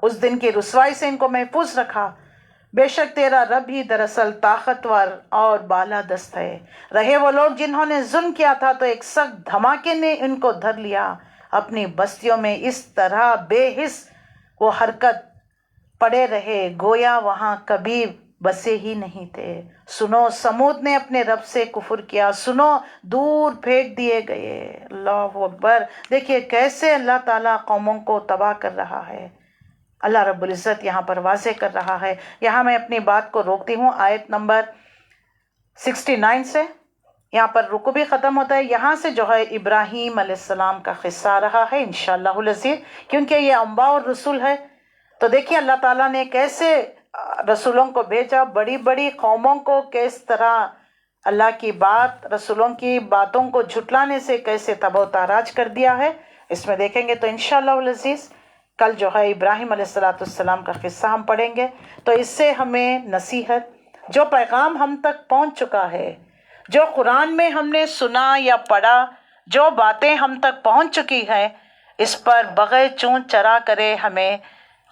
اس دن کی رسوائی سے ان کو محفوظ رکھا۔ بے شک تیرا رب ہی دراصل طاقتور اور بالادست ہے۔ رہے وہ لوگ جنہوں نے ظلم کیا تھا تو ایک سخت دھماکے نے ان کو دھر لیا، اپنی بستیوں میں اس طرح بے حس وہ حرکت پڑے رہے گویا وہاں کبھی بسے ہی نہیں تھے۔ سنو سمود نے اپنے رب سے کفر کیا، سنو دور پھینک دیے گئے۔ اللہ اکبر۔ دیکھیے کیسے اللہ تعالیٰ قوموں کو تباہ کر رہا ہے۔ اللہ رب العزت یہاں پر واضح کر رہا ہے۔ یہاں میں اپنی بات کو روکتی ہوں، آیت نمبر 69 سے یہاں پر رکو بھی ختم ہوتا ہے۔ یہاں سے جو ہے ابراہیم علیہ السلام کا قصہ آ رہا ہے انشاءاللہ العزیز، کیونکہ یہ انبیاء اور رسول ہے۔ تو دیکھیے اللہ تعالیٰ نے کیسے رسولوں کو بھیجا، بڑی بڑی قوموں کو کس طرح اللہ کی بات، رسولوں کی باتوں کو جھٹلانے سے کیسے تباہ و تاراج کر دیا ہے، اس میں دیکھیں گے۔ تو انشاءاللہ العزیز کل جو ہے ابراہیم علیہ السلام کا قصہ ہم پڑھیں گے۔ تو اس سے ہمیں نصیحت، جو پیغام ہم تک پہنچ چکا ہے، جو قرآن میں ہم نے سنا یا پڑھا، جو باتیں ہم تک پہنچ چکی ہیں، اس پر بغیر چون چرا کرے ہمیں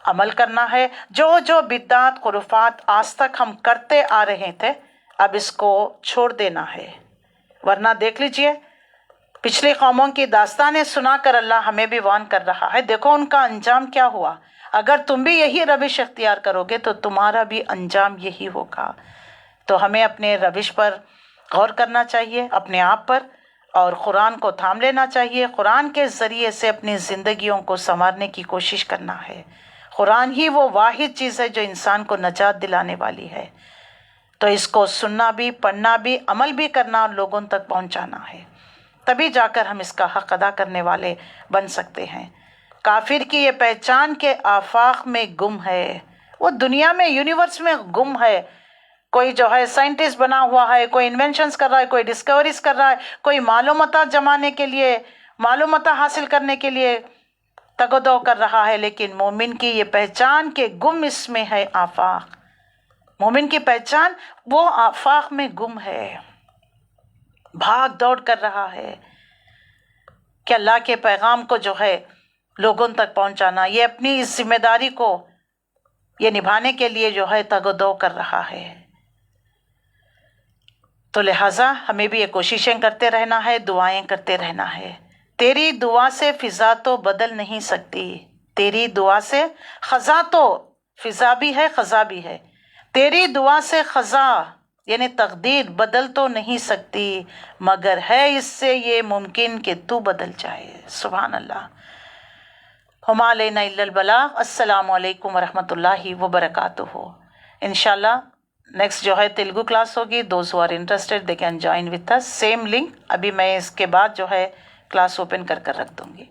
عمل کرنا ہے۔ جو بدعات خرافات آج تک ہم کرتے آ رہے تھے، اب اس کو چھوڑ دینا ہے، ورنہ دیکھ لیجئے پچھلی قوموں کی داستانیں سنا کر اللہ ہمیں بھی وان کر رہا ہے، دیکھو ان کا انجام کیا ہوا۔ اگر تم بھی یہی روش اختیار کرو گے تو تمہارا بھی انجام یہی ہوگا۔ تو ہمیں اپنے روش پر غور کرنا چاہیے، اپنے آپ پر، اور قرآن کو تھام لینا چاہیے۔ قرآن کے ذریعے سے اپنی زندگیوں کو سنوارنے کی کوشش کرنا ہے۔ قرآن ہی وہ واحد چیز ہے جو انسان کو نجات دلانے والی ہے۔ تو اس کو سننا بھی، پڑھنا بھی، عمل بھی کرنا اور لوگوں تک پہنچانا ہے، تبھی جا کر ہم اس کا حق ادا کرنے والے بن سکتے ہیں۔ کافر کی یہ پہچان کے آفاق میں گم ہے، وہ دنیا میں، یونیورس میں گم ہے۔ کوئی جو ہے سائنٹسٹ بنا ہوا ہے، کوئی انوینشنز کر رہا ہے، کوئی ڈسکوریز کر رہا ہے، کوئی معلومات جمانے کے لیے، معلومات حاصل کرنے کے لیے تگ و دو کر رہا ہے، لیکن مومن کی یہ پہچان کہ گم اس میں ہے آفاق۔ مومن کی پہچان وہ آفاق میں گم ہے، بھاگ دوڑ کر رہا ہے کہ اللہ کے پیغام کو جو ہے لوگوں تک پہنچانا، یہ اپنی اس ذمہ داری کو یہ نبھانے کے لیے جو ہے تگ و دو کر رہا ہے۔ تو لہٰذا ہمیں بھی یہ کوششیں کرتے رہنا ہے، دعائیں کرتے رہنا ہے۔ تیری دعا سے فضا تو بدل نہیں سکتی، تیری دعا سے خزاں تو، فضا بھی ہے خزاں بھی ہے، تیری دعا سے خزاں یعنی تقدیر بدل تو نہیں سکتی، مگر ہے اس سے یہ ممکن کہ تو بدل جائے۔ سبحان اللہ۔ وما علینا الا البلاغ۔ السلام علیکم ورحمۃ اللہ وبرکاتہ۔ انشاءاللہ نیکسٹ جو ہے تیلگو کلاس ہوگی۔ Those who are interested they can join with us, same link ابھی میں اس کے بعد جو ہے کلاس اوپن کر رکھ دوں گی۔